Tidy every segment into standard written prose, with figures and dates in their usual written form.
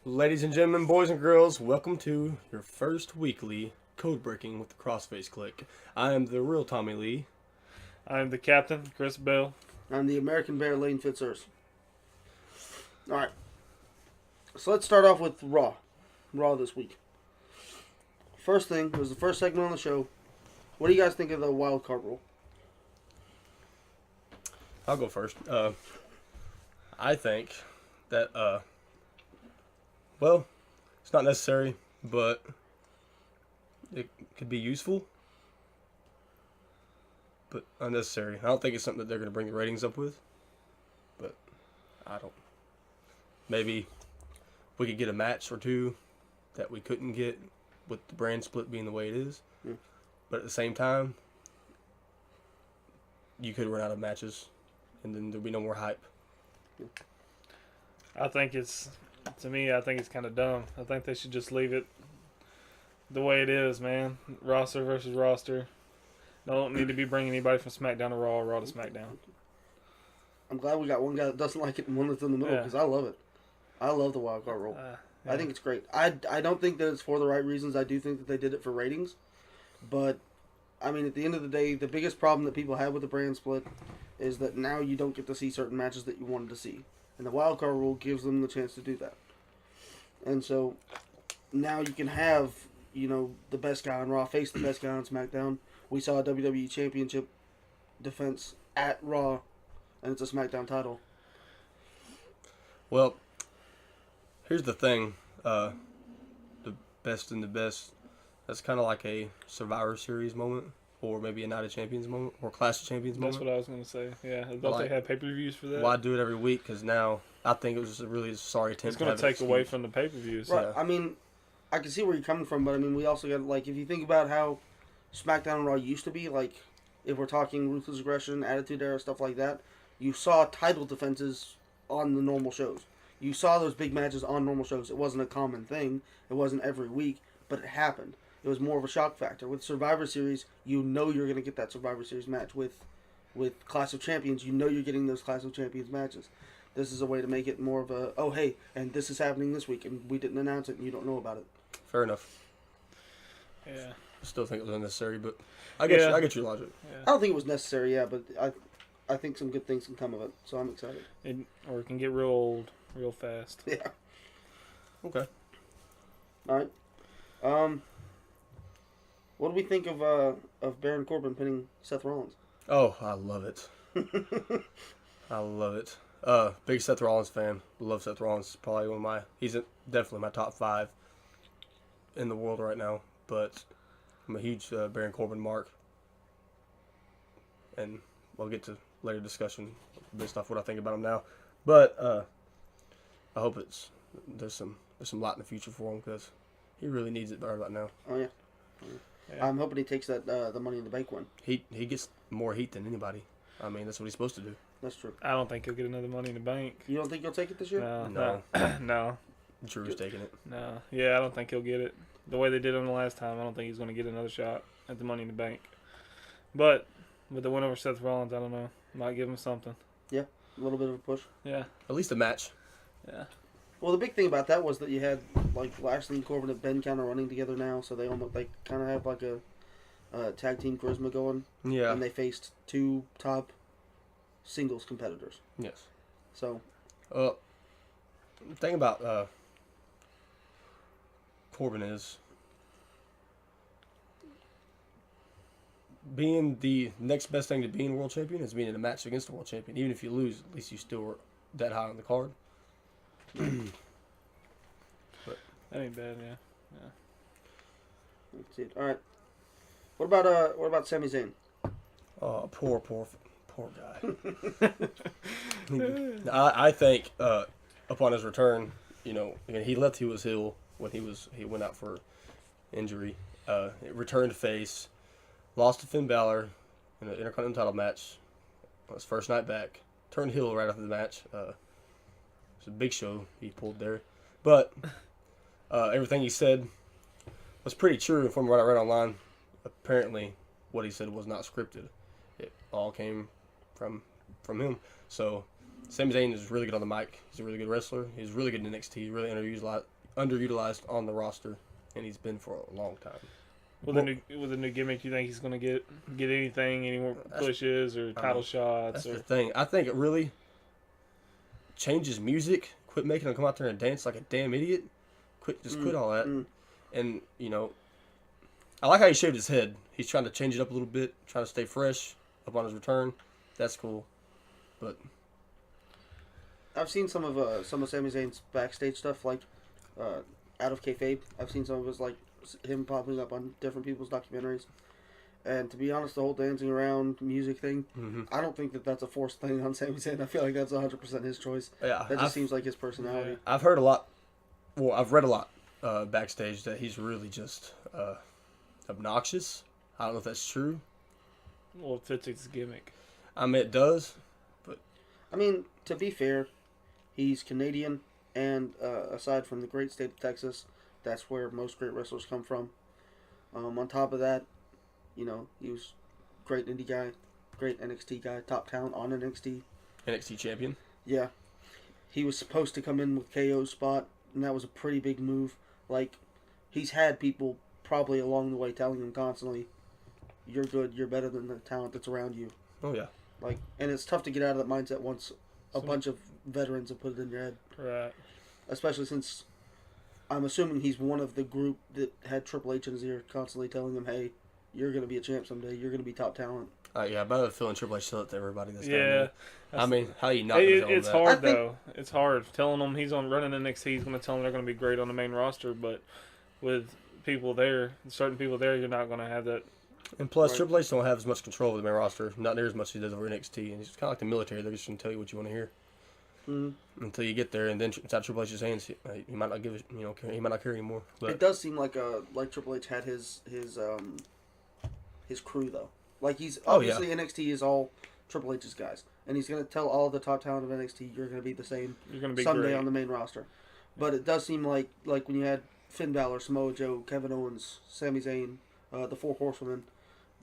Ladies and gentlemen, boys and girls, welcome to your first weekly Codebreaking with the Crossface Clique. I am the real Tommy Lee. I'm the captain, Chris Bell. I'm the American Bear, Lane Fitzurse. Alright. So let's start off with Raw. Raw this week. First thing, it was the first segment on the show. What do you guys think of the wild card rule? I'll go first. I think that, well, it's not necessary, but it could be useful, but unnecessary. I don't think it's something that they're going to bring the ratings up with, but I don't. Maybe we could get a match or two that we couldn't get with the brand split being the way it is. Yeah. But at the same time, you could run out of matches, and then there'd be no more hype. I think it's kind of dumb. I think they should just leave it the way it is, man. Roster versus roster. Don't need to be bringing anybody from SmackDown to Raw or Raw to SmackDown. I'm glad we got one guy that doesn't like it and one that's in the middle, because I love it. I love the wild card rule. Yeah. I think it's great. I don't think that it's for the right reasons. I do think that they did it for ratings. But, I mean, at the end of the day, the biggest problem that people have with the brand split is that now you don't get to see certain matches that you wanted to see. And the wild card rule gives them the chance to do that. And so, now you can have, the best guy on Raw face the best guy on SmackDown. We saw a WWE Championship defense at Raw, and it's a SmackDown title. Well, here's the thing. The best and the best, that's kind of like a Survivor Series moment, or maybe a Night of Champions moment, or Clash of Champions moment. That's what I was going to say. Yeah, don't they have pay-per-views for that? Why do it every week? Because now I think it was just a really sorry attempt. It's going to take away from the pay-per-views. Right. Yeah. I mean, I can see where you're coming from, but I mean, we also got, if you think about how SmackDown and Raw used to be, if we're talking Ruthless Aggression, Attitude Era, stuff like that, you saw title defenses on the normal shows. You saw those big matches on normal shows. It wasn't a common thing. It wasn't every week, but it happened. It was more of a shock factor. With Survivor Series, you're going to get that Survivor Series match. With Clash of Champions, you're getting those Clash of Champions matches. This is a way to make it more of a, oh, hey, and this is happening this week, and we didn't announce it, and you don't know about it. Fair enough. Yeah. I still think it was unnecessary, but I get your logic. Yeah. I don't think it was necessary, but I think some good things can come of it, so I'm excited. Or it can get real old real fast. Yeah. Okay. All right. What do we think of Baron Corbin pinning Seth Rollins? Oh, I love it. I love it. Big Seth Rollins fan. Love Seth Rollins. Probably he's definitely my top 5 in the world right now. But I'm a huge Baron Corbin mark. And we'll get to later discussion based off what I think about him now. But I hope there's some light in the future for him, because he really needs it right about now. Oh, yeah. Yeah. I'm hoping he takes that the Money in the Bank one. He gets more heat than anybody. I mean, that's what he's supposed to do. That's true. I don't think he'll get another Money in the Bank. You don't think he'll take it this year? No. No. Drew's taking it. No. Yeah, I don't think he'll get it. The way they did him the last time, I don't think he's going to get another shot at the Money in the Bank. But with the win over Seth Rollins, I don't know. Might give him something. Yeah, a little bit of a push. Yeah. At least a match. Yeah. Well, the big thing about that was that you had Lashley and Corbin have been kind of running together now, so they kind of have a tag team charisma going. Yeah. And they faced 2 top singles competitors. Yes. So. The thing about Corbin is being the next best thing to being world champion is being in a match against a world champion. Even if you lose, at least you still were that high on the card. That ain't bad, yeah. Let's see it. All right. What about Sami Zayn? Oh, poor guy. I think upon his return, again, he left He Was Hill when he went out for injury. Returned face, lost to Finn Balor in an Intercontinental title match on his first night back. Turned heel right after the match. It was a big show he pulled there, but everything he said was pretty true from what I read online. Apparently, what he said was not scripted. It all came from him. So, Sami Zayn is really good on the mic. He's a really good wrestler. He's really good in NXT. He really interviews a lot. underutilized on the roster, and he's been for a long time. With a new gimmick, you think he's going to get anything, any more pushes or title shots? That's the thing. I think it really changes music. Quit making him come out there and dance like a damn idiot. Quit all that. And, you know, I like how he shaved his head. He's trying to change it up a little bit, trying to stay fresh upon his return. That's cool. But I've seen some of Sami Zayn's backstage stuff, like out of kayfabe. I've seen some of his, like, him popping up on different people's documentaries. And to be honest, the whole dancing around music thing, I don't think that that's a forced thing on Sami Zayn. I feel like that's 100% his choice. Yeah, that just seems like his personality. I've heard a lot. Well, I've read a lot backstage that he's really just obnoxious. I don't know if that's true. Well, it fits his gimmick. I mean, it does. But I mean, to be fair, he's Canadian, and aside from the great state of Texas, that's where most great wrestlers come from. On top of that, you know, he was great indie guy, great NXT guy, top talent on NXT. NXT champion. Yeah. He was supposed to come in with KO's spot, and that was a pretty big move. Like, he's had people probably along the way telling him constantly, you're good, you're better than the talent that's around you. Oh, yeah. Like, and it's tough to get out of that mindset once a bunch of veterans have put it in your head. Right. Especially since I'm assuming he's one of the group that had Triple H in his ear constantly telling him, hey, you're going to be a champ someday. You're going to be top talent. Yeah, but I have a feeling Triple H said it to everybody that's down Yeah. there. I mean, how you not It, gonna tell it's them that? hard, though. It's hard. Telling them he's on running NXT, he's going to tell them they're going to be great on the main roster, but with people there, certain people there, you're not going to have that. And plus, Right. Triple H don't have as much control over the main roster. Not near as much as he does over NXT. And it's kind of like the military. They're just going to tell you what you want to hear. Until you get there, and then it's out of Triple H's hands. He might not give it, he might not care anymore. But It does seem like Triple H had his crew, though. Like, he's obviously NXT is all Triple H's guys, and he's going to tell all the top talent of NXT, you're going to be the same You're going to be someday great on the main roster. But it does seem like when you had Finn Balor, Samoa Joe, Kevin Owens, Sami Zayn, the Four Horsewomen,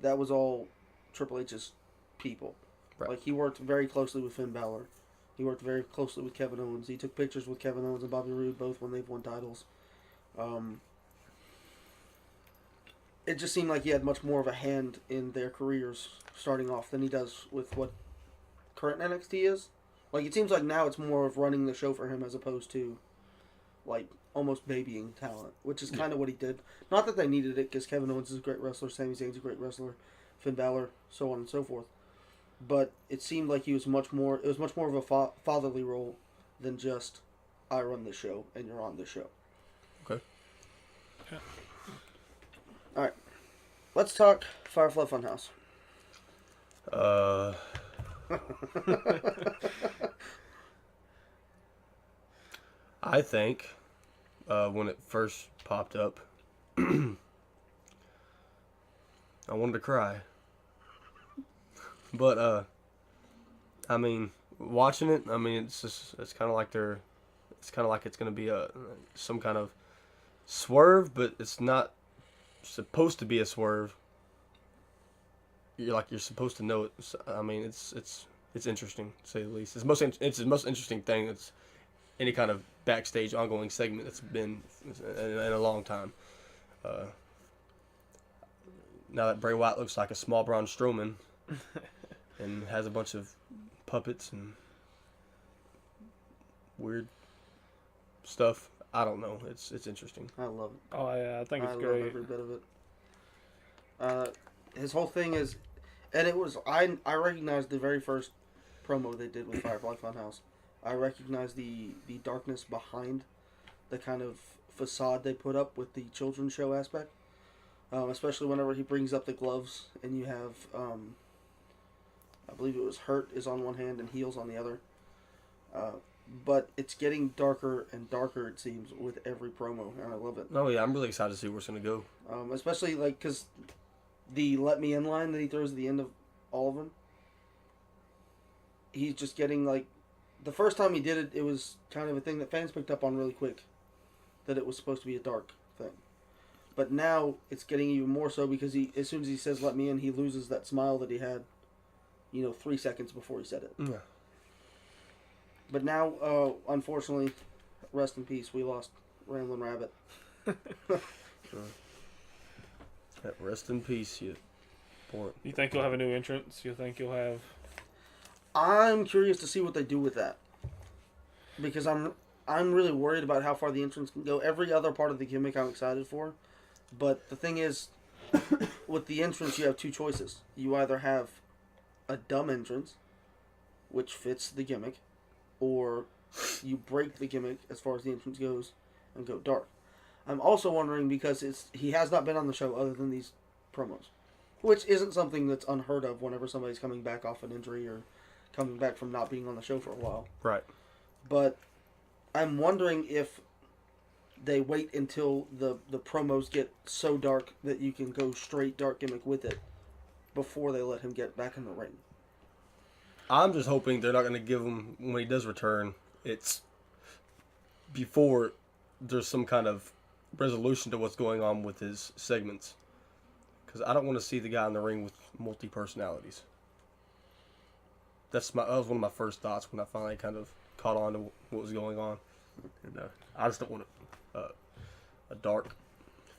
that was all Triple H's people. Right. Like, he worked very closely with Finn Balor. He worked very closely with Kevin Owens. He took pictures with Kevin Owens and Bobby Roode, both when they've won titles. It just seemed like he had much more of a hand in their careers starting off than he does with what current NXT is. Like, it seems like now it's more of running the show for him as opposed to, like, almost babying talent, which is kind of what he did. Not that they needed it, because Kevin Owens is a great wrestler, Sami Zayn's a great wrestler, Finn Balor, so on and so forth. But it seemed like he was much more. It was much more of a fatherly role than just I run the show and you're on the show. Okay. All right, let's talk Firefly Funhouse. I think when it first popped up, I wanted to cry. But I mean, watching it, I mean, it's kind of like it's gonna be some kind of swerve, but it's not supposed to be a swerve. You're supposed to know it. I mean, it's interesting to say the least. It's the most interesting thing that's any kind of backstage ongoing segment that's been in a long time. Now that Bray Wyatt looks like a small Braun Strowman and has a bunch of puppets and weird stuff, I don't know. It's interesting. I love it. Oh, yeah, I think it's I great. love every bit of it. His whole thing is, and it was I recognized the very first promo they did with Firefly Funhouse. I recognized the darkness behind the kind of facade they put up with the children's show aspect. Especially whenever he brings up the gloves and you have, I believe it was Hurt is on one hand and Heels on the other. But it's getting darker and darker, it seems, with every promo, and I love it. Oh yeah, I'm really excited to see where it's gonna go. Especially because the "Let Me In" line that he throws at the end of all of them, he's just getting the first time he did it, it was kind of a thing that fans picked up on really quick, that it was supposed to be a dark thing. But now it's getting even more so because as soon as he says "Let me in," he loses that smile that he had, 3 seconds before he said it. Yeah. But now, unfortunately, rest in peace, we lost Ramblin' Rabbit. Rest in peace, you poor. You think you'll have a new entrance? You think you'll have? I'm curious to see what they do with that, because I'm really worried about how far the entrance can go. Every other part of the gimmick I'm excited for, but the thing is, with the entrance you have two choices. You either have a dumb entrance, which fits the gimmick, or you break the gimmick as far as the entrance goes and go dark. I'm also wondering because he has not been on the show other than these promos, which isn't something that's unheard of whenever somebody's coming back off an injury or coming back from not being on the show for a while. Right. But I'm wondering if they wait until the promos get so dark that you can go straight dark gimmick with it before they let him get back in the ring. I'm just hoping they're not going to give him, when he does return, it's before there's some kind of resolution to what's going on with his segments. Because I don't want to see the guy in the ring with multi-personalities. That was one of my first thoughts when I finally kind of caught on to what was going on. And I just don't want a dark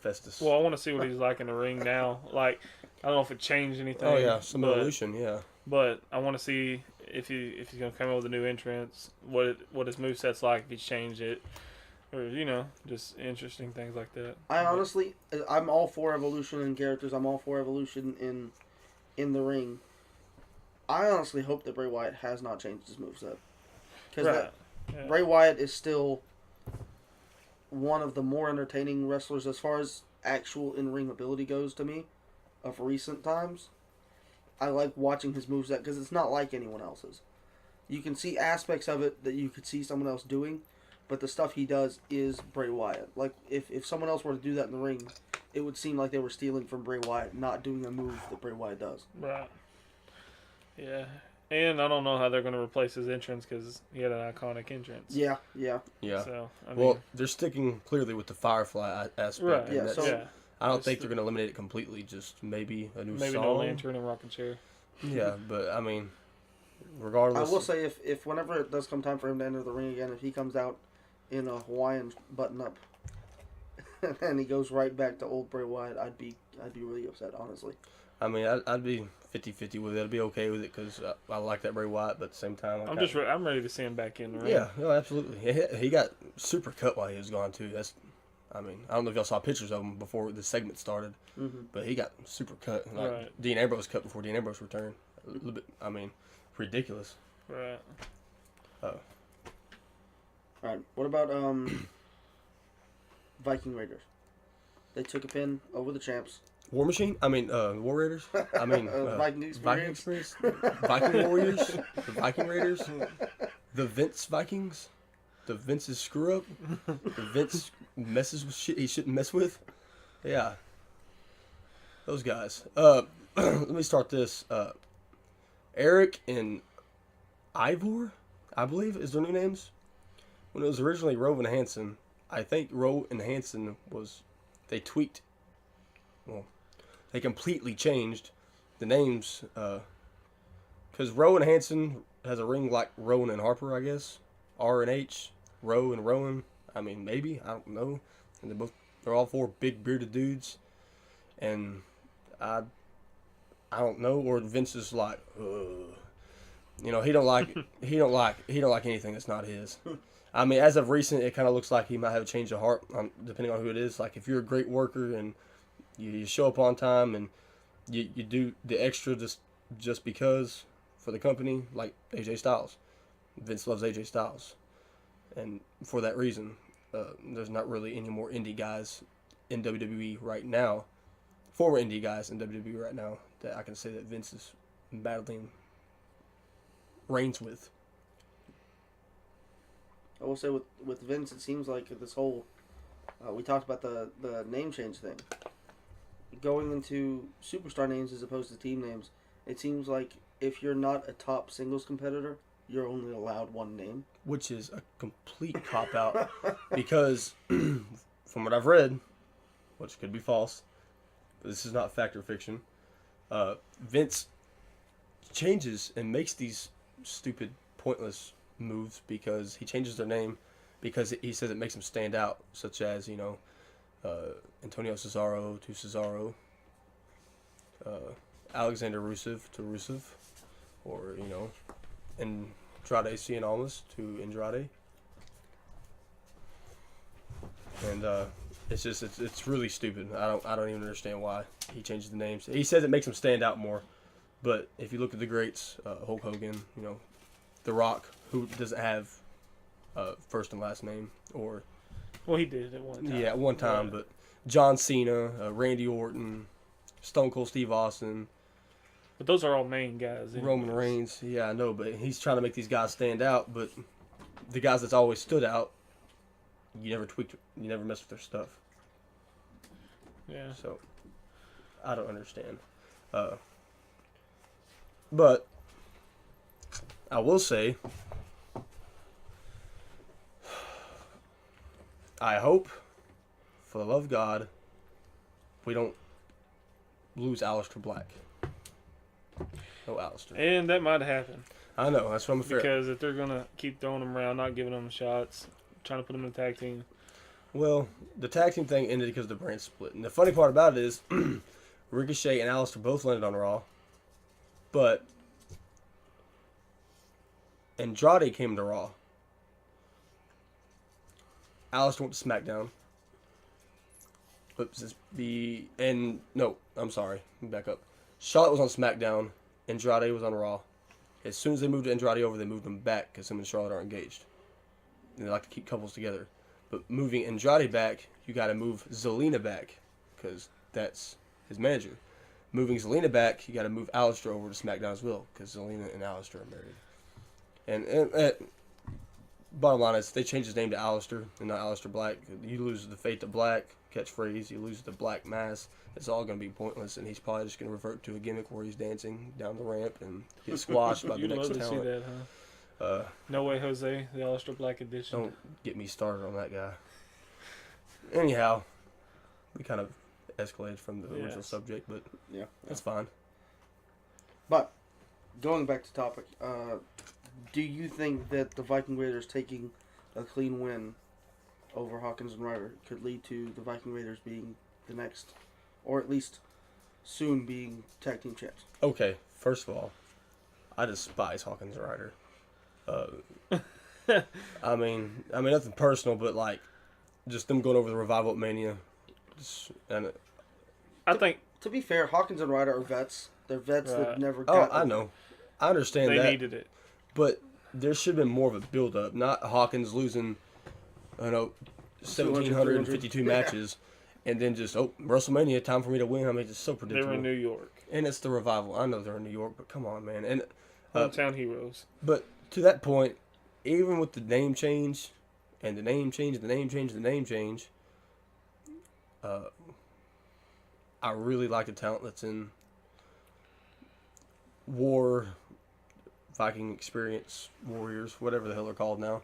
Festus. Well, I want to see what he's like in the ring now. Like, I don't know if it changed anything. Oh yeah, some evolution, yeah. But I want to see if he's gonna come in with a new entrance, what his moveset's like, if he's changed it, or just interesting things like that. I'm all for evolution in characters. I'm all for evolution in the ring. I honestly hope that Bray Wyatt has not changed his moveset, because Bray Wyatt is still one of the more entertaining wrestlers as far as actual in-ring ability goes to me of recent times. I like watching his moveset because it's not like anyone else's. You can see aspects of it that you could see someone else doing, but the stuff he does is Bray Wyatt. Like, if someone else were to do that in the ring, it would seem like they were stealing from Bray Wyatt, not doing a move that Bray Wyatt does. Right. Yeah. And I don't know how they're going to replace his entrance because he had an iconic entrance. Yeah. So, I mean, well, they're sticking clearly with the Firefly aspect. Right. Yeah. I don't think they're going to eliminate it completely. Just maybe a new song. Maybe no lantern and rocking chair. Yeah, but I mean, regardless. I will say if whenever it does come time for him to enter the ring again, if he comes out in a Hawaiian button-up and he goes right back to old Bray Wyatt, I'd be really upset, honestly. I mean, I'd be 50-50 with it. I'd be okay with it because I like that Bray Wyatt, but at the same time, I'm ready to see him back in the ring. Yeah, no, absolutely. He got super cut while he was gone too. I don't know if y'all saw pictures of him before the segment started, but he got super cut. Like, Right. Dean Ambrose cut before Dean Ambrose returned. A little bit, ridiculous. Right. Alright, what about Viking Raiders? They took a pin over the champs. War Machine? War Raiders? Viking Experience. Viking Warriors? The Viking Raiders? The Vince Vikings? The Vince's screw up? The Vince messes with shit he shouldn't mess with? Yeah. Those guys. Let me start this. Eric and Ivor, I believe, is their new names. When it was originally Rowe and Hansen, I think Rowe and Hansen they tweaked. Well, they completely changed the names. Because Rowe and Hansen has a ring like Rowan and Harper, I guess. R and H, Rowe and Rowan. Maybe. I don't know. And they're all four big bearded dudes. And I don't know. Or Vince is like, he don't like anything that's not his. As of recent, it kind of looks like he might have a change of heart, depending on who it is. Like, if you're a great worker and you show up on time and you do the extra just because for the company, like AJ Styles. Vince loves AJ Styles. And for that reason, there's not really any more indie guys in WWE right now, former indie guys in WWE right now, that I can say that Vince is battling reigns with. I will say with Vince, it seems like this whole we talked about the name change thing. Going into superstar names as opposed to team names, it seems like if you're not a top singles competitor, you're only allowed one name. Which is a complete cop-out because from what I've read, which could be false, but this is not fact or fiction, Vince changes and makes these stupid, pointless moves because he changes their name because he says it makes him stand out, such as, Antonio Cesaro to Cesaro, Alexander Rusev to Rusev, or, Andrade Cien Almas to Andrade. And it's really stupid. I don't even understand why he changes the names. He says it makes him stand out more, but if you look at the greats, Hulk Hogan, The Rock, who doesn't have first and last name, or Well, he did at one time. yeah, at one time, but John Cena, Randy Orton, Stone Cold Steve Austin, But those are all main guys. Roman anyways. Reigns. Yeah, I know, but he's trying to make these guys stand out. But the guys that's always stood out, you never mess with their stuff. Yeah. So I don't understand. But I will say, I hope, for the love of God, we don't lose Aleister Black. No Aleister. And that might happen. I know, that's what I'm afraid. Because if they're going to keep throwing them around, not giving them shots, trying to put them in a tag team. Well, the tag team thing ended because of the brand split. And the funny part about it is, Ricochet and Aleister both landed on Raw. But Andrade came to Raw. Aleister went to SmackDown. I'm sorry. Let me back up. Charlotte was on SmackDown. Andrade was on Raw. As soon as they moved Andrade over, they moved him back because him and Charlotte are engaged. And they like to keep couples together. But moving Andrade back, you got to move Zelina back because that's his manager. Moving Zelina back, you got to move Aleister over to SmackDown as well because Zelina and Aleister are married. And bottom line is, they changed his name to Aleister and not Aleister Black. You lose the Fate to Black catchphrase, you lose the Black Mass. It's all going to be pointless, and he's probably just going to revert to a gimmick where he's dancing down the ramp and get squashed by the You'd next love to talent. see that, huh? No Way Jose, the Aleister Black edition. Don't get me started on that guy. Anyhow, we kind of escalated from the original subject, but Yeah. that's fine. But going back to topic, do you think that the Viking Raiders taking a clean win over Hawkins and Ryder could lead to the Viking Raiders being the next, or at least soon being tag team champs? Okay, first of all, I despise Hawkins and Ryder. I mean nothing personal, but like just them going over the Revival at Mania. I think To be fair, Hawkins and Ryder are vets. They're vets that Right. never Oh, got. I know, I understand they that, needed it. but there should have been more of a build up. Not Hawkins losing, 1,752 matches, and then just WrestleMania, time for me to win. I mean, it's so They predictable. were in New York. And it's the Revival. I know they're in New York, but come on, man. And Hometown heroes. but to that point, even with the name change, and the name change, and the name change, and the name change, I really like the talent that's in War, Viking Experience, Warriors, whatever the hell they're called now.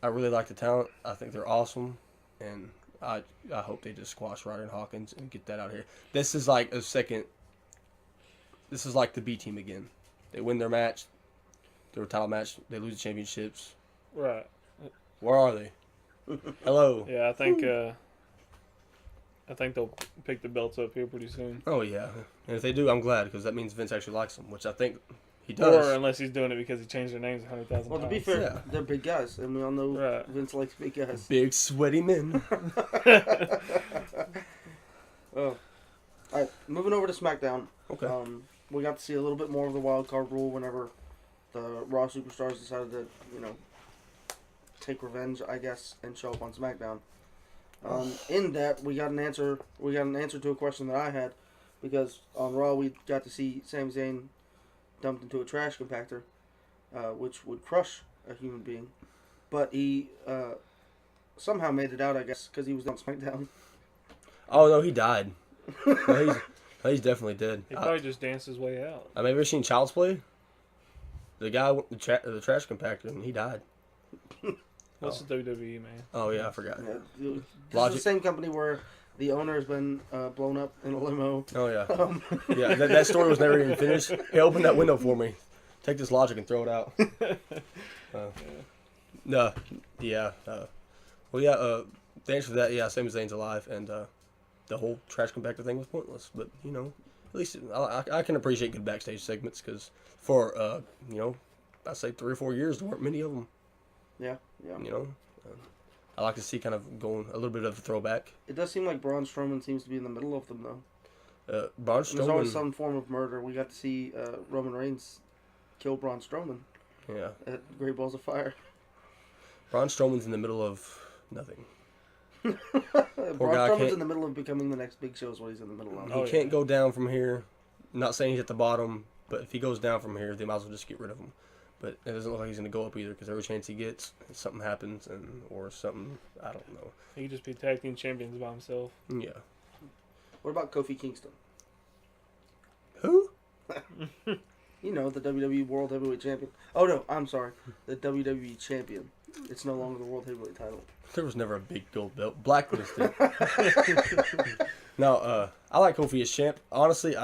I really like the talent. I think they're awesome, and I hope they just squash Ryder and Hawkins and get that out of here. This is like a second. This is like the B team again. They win their match, their title match. They lose the championships. Right. Where are they? Hello. Yeah, I think they'll pick the belts up here pretty soon. Oh yeah, and if they do, I'm glad because that means Vince actually likes them, which I think he does. Or unless he's doing it because he changed their names 100,000 Well, times. to be fair, Yeah. they're big guys, and we all know Right. Vince likes big guys. Big sweaty men. Oh, all right. Moving over to SmackDown. Okay. We got to see a little bit more of the wild card rule whenever the Raw superstars decided to, take revenge, I guess, and show up on SmackDown. In that, we got an answer. We got an answer to a question that I had, because on Raw we got to see Sami Zayn dumped into a trash compactor, which would crush a human being, but he somehow made it out, I guess, because he was on SmackDown. Oh no, he died. No, he's definitely dead. He probably just danced his way out. I've ever seen Child's Play. The guy with the trash compactor, and he died. What's the WWE, man? Oh yeah, I forgot. Yeah, this is Logic. the same company where the owner has been blown up in a limo. Oh yeah, yeah. That story was never even finished. Hey, open that window for me. Take this Logic and throw it out. No, yeah. Well, yeah. The answer to that, yeah, same as Zane's alive, and the whole trash compactor thing was pointless. But at least I can appreciate good backstage segments because for I'd say 3 or 4 years there weren't many of them. Yeah, yeah. I like to see kind of going a little bit of a throwback. It does seem like Braun Strowman seems to be in the middle of them, though. Braun And there's always Strowman. some form of murder. We got to see Roman Reigns kill Braun Strowman Yeah, at Great Balls of Fire. Braun Strowman's in the middle of nothing. Braun guy Strowman's can't- in the middle of becoming the next big show is what he's in the middle of. Oh, He can't yeah. go down from here. Not saying he's at the bottom, but if he goes down from here, they might as well just get rid of him. But it doesn't look like he's going to go up either because every chance he gets, something happens or something, I don't know. He could just be tag team champions by himself. Yeah. What about Kofi Kingston? Who? You know, the WWE World Heavyweight Champion. Oh, no, I'm sorry. The WWE Champion. It's no longer the World Heavyweight title. There was never a big gold belt. Blacklisted. No, I like Kofi as champ. Honestly,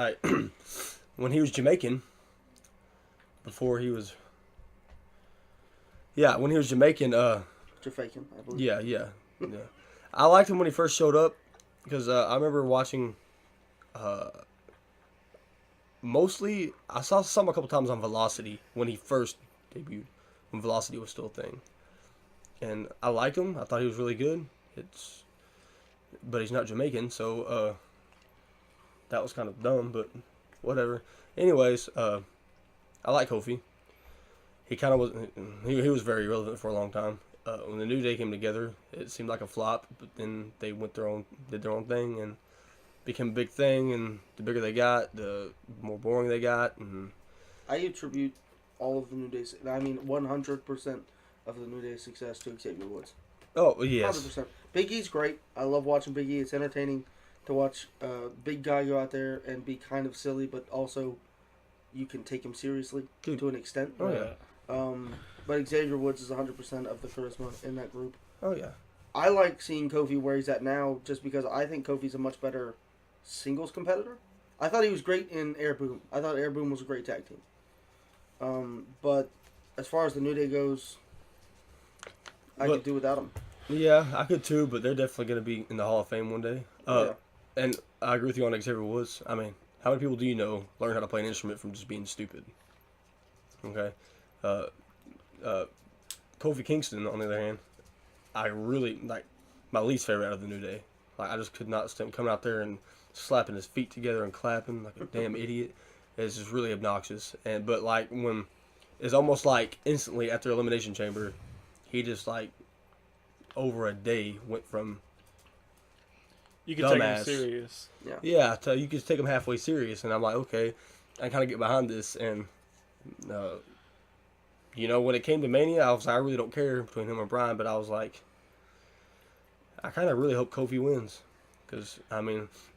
when he was Jamaican, before he was... Yeah, when he was Jamaican, Jafakin, I believe. yeah. I liked him when he first showed up because I remember watching. Mostly, I saw some a couple times on Velocity when he first debuted, when Velocity was still a thing, and I liked him. I thought he was really good. But he's not Jamaican, so that was kind of dumb. But whatever. Anyways, I like Kofi. He kind of was. He was very relevant for a long time. When the New Day came together, it seemed like a flop. But then they did their own thing, and became a big thing. And the bigger they got, the more boring they got. And I attribute all of the New Day, 100% of the New Day success to Xavier Woods. oh yes, 100%. Big E's great. I love watching Big E. It's entertaining to watch a big guy go out there and be kind of silly, but also you can take him seriously Dude. to an extent. Oh yeah, But Xavier Woods is 100% of the charisma in that group. oh yeah. I like seeing Kofi where he's at now just because I think Kofi's a much better singles competitor. I thought he was great in Air Boom. I thought Air Boom was a great tag team. But as far as the New Day goes, I could do without him. Yeah, I could too, but they're definitely going to be in the Hall of Fame one day. Yeah. And I agree with you on Xavier Woods. I mean, how many people do you know learn how to play an instrument from just being stupid? Okay. Kofi Kingston, on the other hand, I really, my least favorite out of the New Day. I just could not stand coming out there and slapping his feet together and clapping like a damn idiot. It's just really obnoxious. But when it's almost like instantly after Elimination Chamber, he just over a day went from You can take him Dumbass. serious. you could take him halfway serious, and I'm like, okay, I kind of get behind this. And when it came to Mania, I was like, I really don't care between him and Bryan, but I was like, I kind of really hope Kofi wins, because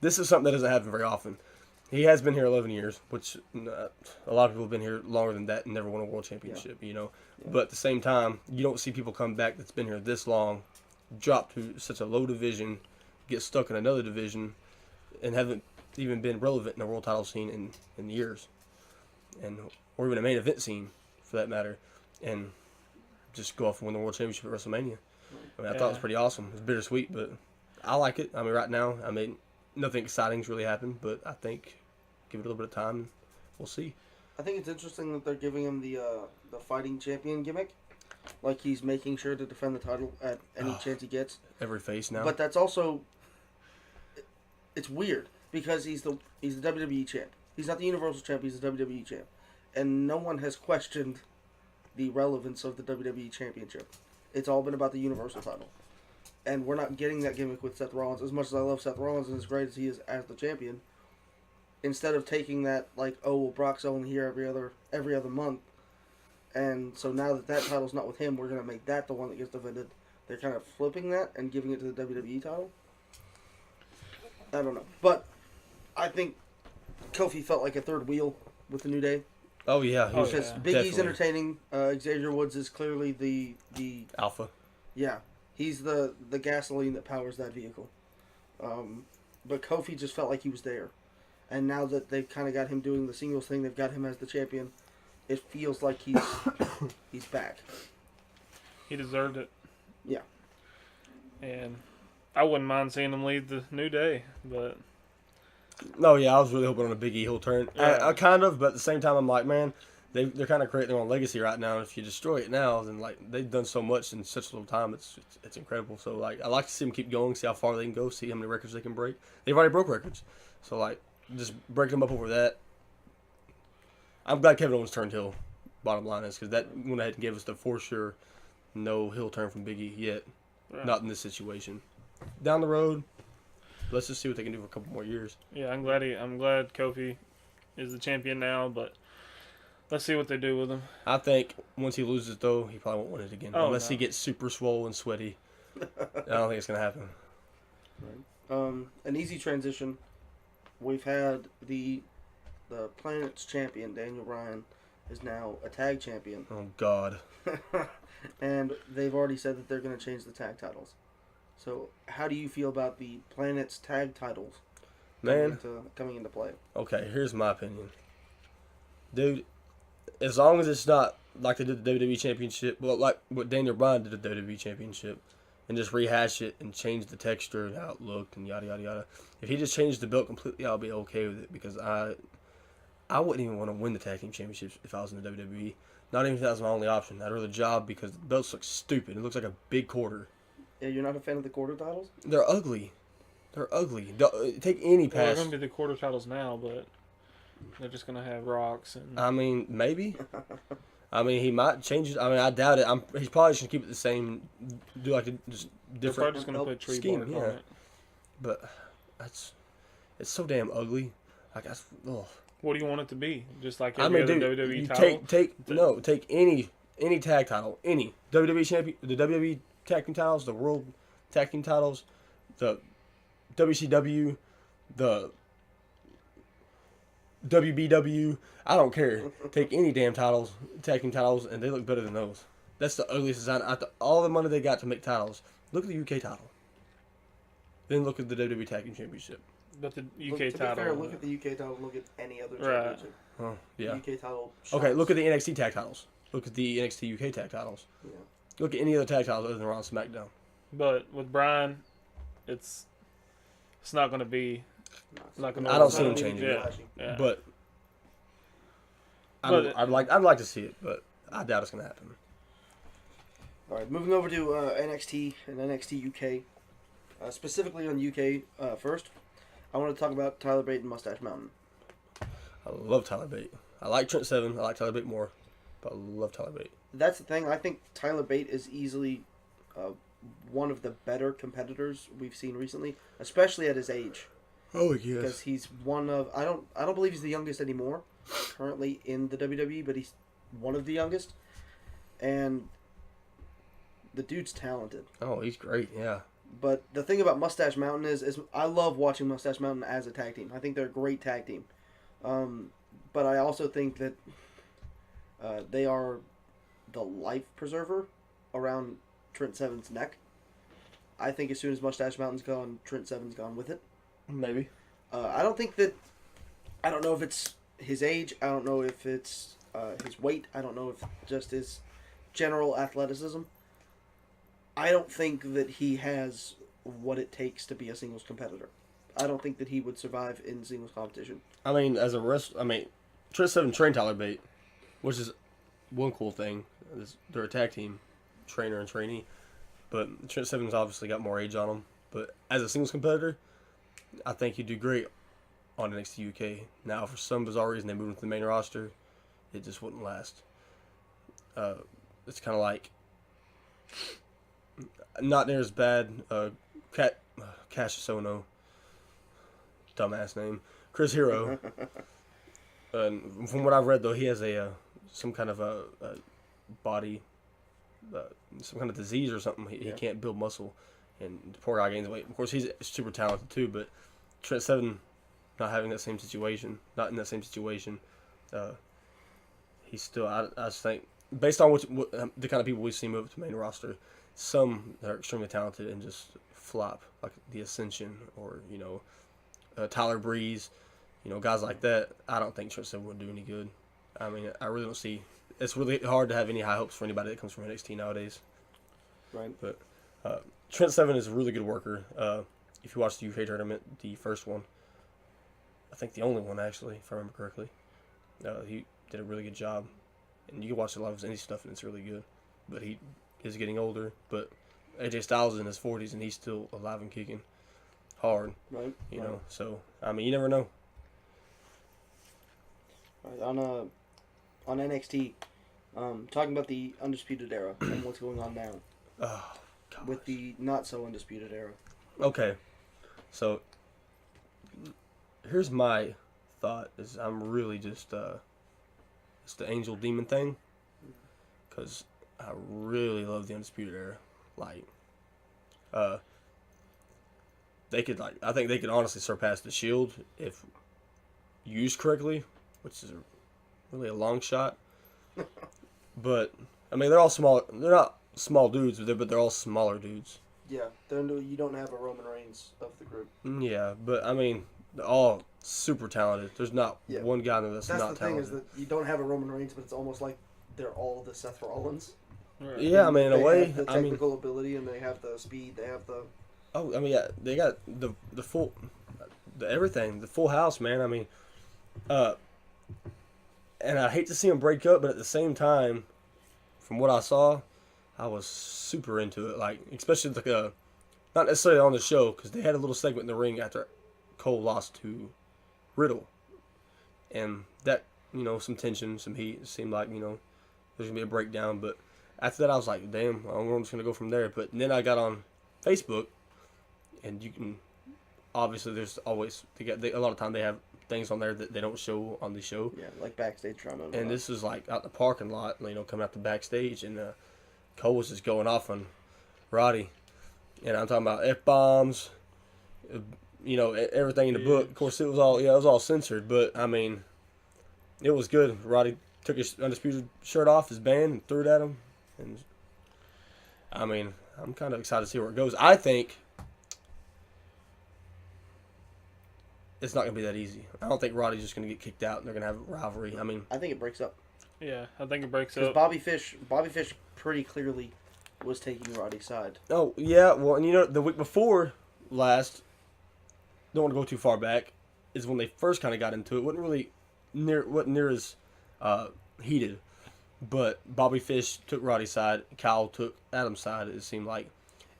this is something that doesn't happen very often. He has been here 11 years, which a lot of people have been here longer than that and never won a world championship, Yeah. But at the same time, you don't see people come back that's been here this long, drop to such a low division, get stuck in another division, and haven't even been relevant in the world title scene in years, or even a main event scene, for that matter, and just go off and win the world championship at WrestleMania. I thought it was pretty awesome. It was bittersweet, but I like it. Right now, nothing exciting's really happened, but I think give it a little bit of time, and we'll see. I think it's interesting that they're giving him the fighting champion gimmick. Like he's making sure to defend the title at any chance he gets. Every face now. But that's also, it's weird because he's the WWE champ. He's not the Universal champ. He's the WWE champ, and no one has questioned the relevance of the WWE championship. It's all been about the Universal title, and we're not getting that gimmick with Seth Rollins. As much as I love Seth Rollins and as great as he is as the champion, instead of taking that Brock's only here every other month, and so now that title's not with him, we're gonna make that the one that gets defended. They're kind of flipping that and giving it to the WWE title. I don't know, but I think Kofi felt like a third wheel with the New Day. Oh yeah, he was Because yeah. Big E's definitely entertaining. Xavier Woods is clearly the alpha. yeah, he's the gasoline that powers that vehicle. But Kofi just felt like he was there, and now that they've kind of got him doing the singles thing, they've got him as the champion. It feels like he's back. He deserved it. Yeah. And I wouldn't mind seeing him lead the New Day, but No, yeah, I was really hoping on a Big E heel turn. Yeah. I kind of, but at the same time, I'm like, man, they're kind of creating their own legacy right now. And if you destroy it now, then like they've done so much in such a little time, it's incredible. So like, I like to see them keep going, see how far they can go, see how many records they can break. They've already broke records, so like just breaking them up over that. I'm glad Kevin Owens turned heel. Bottom line is because that went ahead and gave us the for sure no heel turn from Big E yet. Right. Not in this situation. Down the road, let's just see what they can do for a couple more years. yeah, I'm glad Kofi is the champion now, but let's see what they do with him. I think once he loses, though, he probably won't win it again. Oh, Unless he no. gets super swole and sweaty. I don't think it's going to happen. An easy transition. We've had the Planet's champion, Daniel Bryan, is now a tag champion. Oh, God. And they've already said that they're going to change the tag titles. So, how do you feel about the Planet's tag titles Man, coming into play? okay, here's my opinion. Dude, as long as it's not like they did the WWE Championship, well, like what Daniel Bryan did the WWE Championship, and just rehash it and change the texture and how it looked and yada, yada, yada. If he just changed the belt completely, I'll be okay with it because I wouldn't even want to win the tag team championships if I was in the WWE. Not even if that was my only option. I'd rather job because the belts look stupid. It looks like a big quarter. Yeah, you're not a fan of the quarter titles? They're ugly. They're ugly. Take any Well, they're pass. going to be the quarter titles now, but they're just going to have rocks. And I mean, maybe. I mean, he might change it. I mean, I doubt it. He's probably just gonna keep it the same. Do like a just they're probably different. just going to put tree scheme, bark yeah. on it. But it's so damn ugly. Like ugh. What do you want it to be? Just like I every mean, other dude, WWE you title? take any tag title, any WWE champion, the WWE tag team titles, the World Tag Team titles, the WCW, the WBW. I don't care. Take any damn titles, tag team titles, and they look better than those. That's the ugliest design. After all the money they got to make titles, look at the UK title. Then look at the WWE Tag Team Championship. But the UK To be title. fair, look at the UK title, look at any other Right. championship. Oh, yeah. The UK title. Okay, shines. look at the NXT tag titles. Look at the NXT UK tag titles. Yeah. Look at any other tag titles other than Raw and SmackDown. But with Brian, it's not going to be like a I don't It's see not him gonna be changing it. flashy. Yeah. But But- I'd like to see it, but I doubt it's gonna happen. All right, moving over to NXT and NXT UK. Specifically on UK first, I want to talk about Tyler Bate and Mustache Mountain. I love Tyler Bate. I like Trent Seven. I like Tyler Bate more, but I love Tyler Bate. That's the thing. I think Tyler Bate is easily one of the better competitors we've seen recently, especially at his age. Oh Because he's one of I don't believe he's the youngest anymore, currently in the WWE, but he's one of the youngest, and the dude's talented. Oh, he's great. Yeah. But the thing about Mustache Mountain is I love watching Mustache Mountain as a tag team. I think they're a great tag team. But I also think that they are the life preserver around Trent Seven's neck. I think as soon as Mustache Mountain's gone, Trent Seven's gone with it. Maybe. I don't think that. I don't know if it's his age. I don't know if it's his weight. I don't know if just his general athleticism. I don't think that he has what it takes to be a singles competitor. I don't think that he would survive in singles competition. I mean, as a wrestler, Trent Seven trained Tyler Bate, which is one cool thing. They're a tag team, trainer and trainee. But Trent Seven's obviously got more age on him. But as a singles competitor, I think he'd do great on NXT UK. Now, for some bizarre reason, they moved him to the main roster. It just wouldn't last. It's kind of like not near as bad. Cassius Ohno, dumbass name, Chris Hero. From what I've read, though, he has some kind of a body, some kind of disease or something. He can't build muscle, and the poor guy gains weight. Of course, he's super talented too, but Trent Seven not in that same situation. He's still. I just think based on what the kind of people we've seen move up to main roster, some that are extremely talented and just flop, like the Ascension or Tyler Breeze, guys like that. I don't think Trent Seven would do any good. I mean, I really don't see. It's really hard to have any high hopes for anybody that comes from NXT nowadays. Right. But Trent Seven is a really good worker. If you watch the UK tournament, the first one, I think the only one actually, if I remember correctly, he did a really good job. And you can watch a lot of his indie stuff, and it's really good. But he is getting older. But AJ Styles is in his 40s, and he's still alive and kicking hard. Right. You know, so I mean, you never know. Right. On NXT, talking about the Undisputed Era and what's going on now Oh, gosh. with the not so Undisputed Era. Okay, so here's my thought: is I'm really just it's the Angel Demon thing, because I really love the Undisputed Era. Like, they could I think they could honestly surpass the Shield if used correctly, which is really a long shot. But I mean, they're all small. They're not small dudes, but they're all smaller dudes. Yeah, you don't have a Roman Reigns of the group. Yeah, but I mean, they're all super talented. There's not Yeah. one guy that's not That's the thing talented. is that you don't have a Roman Reigns, but it's almost like they're all the Seth Rollins. Right. Yeah, I mean, in a They way, have the I mean, technical ability, and they have the speed. They have the oh, I mean, yeah, they got the full, everything, the full house, man. I mean, and I hate to see them break up, but at the same time, from what I saw, I was super into it. Like, especially not necessarily on the show, because they had a little segment in the ring after Cole lost to Riddle, and that, you know, some tension, some heat. It seemed like, you know, there's gonna be a breakdown, but after that, I was like, damn, I'm just gonna go from there. But then I got on Facebook, and you can obviously there's always a lot of time they have things on there that they don't show on the show. yeah, like backstage drama. And this was like out in the parking lot, you know, coming out the backstage, and Cole was just going off on Roddy, and I'm talking about F-bombs, you know, everything in the book. Of course, it was all censored, but I mean, it was good. Roddy took his Undisputed shirt off, his band, and threw it at him, and I mean, I'm kind of excited to see where it goes. I think it's not going to be that easy. I don't think Roddy's just going to get kicked out and they're going to have a rivalry. I mean, I think it breaks up Yeah, I think it breaks because up. Bobby Fish pretty clearly was taking Roddy's side. oh, yeah, well, and you know, the week before last, don't want to go too far back, is when they first kind of got into it. Wasn't near as heated, but Bobby Fish took Roddy's side, Kyle took Adam's side, it seemed like.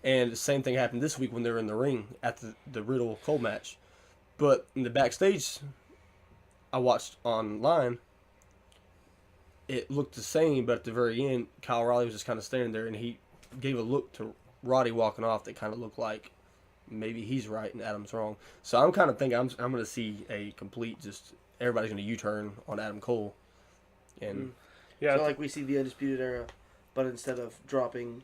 And the same thing happened this week when they were in the ring at the Riddle Cole match. But in the backstage I watched online, it looked the same, but at the very end, Kyle O'Reilly was just kind of standing there, and he gave a look to Roddy walking off that kind of looked like maybe he's right and Adam's wrong. So I'm kind of thinking I'm going to see a complete just everybody's going to U-turn on Adam Cole. And Yeah, So like we see the Undisputed Era, but instead of dropping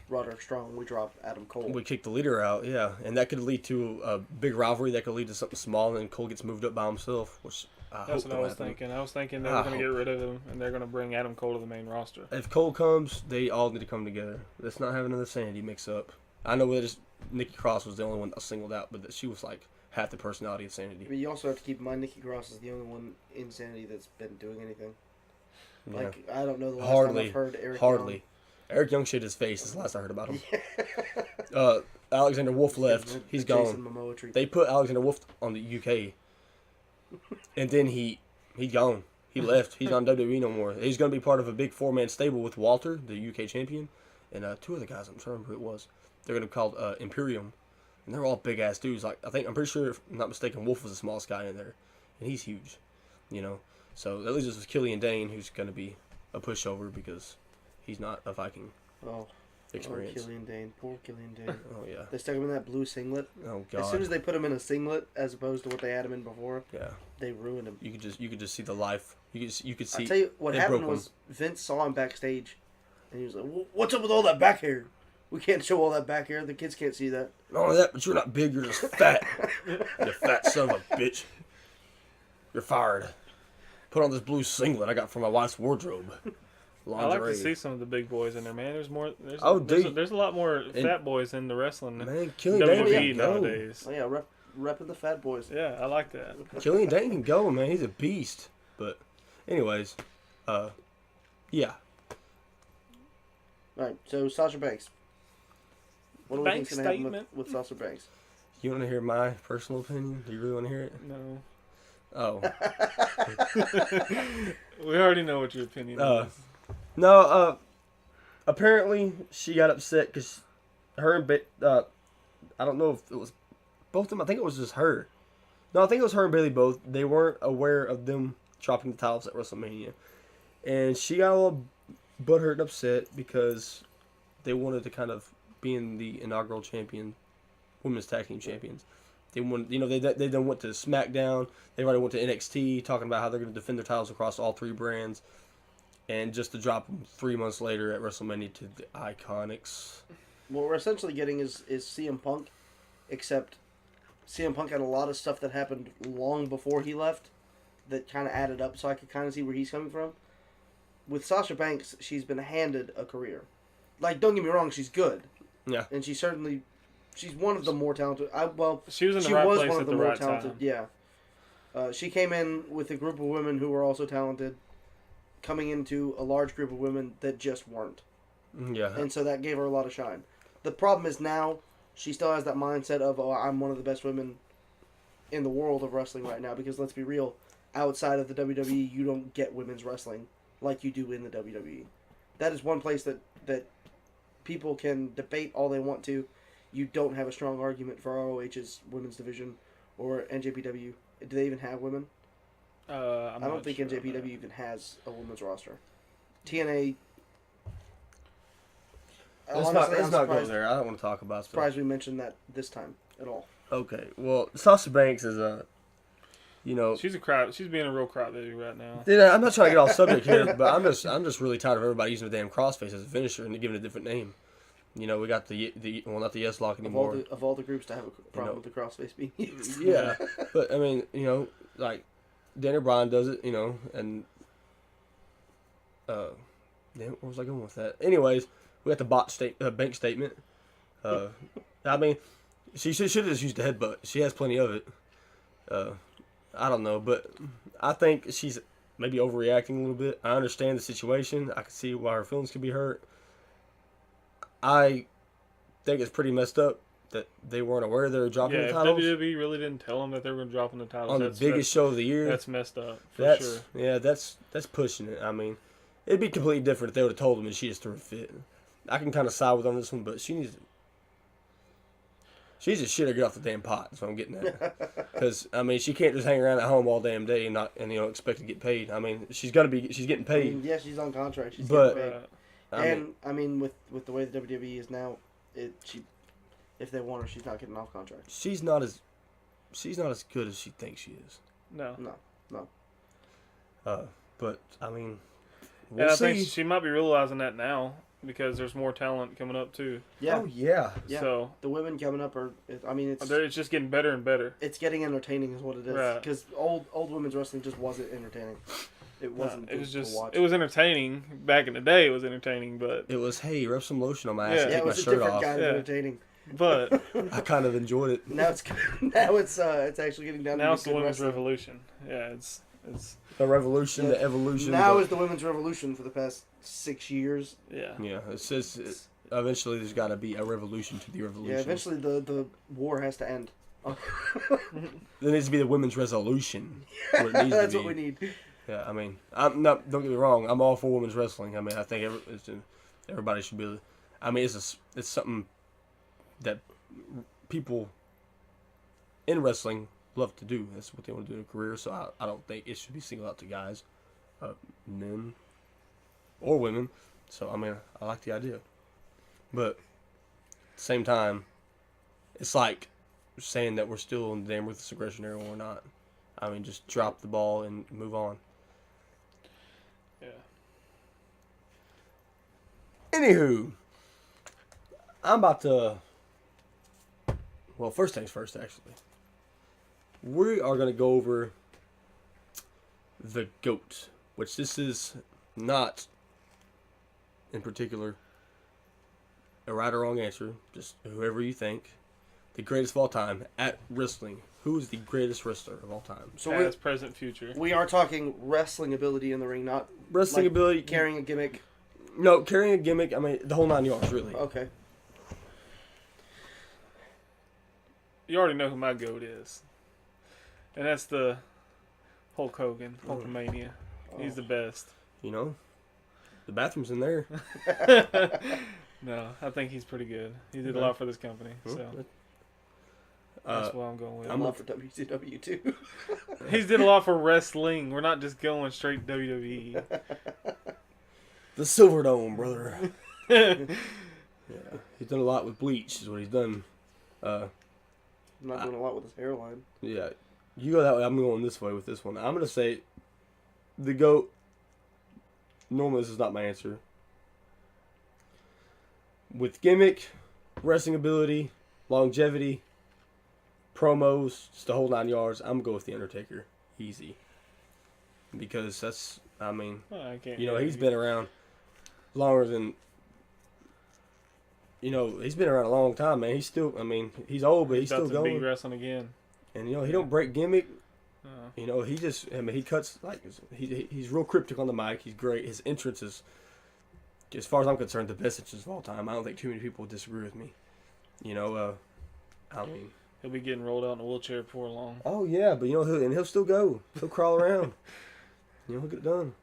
Roderick Strong, we drop Adam Cole. we kick the leader out, yeah. And that could lead to a big rivalry. That could lead to something small, and then Cole gets moved up by himself, which I that's hope what I don't was happen. thinking. I was thinking they I were going to get hope. rid of him, and they're going to bring Adam Cole to the main roster. If Cole comes, they all need to come together. Let's not have another Sanity mix-up. I know that Nikki Cross was the only one that was singled out, but that she was like half the personality of Sanity. But you also have to keep in mind Nikki Cross is the only one in Sanity that's been doing anything. Yeah. Like I don't know the last Hardly. time I've heard Eric Hardly. Young. Eric Young shit his face is the last I heard about him. Alexander Wolf left. He's Jason gone. Momoa treatment. They put Alexander Wolf on the UK, and then he gone. He left. He's on WWE no more. He's going to be part of a big 4-man stable with Walter, the UK champion, and two other guys. I'm trying to remember who it was. They're going to be called Imperium, and they're all big ass dudes. Like I'm pretty sure, if I'm not mistaken, Wolf was the smallest guy in there, and he's huge. You know, so that leaves us with Killian Dane, who's going to be a pushover because he's not a Viking Oh, experience. Killian Dane. Poor Killian Dane. Oh yeah. They stuck him in that blue singlet. Oh god. As soon as they put him in a singlet, as opposed to what they had him in before, Yeah. they ruined him. You could just see the life. You could see. I'll tell you what it happened broke was Vince saw him backstage, and he was like, "What's up with all that back hair? We can't show all that back hair. The kids can't see that." Not only that, but you're not big. You're just fat. You fat son of a bitch. You're fired. Put on this blue singlet I got from my wife's wardrobe. I like Lingerie. to see some of the big boys in there, man. There's more. There's, Oh, there's, dude. there's a lot more fat boys in the wrestling Man, Killian Dane WWE can go. nowadays. Oh yeah, repping the fat boys. Yeah, I like that. Killian Dane can go, man. He's a beast. But, anyways, yeah. All right, so Sasha Banks, What do we think's going to happen with Sasha Banks? You want to hear my personal opinion? Do you really want to hear it? No. Oh. We already know what your opinion is. No, apparently she got upset because her and I don't know if it was both of them. I think it was just her. No, I think it was her and Bailey both. They weren't aware of them dropping the titles at WrestleMania. And she got a little butthurt and upset because they wanted to kind of be in the inaugural women's tag team champions. They wanted, they then went to SmackDown. They already went to NXT, talking about how they're going to defend their titles across all three brands. And just to drop them 3 months later at WrestleMania to the Iconics. What we're essentially getting is CM Punk, except CM Punk had a lot of stuff that happened long before he left that kind of added up, so I could kind of see where he's coming from. With Sasha Banks, she's been handed a career. Like, don't get me wrong, she's good. Yeah. And she's one of the more talented. She was in the right place one of at the the more right talented. time. Yeah. She came in with a group of women who were also talented, coming into a large group of women that just weren't. Yeah. And so that gave her a lot of shine. The problem is now she still has that mindset of, oh, I'm one of the best women in the world of wrestling right now. Because let's be real, outside of the WWE, you don't get women's wrestling like you do in the WWE. That is one place that people can debate all they want to. You don't have a strong argument for ROH's women's division or NJPW. Do they even have women? I don't think NJPW even has a women's roster. TNA. Let's not go there. I don't want to talk about stuff. Surprised we mentioned that this time at all. Okay, well, Sasha Banks is she's being a real crybaby right now. I'm not trying to get off subject here, but I'm just really tired of everybody using the damn crossface as a finisher and giving it a different name. We got not the Yes Lock anymore. Of all the groups to have a problem with the crossface being used. Yeah, but I mean, like Daniel Bryan does it, and where was I going with that? Anyways, we got the bank statement. I mean, she should have just used the headbutt. She has plenty of it. I don't know, but I think she's maybe overreacting a little bit. I understand the situation. I can see why her feelings could be hurt. I think it's pretty messed up that they weren't aware they were dropping the titles. Yeah, if WWE really didn't tell them that they were dropping the titles on the biggest show of the year. That's messed up, for sure. Yeah, that's pushing it. I mean, it'd be completely different if they would have told them and she just threw a fit. I can kind of side with her on this one, but she needs to shit or get off the damn pot. That's what I'm getting at. Because I mean, she can't just hang around at home all damn day and expect to get paid. I mean, she's getting paid. I mean, yeah, she's on contract. She's but getting paid. I mean, with the way the WWE is now, if they want her, she's not getting off contract. She's not as good as she thinks she is. No. But I mean, I think she might be realizing that now because there's more talent coming up too. Yeah. Oh yeah. So the women coming up it's just getting better and better. It's getting entertaining, is what it is. Because old women's wrestling just wasn't entertaining. It wasn't. It was just. To watch. It was entertaining back in the day. It was entertaining, but it was. Hey, rub some lotion on my ass and take it my was shirt a different off. kind of entertaining. But I kind of enjoyed it. Now it's actually getting down. Now to it's the women's revolution. Yeah, it's the revolution, the evolution. Now is the women's revolution for the past 6 years. Yeah. Yeah. Eventually there's got to be a revolution to the revolution. Yeah. Eventually the war has to end. There needs to be the women's resolution. That's what we need. Yeah, I mean, I'm not. Don't get me wrong. I'm all for women's wrestling. I mean, I think everybody should be. I mean, it's something that people in wrestling love to do. That's what they want to do in a career. So I don't think it should be singled out to guys, men, or women. So I mean, I like the idea, but at the same time, it's like saying that we're still in the damn ruthless aggression era when we're not. I mean, just drop the ball and move on. Yeah. Anywho, I'm about to. Well, first things first, actually. We are going to go over the GOAT, which this is not, in particular, a right or wrong answer. Just whoever you think. The greatest of all time at wrestling. Who is the greatest wrestler of all time? So past, present, future. We are talking wrestling ability in the ring, not wrestling ability. Carrying a gimmick. No, carrying a gimmick. I mean, the whole 9 yards, really. Okay. You already know who my GOAT is. And that's the Hulk Hogan, Hulkamania. He's the best. You know, the bathroom's in there. No, I think he's pretty good. He did a lot for this company, so that's what I'm going with. I'm up for WCW too. He's did a lot for wrestling. We're not just going straight WWE. The Silverdome, brother. Yeah, he's done a lot with Bleach. Is what he's done. I'm not doing a lot with his hairline. Yeah, you go that way. I'm going this way with this one. I'm gonna say the GOAT. Normally, this is not my answer. With gimmick, wrestling ability, longevity, promos, just the whole 9 yards, I'm gonna go with the Undertaker. Easy. Because that's, I mean, I can't. he's been around longer than. He's been around a long time, man. He's still, I mean, he's old, but he's still about to be going. wrestling again. And he don't break gimmick. Oh. He just, I mean, he cuts like he's real cryptic on the mic. He's great. His entrance is, as far as I'm concerned, the best entrance of all time. I don't think too many people disagree with me. I mean, He'll be getting rolled out in a wheelchair before long. oh yeah, but he'll still go. He'll crawl around. He'll get it done.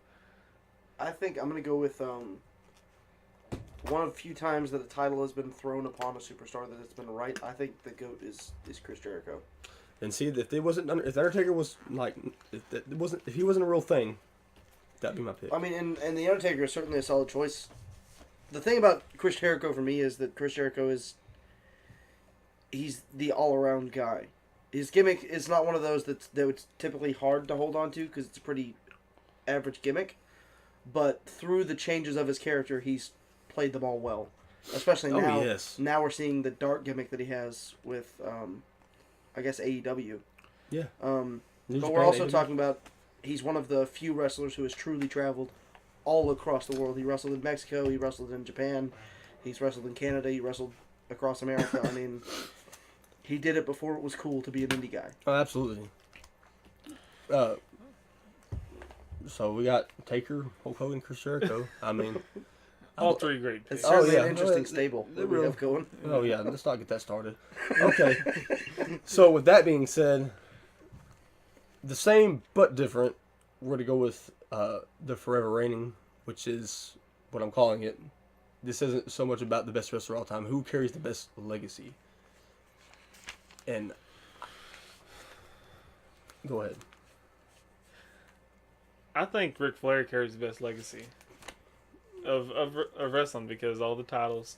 I think I'm gonna go with one of the few times that a title has been thrown upon a superstar that it's been right. I think the GOAT is Chris Jericho. And see, if the Undertaker was like, if he wasn't a real thing, that'd be my pick. I mean, and the Undertaker is certainly a solid choice. The thing about Chris Jericho for me is that Chris Jericho he's the all-around guy. His gimmick is not one of those that's typically hard to hold on to because it's a pretty average gimmick. But through the changes of his character, he's played them all well. Especially now. Oh, yes. Now we're seeing the dark gimmick that he has with, I guess, AEW. Yeah. But we're also talking about he's one of the few wrestlers who has truly traveled all across the world. He wrestled in Mexico. He wrestled in Japan. He's wrestled in Canada. He wrestled across America. I mean, he did it before it was cool to be an indie guy. Oh, absolutely. So we got Taker, Hulk Hogan, Chris Jericho. I mean, All three great It's picks. certainly an yeah. interesting stable that we have going. oh yeah, let's not get that started. Okay. So with that being said, the same but different. We're going to go with the Forever Reigning, which is what I'm calling it. This isn't so much about the best wrestler of all time. Who carries the best legacy? And go ahead. I think Ric Flair carries the best legacy of wrestling because all the titles,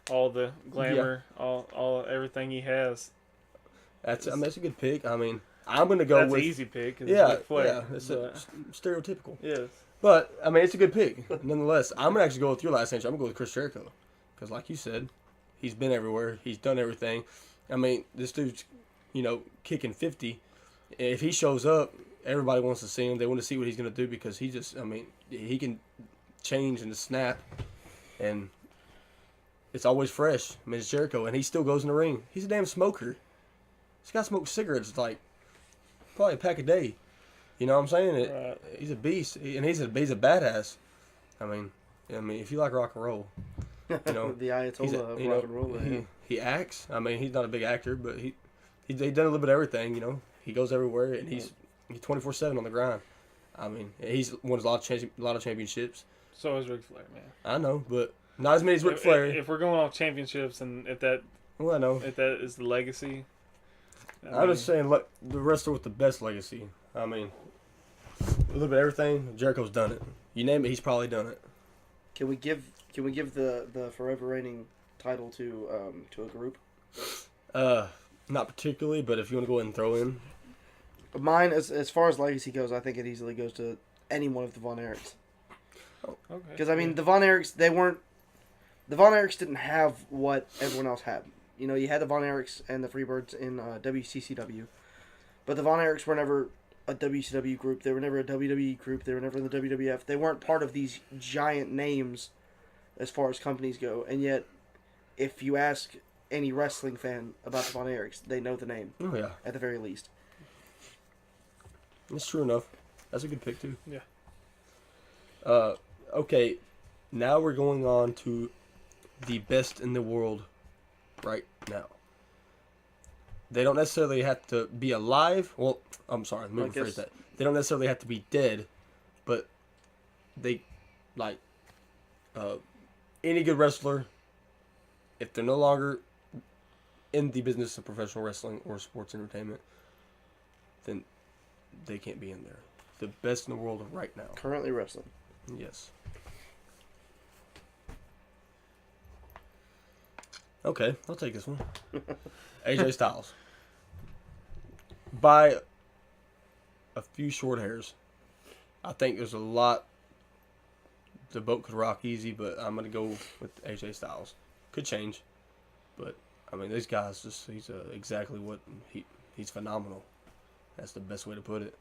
all the glamour, all everything he has. That's a good pick. I mean, I'm going to go That's with an easy pick. 'Cause yeah, it's Ric Flair, yeah. It's stereotypical. yes. But, I mean, it's a good pick. Nonetheless, I'm going to actually go with your last answer. I'm going to go with Chris Jericho. Because, like you said, he's been everywhere. He's done everything. I mean, this dude's, kicking 50. If he shows up, everybody wants to see him. They want to see what he's going to do because he can change in the snap. And it's always fresh. I mean, it's Jericho. And he still goes in the ring. He's a damn smoker. This guy smokes cigarettes like probably a pack a day. You know what I'm saying? Right. He's a beast, and he's a badass. I mean, if you like rock and roll, the Ayatollah of rock and roll. He acts. I mean, he's not a big actor, but he done a little bit of everything. He goes everywhere, and he's 24/7 on the grind. I mean, he's won a lot of championships. So is Ric Flair, man. I know, but not as many as Ric Flair. If we're going off championships, and if that is the legacy, I'm just saying, like the wrestler with the best legacy. I mean, a little bit of everything. Jericho's done it. You name it, he's probably done it. Can we give the Forever Reigning title to a group? Not particularly, but if you want to go ahead and throw in. Mine, as far as legacy goes, I think it easily goes to any one of the Von Erichs. okay. Because I mean, the Von Erichs, the Von Erichs didn't have what everyone else had. You had the Von Erichs and the Freebirds in WCCW, but the Von Erichs were never a WCW group. They were never a WWE group. They were never in the WWF. They weren't part of these giant names as far as companies go. And yet, if you ask any wrestling fan about the Von Erichs, they know the name. Oh yeah, at the very least. That's true enough. That's a good pick too. Yeah. Okay, now we're going on to the best in the world right now. they don't necessarily have to be alive. Well, I'm sorry, let me I rephrase guess- that. They don't necessarily have to be dead, but they, like, any good wrestler, if they're no longer in the business of professional wrestling or sports entertainment, then they can't be in there. The best in the world right now. Currently wrestling. Yes. Okay, I'll take this one. AJ Styles. By a few short hairs. I think there's a lot the boat could rock easy, but I'm going to go with AJ Styles. Could change, but I mean, this guy's just, he's exactly what he's phenomenal. That's the best way to put it.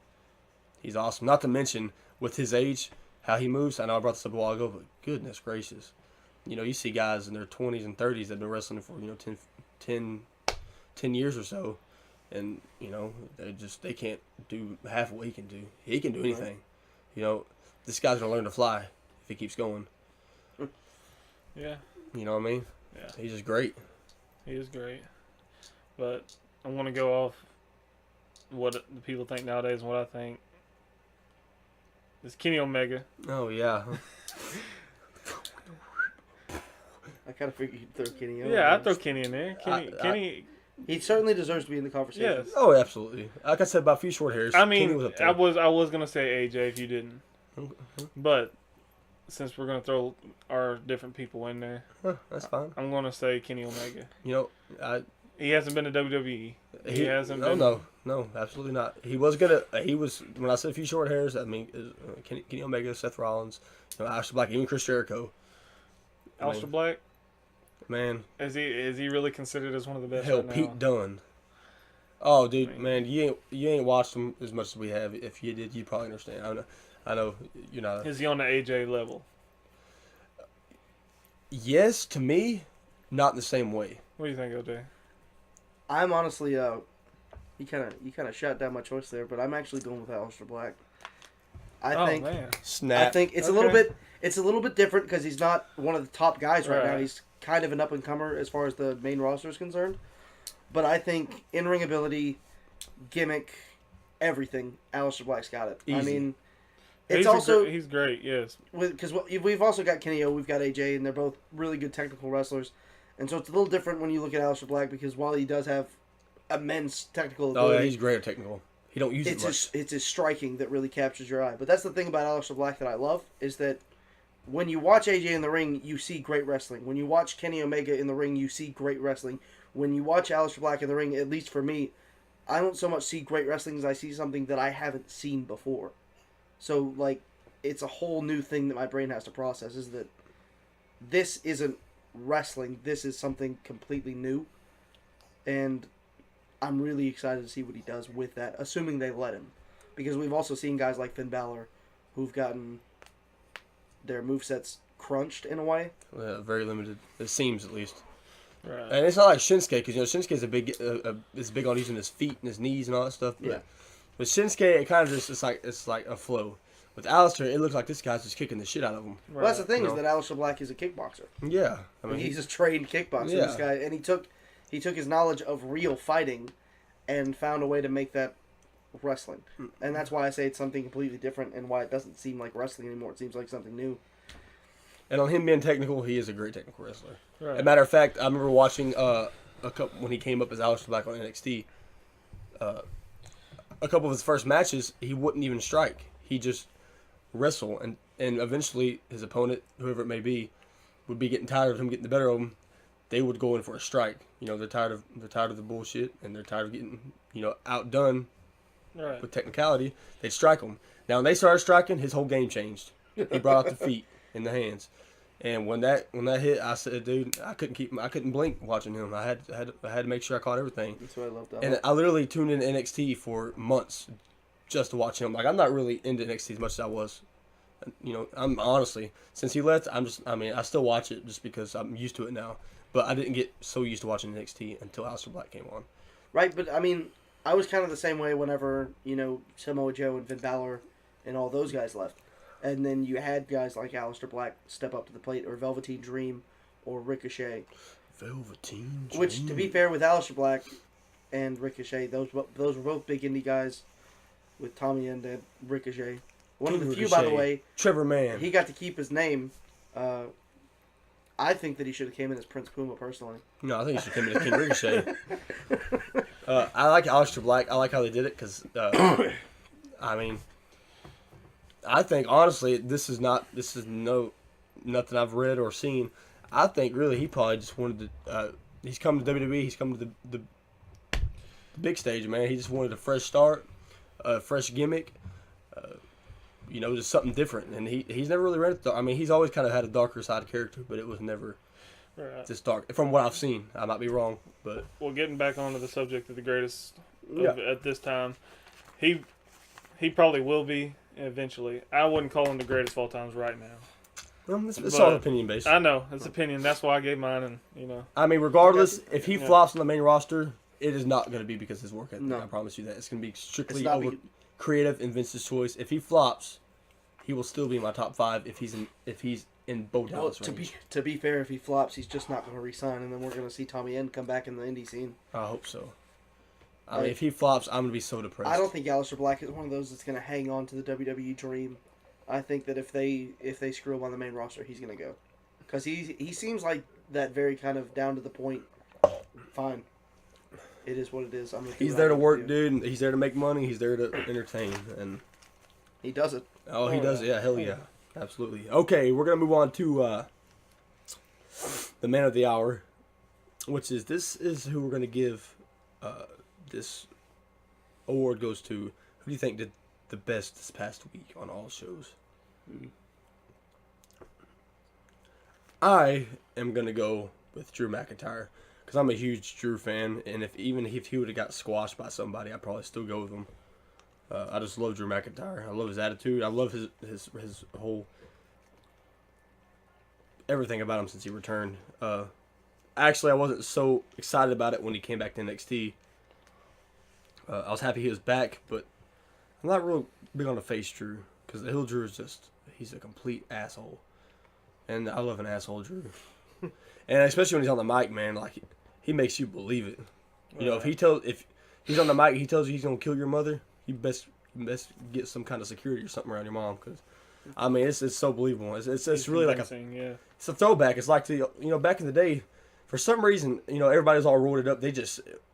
He's awesome. Not to mention, with his age, how he moves. I know I brought this up a while ago, but goodness gracious. You know, you see guys in their 20s and 30s that have been wrestling for, 10 years or so, and, they can't do half what he can do. He can do anything. This guy's going to learn to fly if he keeps going. Yeah. You know what I mean? Yeah. He's just great. He is great. But I want to go off what the people think nowadays and what I think. It's Kenny Omega. Oh, yeah. I kind of figured you'd throw Kenny in. Yeah, I'd throw Kenny in there. Kenny. He certainly deserves to be in the conversation. Yes. Oh, absolutely. Like I said, about a few short hairs. I Kenny mean, was up there. I was gonna say AJ if you didn't, but since we're gonna throw our different people in there, That's fine. I'm gonna say Kenny Omega. He hasn't been to WWE. He hasn't been. No, absolutely not. He was when I said a few short hairs. I mean, Kenny Omega, Seth Rollins, Aleister Black, even Chris Jericho. Aleister Black. Man, Is he really considered as one of the best? hell, right now? Pete Dunne. Oh, dude, man, you ain't watched him as much as we have. If you did, you'd probably understand. I know you're not. Is he on the AJ level? Yes, to me, not in the same way. What do you think, OJ? I'm honestly, you kind of shot down my choice there, but I'm actually going with Aleister Black. I think Man. Snap. I think it's Okay. a little bit different because he's not one of the top guys right now. Right. He's kind of an up and comer as far as the main roster is concerned. But I think in ring ability, gimmick, everything, Aleister Black's got it. I Easy. mean, it's also he's great. Yes. because we've also got Kenny O, we've got AJ, and they're both really good technical wrestlers. And so it's a little different when you look at Aleister Black because while he does have immense technical ability, Oh, yeah, he's great at technical. He don't use it much. it's his striking that really captures your eye. But that's the thing about Aleister Black that I love is that when you watch AJ in the ring, you see great wrestling. When you watch Kenny Omega in the ring, you see great wrestling. When you watch Aleister Black in the ring, at least for me, I don't so much see great wrestling as I see something that I haven't seen before. So, like, it's a whole new thing that my brain has to process, is that this isn't wrestling. This is something completely new. And I'm really excited to see what he does with that, assuming they let him. Because we've also seen guys like Finn Balor who've gotten their movesets crunched in a way. Yeah, very limited. It seems, at least. Right. And it's not like Shinsuke, because Shinsuke's is big on using his feet and his knees and all that stuff. But Yeah. with Shinsuke, it kind of just it's like a flow. With Aleister, it looks like this guy's just kicking the shit out of him. Well, that's the thing, You is know? that Aleister Black is a kickboxer. Yeah, I mean, He's a trained kickboxer. Yeah. This guy, and he took his knowledge of real fighting and found a way to make that wrestling. And that's why I say it's something completely different and why it doesn't seem like wrestling anymore. It seems like something new. and on him being technical, he is a great technical wrestler. Right. As a matter of fact, I remember watching a couple when he came up as Aleister Black on NXT. A couple of his first matches, he wouldn't even strike. He just wrestle, and eventually his opponent, whoever it may be, would be getting tired of him getting the better of him. They would go in for a strike. They're tired of the bullshit, and they're tired of getting outdone Right. with technicality. They'd strike him. Now when they started striking, his whole game changed. He brought out the feet and the hands. And when that hit, I said, dude, I couldn't blink watching him. I had to make sure I caught everything. That's what I love. And I literally tuned in NXT for months just to watch him. Like, I'm not really into NXT as much as I was. I'm honestly, since he left, I still watch it just because I'm used to it now. But I didn't get so used to watching NXT until Aleister Black came on. Right, but I mean, I was kind of the same way whenever, Samoa Joe and Finn Balor and all those guys left. And then you had guys like Aleister Black step up to the plate, or Velveteen Dream, or Ricochet. Velveteen Dream. Which, to be fair with Aleister Black, and Ricochet. Those were both big indie guys with Tommy End and Ricochet. One of the few, by the way. Trevor Mann. He got to keep his name. I think that he should have came in as Prince Puma, personally. No, I think he should come in as King Ricochet. I like Aleister Black. I like how they did it because, I mean, I think honestly this is nothing I've read or seen. I think really he probably just wanted to. He's come to WWE. He's come to the big stage, man. He just wanted a fresh start, a fresh gimmick. Just something different. And he's never really read it. I mean, he's always kind of had a darker side character, but it was never this dark. From what I've seen, I might be wrong, but well, getting back onto the subject of the greatest at this time, he probably will be eventually. I wouldn't call him the greatest of all times right now. Well, it's all opinion based. I know it's opinion. That's why I gave mine, and I mean, regardless, if he flops on the main roster, it is not going to be because of his work ethic. No. I promise you that. It's going to be strictly over creative and Vince's choice. If he flops, he will still be in my top 5 if he's in Bo Dallas range. To be fair, if he flops, he's just not going to re-sign, and then we're going to see Tommy End come back in the indie scene. I hope so. I mean, if he flops, I'm going to be so depressed. I don't think Aleister Black is one of those that's going to hang on to the WWE dream. I think that if they screw him on the main roster, he's going to go. Because he seems like that very kind of down to the point, fine. It is what it is. He's there to work, dude. He's there to make money. He's there to entertain. And he does it. Oh, he does it. Yeah, hell yeah. Absolutely. Okay, we're going to move on to the man of the hour, which is, this is who we're going to give this award goes to. Who do you think did the best this past week on all shows? I am going to go with Drew McIntyre because I'm a huge Drew fan, and even if he would have got squashed by somebody, I'd probably still go with him. I just love Drew McIntyre. I love his attitude. I love his whole everything about him since he returned. Actually, I wasn't so excited about it when he came back to NXT. I was happy he was back, but I'm not real big on the face Drew because the heel Drew is he's a complete asshole, and I love an asshole Drew. And especially when he's on the mic, man, like he makes you believe it. If he's on the mic, he tells you he's gonna kill your mother. You best get some kind of security or something around your mom, because I mean it's so believable. It's really like it's a throwback. It's like back in the day, for some reason everybody's all roided up.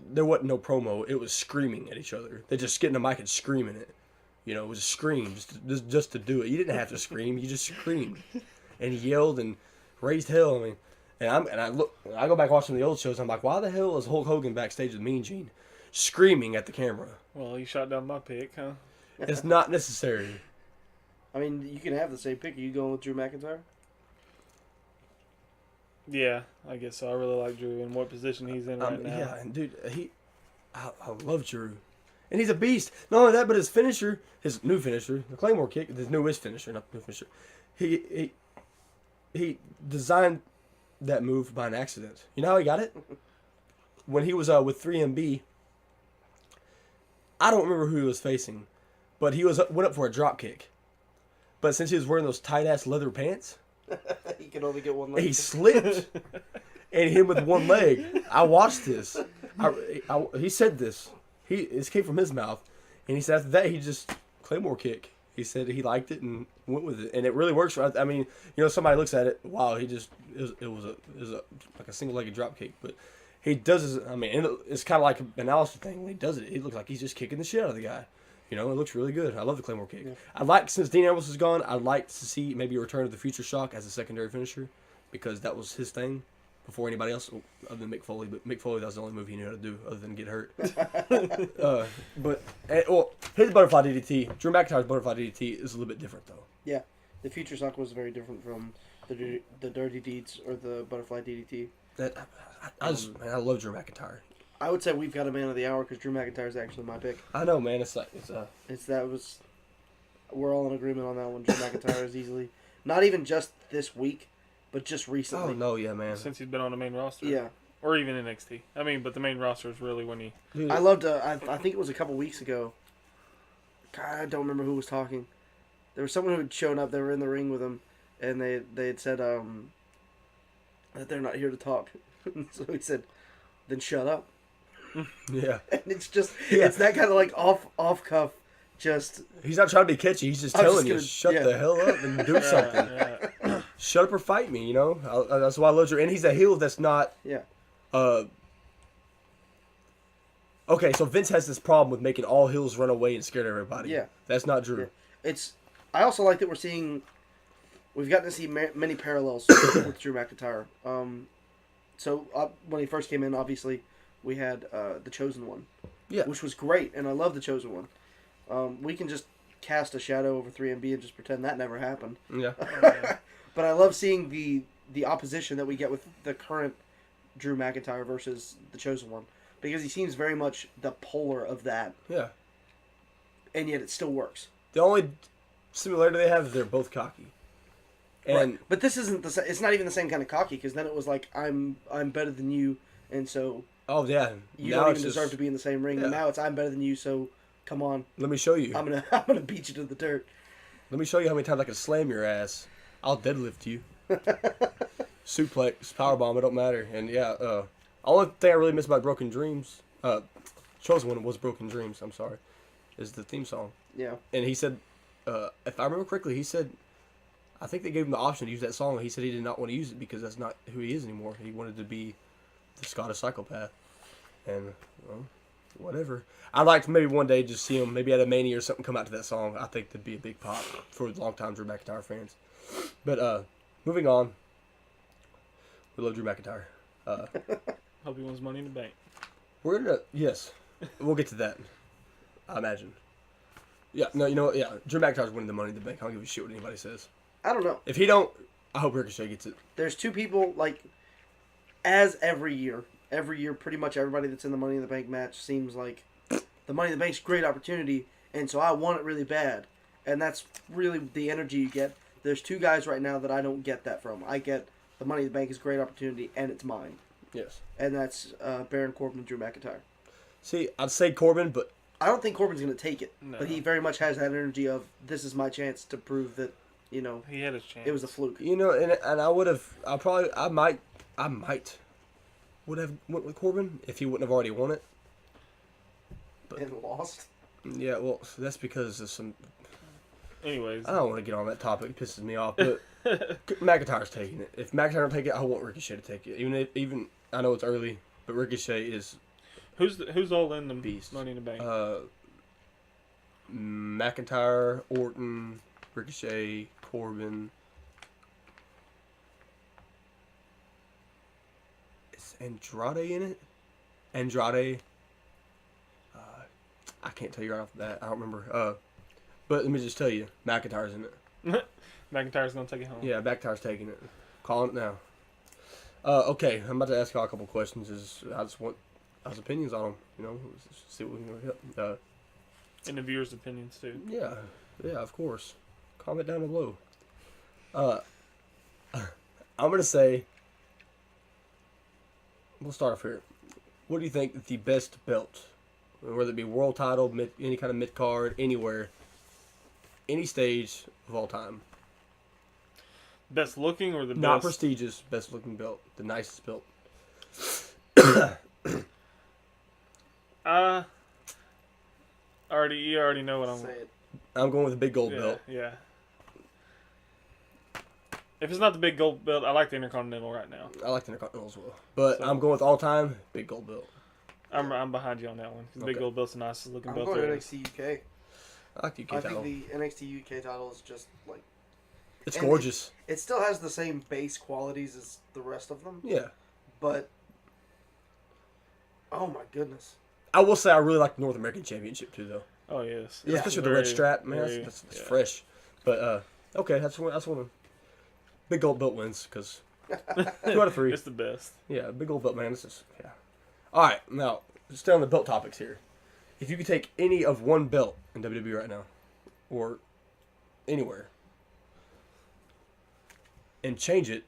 There wasn't no promo. It was screaming at each other. They just getting the mic and screaming it. It was a scream just to do it. You didn't have to scream. You just screamed and yelled and raised hell. I mean, and I go back watching the old shows. I'm like, why the hell is Hulk Hogan backstage with Mean Gene screaming at the camera? Well, you shot down my pick, huh? It's not necessary. I mean, you can have the same pick. Are you going with Drew McIntyre? Yeah, I guess so. I really like Drew and what position he's in right now. Yeah, and dude, I love Drew. And he's a beast. Not only that, but his finisher, his new finisher, the Claymore kick, his newest finisher, not the new finisher. He designed that move by an accident. You know how he got it? When he was with 3MB, I don't remember who he was facing, but he went up for a drop kick. But since he was wearing those tight ass leather pants, he could only get one leg. He slipped and hit him with one leg. I watched this. He said this. This came from his mouth, and he said after that he just Claymore kick. He said he liked it and went with it, and it really works. I mean, somebody looks at it. Wow, it was like a single legged drop kick, but he does his. I mean, it's kind of like an Alistair thing. When he does it, it looks like he's just kicking the shit out of the guy. It looks really good. I love the Claymore kick. Yeah. Since Dean Ambrose is gone, I'd like to see maybe a return of the Future Shock as a secondary finisher, because that was his thing before anybody else other than Mick Foley. But Mick Foley, that was the only move he knew how to do other than get hurt. His butterfly DDT, Drew McIntyre's butterfly DDT is a little bit different though. Yeah, the Future Shock was very different from the Dirty Deeds or the butterfly DDT. I love Drew McIntyre. I would say we've got a man of the hour because Drew McIntyre is actually my pick. I know, man. We're all in agreement on that one. Drew McIntyre is easily not even just this week, but just recently. Oh no, yeah, man. Since he's been on the main roster, yeah, or even NXT. I mean, but the main roster is really when he. Dude. I loved. I think it was a couple weeks ago. God, I don't remember who was talking. There was someone who had shown up. They were in the ring with him, and they had said that they're not here to talk. So he said, "Then shut up." Yeah. And it's just, it's that kind of like off cuff, just. He's not trying to be catchy. He's just I'm telling just you, gonna- shut the hell up and do something. Yeah. Shut up or fight me, you know? That's why I love Drew. And he's a heel that's not... Yeah. Okay, so Vince has this problem with making all heels run away and scare everybody. Yeah. That's not Drew. Yeah. I also like that we've gotten to see many parallels with Drew McIntyre. So when he first came in, obviously, we had the Chosen One. Yeah. Which was great, and I love the Chosen One. We can just cast a shadow over 3MB and just pretend that never happened. Yeah. But I love seeing the opposition that we get with the current Drew McIntyre versus the Chosen One. Because he seems very much the polar of that. Yeah. And yet it still works. The only similarity they have is they're both cocky. And Right. But this isn't it's not even the same kind of cocky, because then it was like, I'm better than you, and so oh yeah, you now don't it's even deserve to be in the same ring. Yeah. And now it's I'm better than you, so come on. Let me show you. I'm gonna beat you to the dirt. Let me show you how many times I can slam your ass. I'll deadlift you. Suplex, powerbomb, it don't matter. And yeah, only thing I really miss about Broken Dreams, Chosen One was Broken Dreams, I'm sorry, is the theme song. Yeah. And he said, if I remember correctly, he said, I think they gave him the option to use that song. He said he did not want to use it because that's not who he is anymore. He wanted to be the Scottish psychopath. And, well, whatever. I'd like to maybe one day just see him, maybe at a Mania or something, come out to that song. I think that'd be a big pop for long-time Drew McIntyre fans. But, moving on. We love Drew McIntyre. Hope he wins Money in the Bank. We're gonna, yes, we'll get to that, I imagine. Yeah, no, you know what, yeah, Drew McIntyre's winning the Money in the Bank. I don't give a shit what anybody says. I don't know. If he don't, I hope Ricochet gets it. There's two people, like, as every year, pretty much everybody that's in the Money in the Bank match seems like the Money in the Bank's a great opportunity, and so I want it really bad. And that's really the energy you get. There's two guys right now that I don't get that from. I get the Money in the Bank is a great opportunity, and it's mine. Yes. And that's Baron Corbin and Drew McIntyre. See, I'd say Corbin, but... I don't think Corbin's going to take it, No. but he very much has that energy of, this is my chance to prove that, you know, He had his chance. it was a fluke. You know, and I would have, I might would have went with Corbin if he wouldn't have already won it. And lost. Yeah, well, that's because of some... Anyways. I don't want to get on that topic. It pisses me off, but McIntyre's taking it. If McIntyre don't take it, I want Ricochet to take it. Even I know it's early, but Ricochet is Who's all in the beast. Money in the Bank? McIntyre, Orton, Ricochet, Corbin. Is Andrade in it? Andrade. I can't tell you right off the bat. I don't remember. But let me just tell you, McIntyre's in it. McIntyre's gonna take it home. Yeah, McIntyre's taking it. Calling it now. Okay, I'm about to ask y'all a couple questions. I just want y'all's opinions on them. You know, see what we can hit. And the viewers' opinions too. Yeah, of course. Comment down below. I'm gonna say. We'll start off here. What do you think the best belt, whether it be world title, any kind of mid card, anywhere, any stage of all time? Best looking or the Not best? prestigious, best looking belt, the nicest belt. You already know what I'm. Say it. I'm going with the big gold Yeah, belt. yeah. If it's not the big gold belt, I like the Intercontinental right now. I like the Intercontinental as well, but So- I'm going with all time big gold belt. I'm behind you on that one. 'Cause the big Okay. gold belt's the nicest looking I'm belt going there to is. NXT UK. I like the UK I title. think the NXT UK title is just like It's and gorgeous. it still has the same base qualities as the rest of them, Yeah. but oh my goodness, I will say I really like the North American Championship too, though. Oh yes. Yeah. Especially with the red strap, man. very- That's yeah. fresh. But okay, that's one of big gold belt wins because 2 out of 3. It's the best. Yeah, big gold belt, man. This is All right, now stay on the belt topics here. If you could take any of one belt in WWE right now, or anywhere, and change it,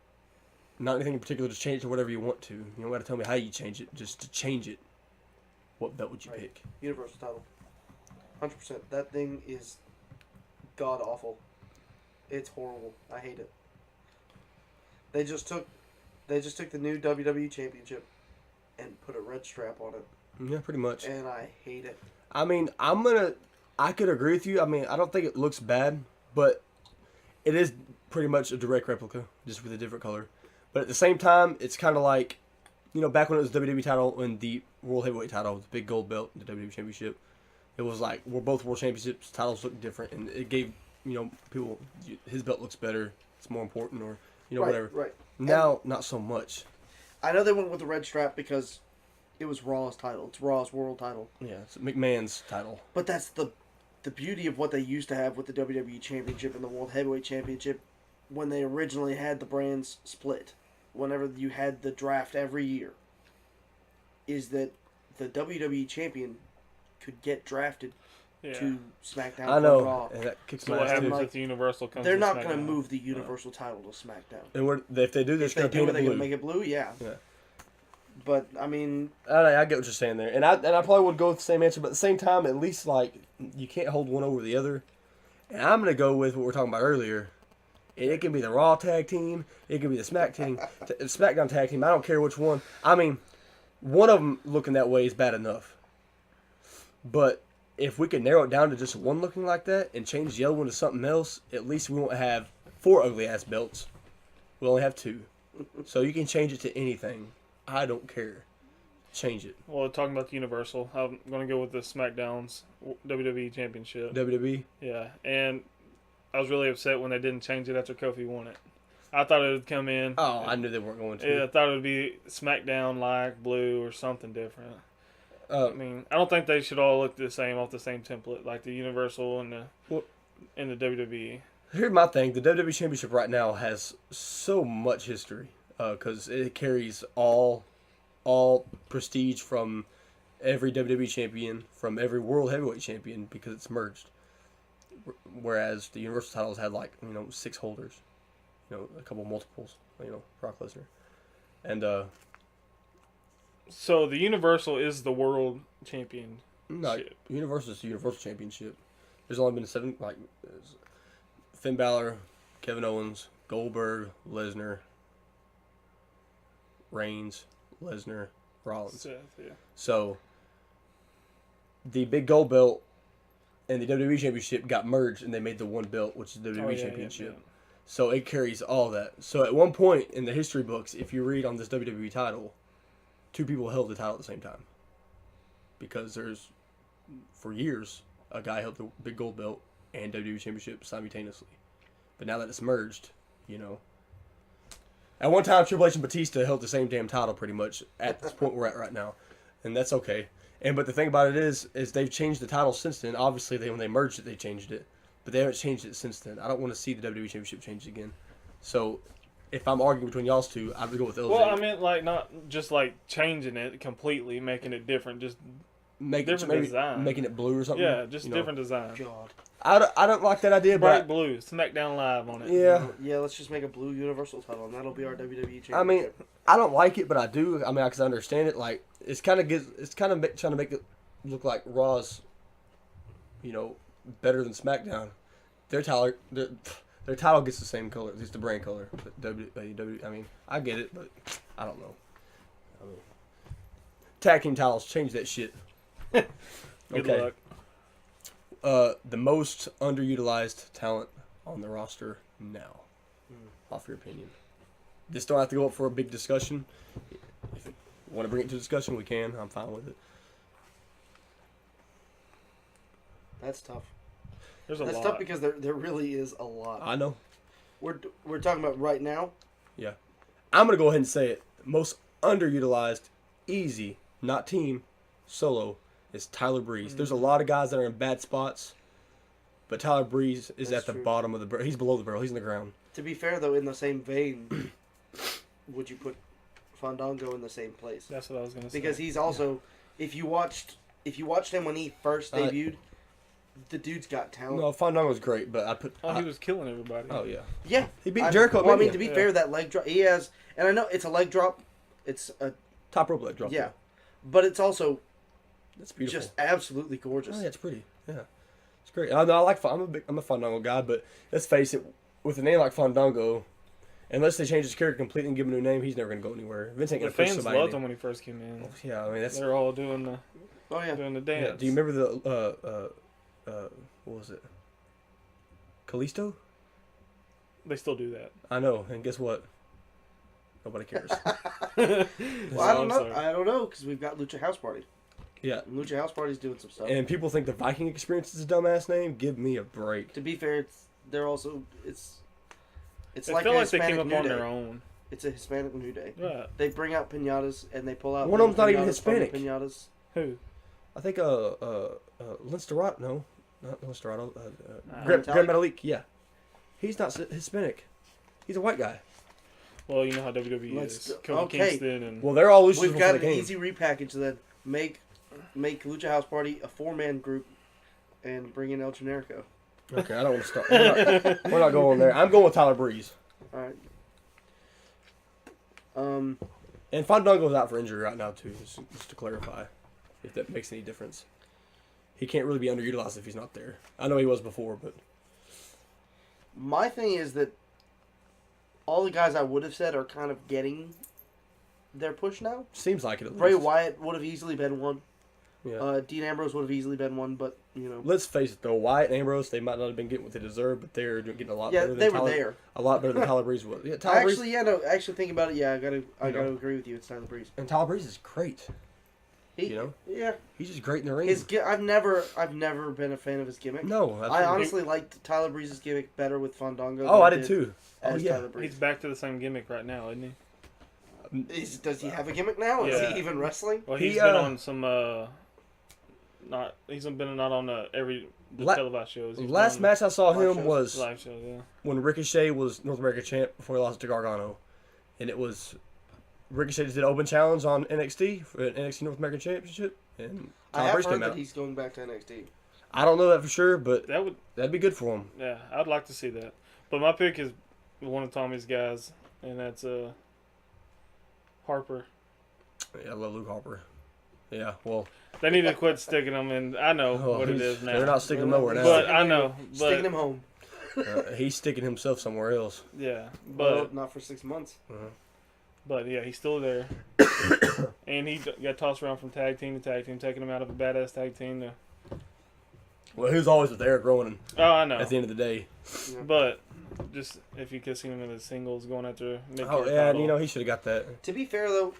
not anything in particular, just change it to whatever you want to. You don't got to tell me how you change it, just to change it. What belt would you Right. pick? Universal title, 100%. That thing is god awful. It's horrible. I hate it. They just took the new WWE Championship and put a red strap on it. Yeah, pretty much. and I hate it. I mean, I could agree with you. I mean, I don't think it looks bad, but it is pretty much a direct replica, just with a different color. But at the same time, it's kind of like, back when it was WWE title and the World Heavyweight title, the big gold belt, the WWE Championship, it was like, we're both World Championships, titles look different, and it gave, people, his belt looks better, it's more important, or, whatever. Right. Now, not so much. I know they went with the red strap because it was Raw's title. It's Raw's world title. Yeah, it's McMahon's title. But that's the beauty of what they used to have with the WWE Championship and the World Heavyweight Championship when they originally had the brands split. Whenever you had the draft every year, is that the WWE Champion could get drafted to SmackDown I know, from Raw. and that kicks So my what ass too. happens if the Universal comes? They're to not SmackDown? going to move the Universal title to SmackDown. And if they do, they're If going they to do paint it, it they blue. can make it blue, yeah. But, I mean... I get what you're saying there. And I probably would go with the same answer, but at the same time, at least, like, you can't hold one over the other. And I'm going to go with what we were talking about earlier. And it can be the Raw tag team. It can be the SmackDown tag team. I don't care which one. I mean, one of them looking that way is bad enough. But if we can narrow it down to just one looking like that and change the other one to something else, at least we won't have 4 ugly-ass belts. We'll only have 2. So you can change it to anything. I don't care. Change it. Well, talking about the Universal, I'm going to go with the SmackDown's WWE Championship. WWE? Yeah, and I was really upset when they didn't change it after Kofi won it. I thought it would come in. Oh, I knew they weren't going to. Yeah, I thought it would be SmackDown like blue or something different. I mean, I don't think they should all look the same off the same template, like the Universal and the WWE. Here's my thing. The WWE Championship right now has so much history because it carries all prestige from every WWE champion, from every World Heavyweight champion because it's merged. Whereas the Universal titles had 6 holders, a couple multiples, Brock Lesnar, and So the Universal is the World Championship. no, Universal is the Universal Championship. There's only been 7 Finn Balor, Kevin Owens, Goldberg, Lesnar, Reigns, Lesnar, Rollins. Seth, yeah. So the big gold belt and the WWE Championship got merged, and they made the one belt, which is the WWE Championship. Yeah. So it carries all that. So at one point in the history books, if you read on this WWE title, 2 people held the title at the same time. Because for years, a guy held the big gold belt and WWE Championship simultaneously. But now that it's merged, At one time, Triple H and Batista held the same damn title pretty much at this point we're at right now. And that's okay. But the thing about it is they've changed the title since then. Obviously, when they merged it, they changed it. But they haven't changed it since then. I don't want to see the WWE Championship changed again. So, if I'm arguing between y'all's 2, I would go with LJ. Well, I meant not just changing it completely, making it different, just different design. Making it blue or something. Yeah, just different design. God. I don't like that idea, Bright but blue, SmackDown Live on it. yeah. Yeah, let's just make a blue Universal title, and that'll be our WWE Championship. I mean, I don't like it, but I do. I mean, because I understand it. It's kind of trying to make it look like Raw's, better than SmackDown. Their title gets the same color, it's the brand color. But WWE, I mean, I get it, but I don't know. I mean, tag team titles, change that shit. Good Okay. luck. The most underutilized talent on the roster now. Off your opinion. This don't have to go up for a big discussion. If you want to bring it to discussion, we can. I'm fine with it. That's tough. There's a That's lot. tough because there really is a lot. I know. We're talking about right now. Yeah. I'm going to go ahead and say it. Most underutilized, easy, not team, solo, is Tyler Breeze. There's a lot of guys that are in bad spots, but Tyler Breeze is That's at the true. bottom of the barrel. He's below the barrel. He's in the ground. To be fair, though, in the same vein, would you put Fandango in the same place? That's what I was gonna say. Because he's also, if you watched him when he first debuted, the dude's got talent. No, Fandango's great, but I put... he was killing everybody. Oh, yeah. Yeah, He beat Jericho at Well, I mean, Mania. to be Yeah. fair, that leg drop he has, and I know it's a leg drop. It's a Top rope leg drop. yeah, but it's also That's beautiful. just absolutely gorgeous. Oh, yeah, it's pretty. Yeah. It's great. I'm a Fandango guy, but let's face it, with a name like Fandango, Unless they change his character completely and give him a new name, he's never gonna go anywhere. Vince ain't The gonna push fans somebody. loved him when he first came in. Yeah, I mean that's. They're all doing the Oh yeah. doing the Yeah, dance. do you remember the what was it? Kalisto? They still do that. I know, and guess what? Nobody cares. Well, I don't I'm know. sorry. I don't know because we've got Lucha House Party. Yeah. And Lucha House Party's doing some stuff. And people think the Viking Experience is a dumbass name. Give me a break. To be fair, they're also it's I like feel a like they Hispanic came up New on Day. their own. It's a Hispanic New Day. Right. They bring out pinatas and they pull out. One of them's not even pinatas from the Hispanic. Pinatas. Who? I think Lince Dorado. No, not Lince Dorado. Grand Grand Metalik. Yeah, he's not Hispanic. He's a white guy. Well, you know how WWE Let's is. go- Kofi okay. Kingston and Well, they're all luchadors We've before got the an game. easy repackage then. Make Lucha House Party a 4-man group and bring in El Generico. Okay, I don't want to start. We're not going there. I'm going with Tyler Breeze. All right. And Fandango's out for injury right now too. Just to clarify, if that makes any difference. He can't really be underutilized if he's not there. I know he was before, but My thing is that all the guys I would have said are kind of getting their push now. seems like it. At Bray least. Wyatt would have easily been one. Yeah. Dean Ambrose would have easily been one, but you know. Let's face it, though. Wyatt and Ambrose, they might not have been getting what they deserve, but they're getting a lot Yeah, better than they were Tyler, there. A lot better than Tyler Breeze was. Yeah, Tyler Breeze. Actually, yeah, no. Actually, thinking about it, yeah, I gotta know. agree with you. It's Tyler Breeze. And Tyler Breeze is great. He, You know? yeah. He's just great in the ring. I've never been a fan of his gimmick. No, I absolutely. honestly liked Tyler Breeze's gimmick better with Fandango. Oh, than I did too. As Oh, yeah. Tyler Breeze. he's back to the same gimmick right now, isn't he? Does he have a gimmick now? Is Yeah. he even wrestling? Well, He, he's been on some he's been not on every televised shows. He's Last been match I saw live him shows. was on live shows, yeah. when Ricochet was North American champ before he lost to Gargano. And it was Ricochet did an open challenge on NXT for an NXT North American Championship. And I Tyler have Breeze heard came that out. he's going back to NXT. I don't know that for sure, but That'd be good for him. Yeah, I'd like to see that. But my pick is one of Tommy's guys, and that's Harper. Yeah, I love Luke Harper. Yeah, well, They need to quit sticking him in. I know oh, what it is now. they're not sticking him nowhere now. But I know. Sticking But him home. He's sticking himself somewhere else. yeah, Well, but not for 6 months. but yeah, he's still there. And he got tossed around from tag team to tag team, taking him out of a badass tag team to. Well, he was always with Eric Rowan Oh, I know. at the end of the day. But just if you could see him in the singles going after mid-tier Oh, yeah, title. you know, he should have got that. To be fair, though,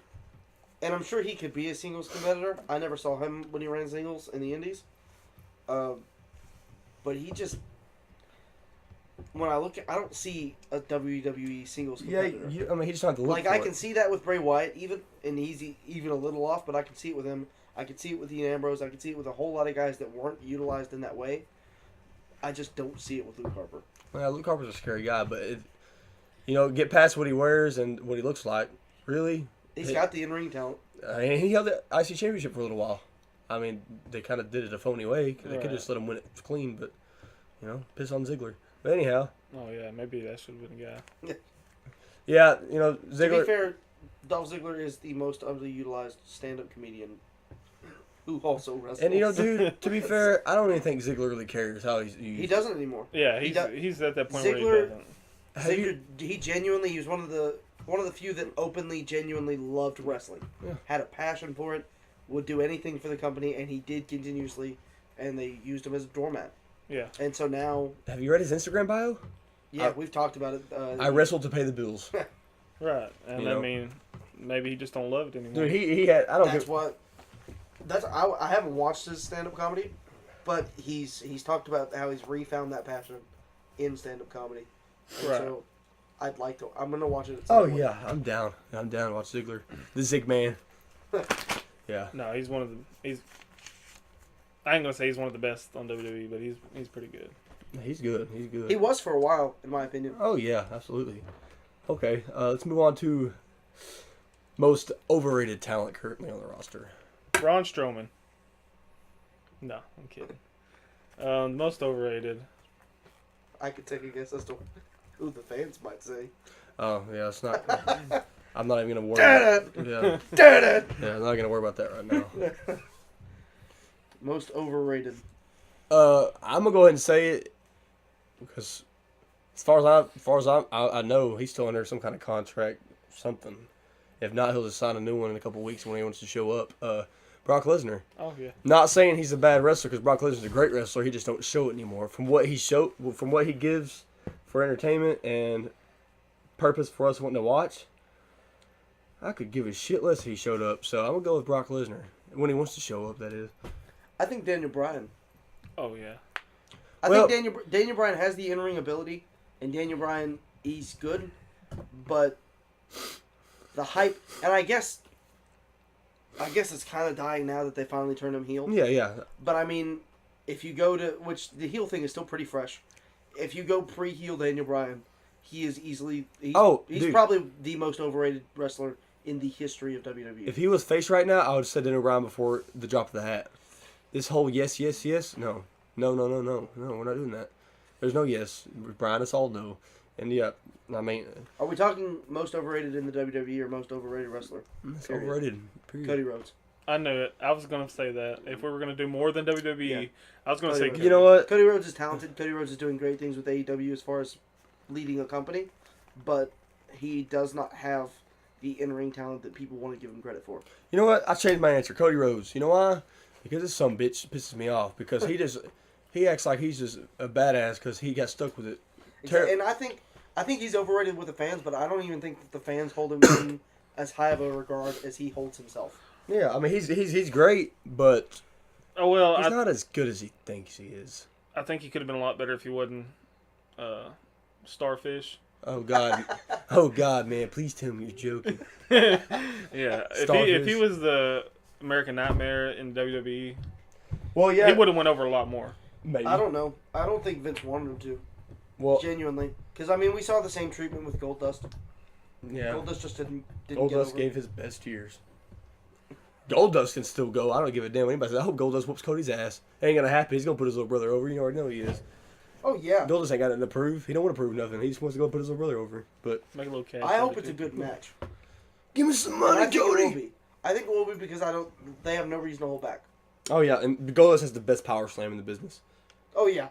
and I'm sure he could be a singles competitor. I never saw him when he ran singles in the Indies. But he just... When I look at... I don't see a WWE singles Yeah, competitor. I mean, he just don't have to look Like, for I it. can see that with Bray Wyatt, and he's even a little off, but I can see it with him. I can see it with Dean Ambrose. I can see it with a whole lot of guys that weren't utilized in that way. I just don't see it with Luke Harper. Well, Luke Harper's a scary guy, but, get past what he wears and what he looks like. Really? He's got the in-ring talent. And he held the IC Championship for a little while. I mean, they kind of did it a phony way. They could Right. just let him win it clean, but, piss on Ziggler. But anyhow, Oh, yeah, maybe that should have been a guy. yeah, To be Ziggler. fair, Dolph Ziggler is the most underutilized stand-up comedian who also wrestles. And, dude, to be fair, I don't even think Ziggler really cares how he's used. he doesn't anymore. Yeah, He he's at that point Ziggler- where he doesn't. Have you- Ziggler, he was one of the few that openly, genuinely loved wrestling. Yeah. Had a passion for it, would do anything for the company, and he did continuously, and they used him as a doormat. Yeah. And so now, Have you read his Instagram bio? yeah, we've talked about it. I wrestled to pay the bills. Right. And You I know. mean, maybe he just don't love it anymore. Dude, he had, I don't That's give, what. I haven't watched his stand-up comedy, but he's talked about how he's refound that passion in stand-up comedy. And Right. so I'd like to. I'm gonna watch it. At some oh point. yeah, I'm down. I'm down to watch Ziggler. The Zig Man. Yeah. No, he's one of the. I ain't gonna say he's one of the best on WWE, but he's pretty good. He's good. He's good. He was for a while, in my opinion. Oh yeah, absolutely. Okay, let's move on to most overrated talent currently on the roster. Braun Strowman. No, I'm kidding. Most overrated. I could take a guess as to who the fans might say. Oh yeah, it's not. I'm not even gonna worry. About, yeah, yeah, I'm not gonna worry about that right now. Most overrated. I'm gonna go ahead and say it because As far as I know, he's still under some kind of contract, something. If not, he'll just sign a new one in a couple weeks when he wants to show up. Brock Lesnar. Oh yeah. Not saying he's a bad wrestler because Brock Lesnar's a great wrestler. He just don't show it anymore. From what he gives for entertainment and purpose for us wanting to watch, I could give a shit less if he showed up. So I'm gonna go with Brock Lesnar when he wants to show up. That is. I think Daniel Bryan. Oh yeah. I think Daniel Bryan has the in-ring ability, and Daniel Bryan, he's good, but the hype, and I guess it's kind of dying now that they finally turned him heel. Yeah. But I mean, if you go to, which the heel thing is still pretty fresh, if you go pre-heel Daniel Bryan, he is easily, he's dude. probably the most overrated wrestler in the history of WWE. If he was face right now, I would have said Daniel Bryan before the drop of the hat. This whole yes, no. No, we're not doing that. There's no yes. Brian, it's all no. And yeah, I mean... Are we talking most overrated in the WWE or most overrated wrestler? It's overrated. Period. Cody Rhodes. I knew it. I was going to say that. If we were going to do more than WWE, I was going to say Cody. You know what? Cody Rhodes is talented. Cody Rhodes is doing great things with AEW as far as leading a company, but he does not have the in-ring talent that people want to give him credit for. You know what? I changed my answer. Cody Rhodes. You know why? Because this some bitch pisses me off. Because he acts like he's just a badass because he got stuck with it. And I think he's overrated with the fans, but I don't even think that the fans hold him in as high of a regard as he holds himself. Yeah, I mean he's great, but he's not as good as he thinks he is. I think he could have been a lot better if he wasn't Starfish. Oh God, man! Please tell me you're joking. Yeah, if he was the American Nightmare in WWE, well, yeah, he would have went over a lot more. Maybe. I don't know. I don't think Vince wanted him to. Well, genuinely, because I mean, we saw the same treatment with Goldust. Yeah, Goldust just didn't Goldust gave his best years. Goldust can still go. I don't give a damn what anybody says. I hope Goldust whoops Cody's ass. It ain't gonna happen. He's gonna put his little brother over. You already know he is. Oh yeah. Goldust ain't got nothing to prove. He don't want to prove nothing. He just wants to go put his little brother over. But make a little cash. I hope it's a good match. Give me some money, Cody. I think it will be because they have no reason to hold back. Oh yeah, and Goldust has the best power slam in the business. Oh yeah.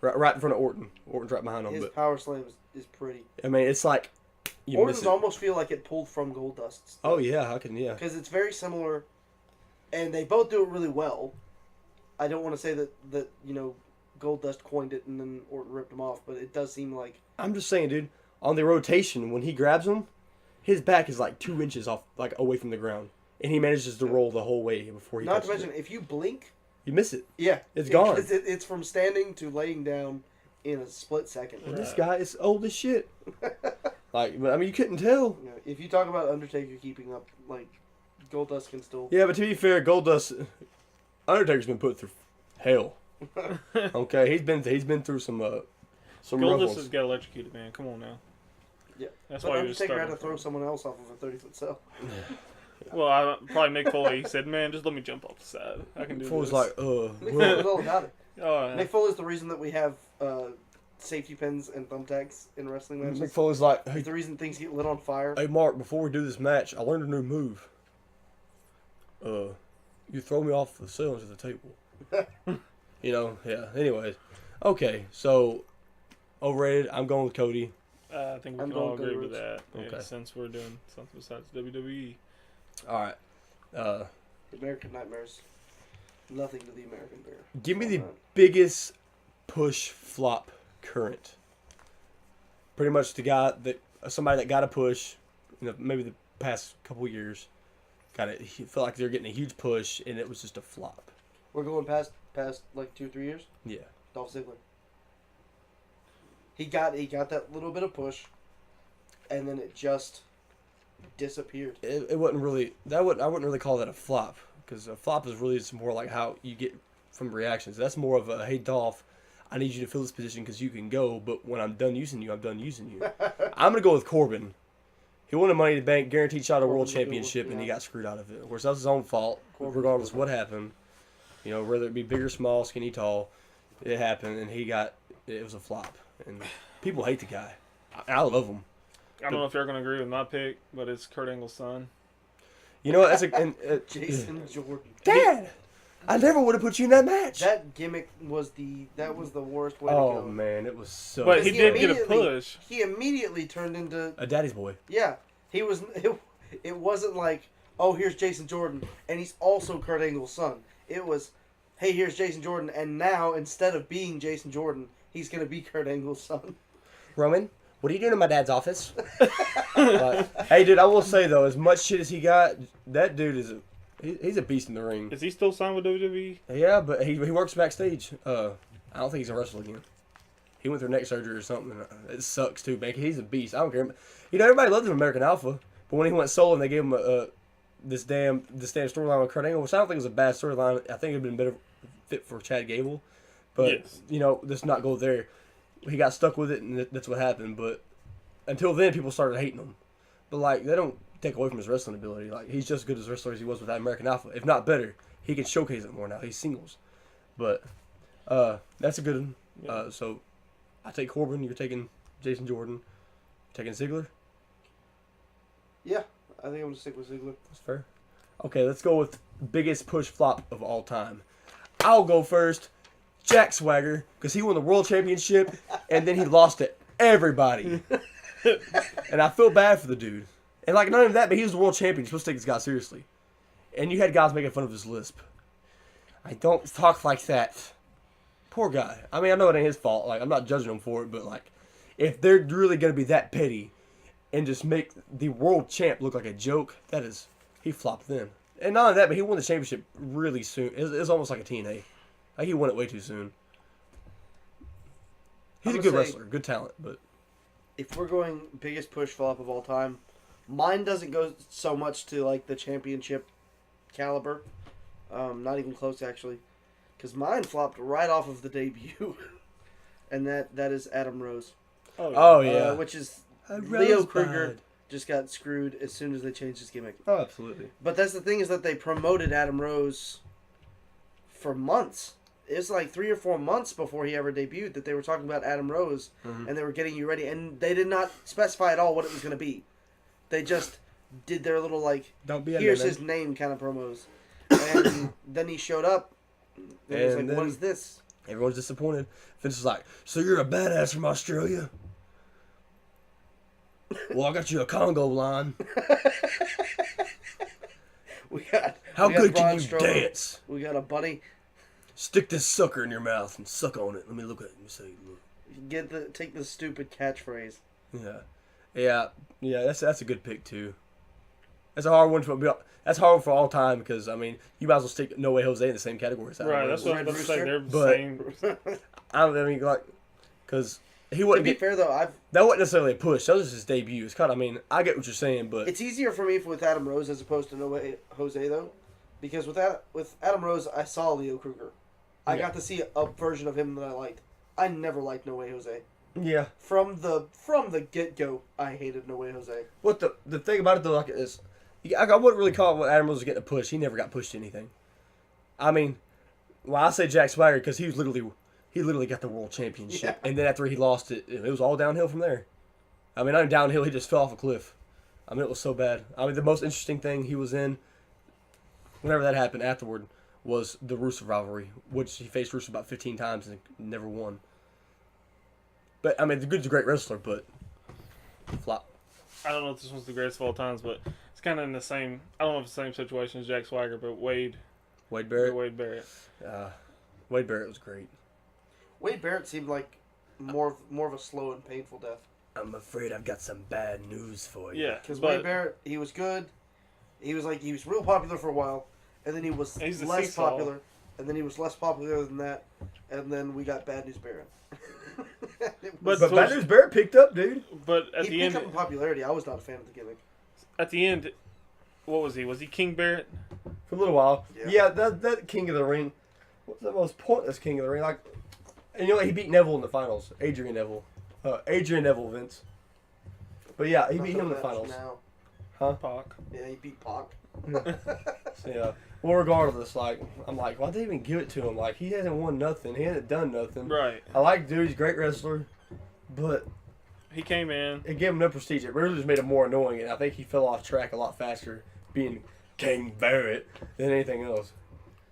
Right in front of Orton. Orton's right behind him. His power slam is pretty. I mean, it's like Orton's almost feel like it pulled from Goldust's. Oh yeah, because it's very similar, and they both do it really well. I don't want to say that Goldust coined it and then Orton ripped him off, but it does seem like. I'm just saying, dude. On the rotation, when he grabs him, his back is like 2 inches off, like away from the ground, and he manages to roll the whole way before he. Not to mention, if you blink, you miss it. Yeah, it's gone. It's from standing to laying down in a split second. And this guy is old as shit. Like, I mean, you couldn't tell. Yeah, if you talk about Undertaker keeping up, like Goldust can still. Yeah, but to be fair, Undertaker's been put through hell. Okay, he's been through some Goldust has got electrocuted, man. Come on now. Yeah, that's but why Undertaker had to throw someone else off of a 30-foot cell. Well, probably Mick Foley said, "Man, just let me jump off the side. I can do Foley's this." Like, Mick Foley's all about it. Oh, yeah. Mick Foley's the reason that we have safety pins and thumbtacks in wrestling matches. Mick Foley's like, "Hey, the reason things get lit on fire." Hey, Mark, before we do this match, I learned a new move. You throw me off the ceiling to the table. Yeah. Anyways, okay, so overrated. I'm going with Cody. I think we can all agree with that. Okay. Yeah, since we're doing something besides WWE. All right. The American Nightmares. Nothing to the American Bear. Give me the biggest push flop current. Pretty much somebody that got a push, maybe the past couple years, felt like they're getting a huge push and it was just a flop. We're going past like 2 or 3 years. Yeah. Dolph Ziggler. He got that little bit of push, and then it just disappeared. It wasn't really I wouldn't really call that a flop, because a flop is really just more like how you get from reactions. That's more of a, hey Dolph, I need you to fill this position because you can go, but when I'm done using you, I'm done using you. I'm gonna go with Corbin. He won a Money in the Bank, guaranteed shot at a world championship, and he got screwed out of it. Of course, that was his own fault, regardless of what happened. Whether it be big or small, skinny, tall, it happened, and it was a flop. And people hate the guy. I love him. I don't know if you're going to agree with my pick, but it's Kurt Angle's son. That's Jason Jordan. Dad! I never would have put you in that match. That gimmick was the worst way to Oh go. man, it was so. But he He did get a immediately- push. He immediately turned into a daddy's boy. yeah. He was. It wasn't like, oh, here's Jason Jordan, and he's also Kurt Angle's son. It was, hey, here's Jason Jordan, and now instead of being Jason Jordan, he's gonna be Kurt Angle's son. Roman, what are you doing in my dad's office? Hey, dude, I will say though, as much shit as he got, that dude is he's a beast in the ring. Is he still signed with WWE? Yeah, but he works backstage. I don't think he's gonna wrestle again. He went through neck surgery or something. It sucks too, man. He's a beast. I don't care. You know, everybody loves him, American Alpha, but when he went solo and they gave him this damn storyline with Kurt Angle, which I don't think was a bad storyline. I think it'd been better fit for Chad Gable, but Yes. you know, let's not go there. He got stuck with it, and that's what happened. But until then, people started hating him. But like, they don't take away from his wrestling ability. Like, he's just as good as a wrestler as he was with that American Alpha, if not better. He can showcase it more now. He's singles, but that's a good one. So I take Corbin. You're taking Jason Jordan. Taking Ziggler. Yeah, I think I'm gonna stick with Ziggler. That's fair. Okay, let's go with biggest push flop of all time. I'll go first. Jack Swagger, because he won the world championship and then he lost to everybody. And I feel bad for the dude. And like, not even that, but he was the world champion. You're supposed to take this guy seriously. And you had guys making fun of his lisp. I don't talk like that. Poor guy. I mean, I know it ain't his fault. Like, I'm not judging him for it, but like, if they're really gonna be that petty and just make the world champ look like a joke, he flopped then. And not only that, but he won the championship really soon. It's almost like a TNA. Like, he won it way too soon. He's a good wrestler, good talent, but If we're going biggest push flop of all time, mine doesn't go so much to like the championship caliber. Not even close actually, because mine flopped right off of the debut, and that is Adam Rose. oh yeah, Which is A Leo rosebud. Kruger just got screwed as soon as they changed his gimmick. Oh, absolutely. But that's the thing, is that they promoted Adam Rose for months. It was like 3 or 4 months before he ever debuted that they were talking about Adam Rose, and they were getting you ready, and they did not specify at all what it was going to be. They just did their little like, Don't be a here's lemon. his name kind of promos. And then he showed up, and he was And like, what then- is this? Everyone's disappointed. Vince is like, so you're a badass from Australia? Well, I got you a Congo line. We got How we got good Braun can you Strowman. dance? We got a buddy. Stick this sucker in your mouth and suck on it. Let me look at it. Let me say, look. Take the stupid catchphrase. Yeah. That's a good pick too. That's a hard one that's hard for all time because I mean you might as well stick No Way Jose in the same category as that. Right, that's what I Red was about to say. They're the But- same. I mean like because he To wouldn't be get fair though, that wasn't necessarily a push. That was just his debut. It's kind of I mean I get what you're saying, but it's easier for me with Adam Rose as opposed to No Way Jose though, because with Adam Rose I saw Leo Kruger. I Yeah. got to see a version of him that I liked. I never liked No Way Jose. yeah. From the get go, I hated No Way Jose. What the thing about it though like is I wouldn't really call it what Adam Rose was getting a push. He never got pushed to anything. I mean, well I say Jack Swagger because he literally got the world championship, Yeah. and then after he lost it, it was all downhill from there. I mean, not even downhill. He just fell off a cliff. I mean, it was so bad. I mean, the most interesting thing he was in, whenever that happened afterward, was the Rusev rivalry, which he faced Rusev about 15 times and never won. But I mean, the dude's a great wrestler, but flop. I don't know if this one's the greatest of all times, but it's kind of in the same. I don't know if it's the same situation as Jack Swagger, but Wade Barrett. Wade Barrett. Wade Barrett was great. Wade Barrett seemed like more of a slow and painful death. I'm afraid I've got some bad news for you. Yeah, Because but Wade Barrett, he was good. He was real popular for a while, and then he was He's the less seesaw. popular, and then he was less popular than that, and then we got Bad News Barrett. But- But Bad News Barrett picked up, dude. but at he the picked end, up in popularity. I was not a fan of the gimmick. what was he? Was he King Barrett? For a little while. Yeah. Yeah, that King of the Ring. What's the most pointless King of the Ring? Like, and you know what? He beat Neville in the finals. Adrian Neville, Vince. But yeah, he beat him in the finals. Now. Pac. Yeah, he beat Pac. So, yeah. Well, regardless, like, I'm like, why'd they even give it to him? Like, he hasn't won nothing. He hasn't done nothing. Right. I like the dude. He's a great wrestler. But He came in. it gave him no prestige. It really just made him more annoying. And I think he fell off track a lot faster being King Barrett than anything else.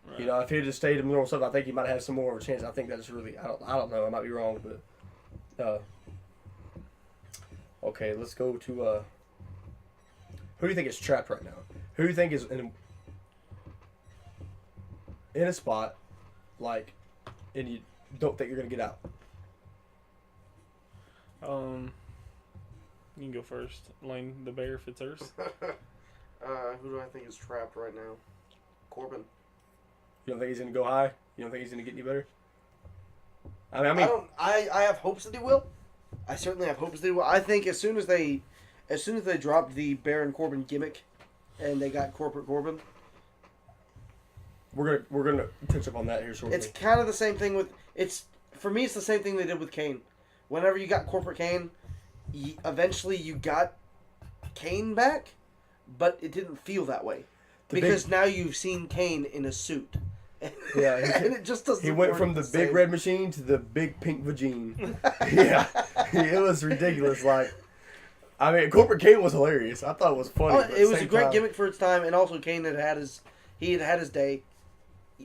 Right. You know, if he had just stayed in normal stuff, I think he might have some more of a chance. I think that's really, I don't know. I might be wrong, but okay, let's go to who do you think is trapped right now? Who do you think is in a spot like, and you don't think you're gonna get out? You can go first. Lane the Bear Fitzers. Who do I think is trapped right now? Corbin. You don't think he's gonna go high? You don't think he's gonna get any better? I I have hopes that he will. I certainly have hopes that he will. I think as soon as they dropped the Baron Corbin gimmick, and they got Corporate Corbin, we're gonna touch up on that here shortly. it's kind of the same thing with for me. It's the same thing they did with Kane. Whenever you got Corporate Kane, eventually you got Kane back, but it didn't feel that way because now you've seen Kane in a suit. Yeah, and it just doesn't. He went from the big red machine to the big pink vagine. Yeah, it was ridiculous. Like, I mean, Corporate Kane was hilarious. I thought it was funny. Oh, it was a great gimmick for its time, and also Kane had his day.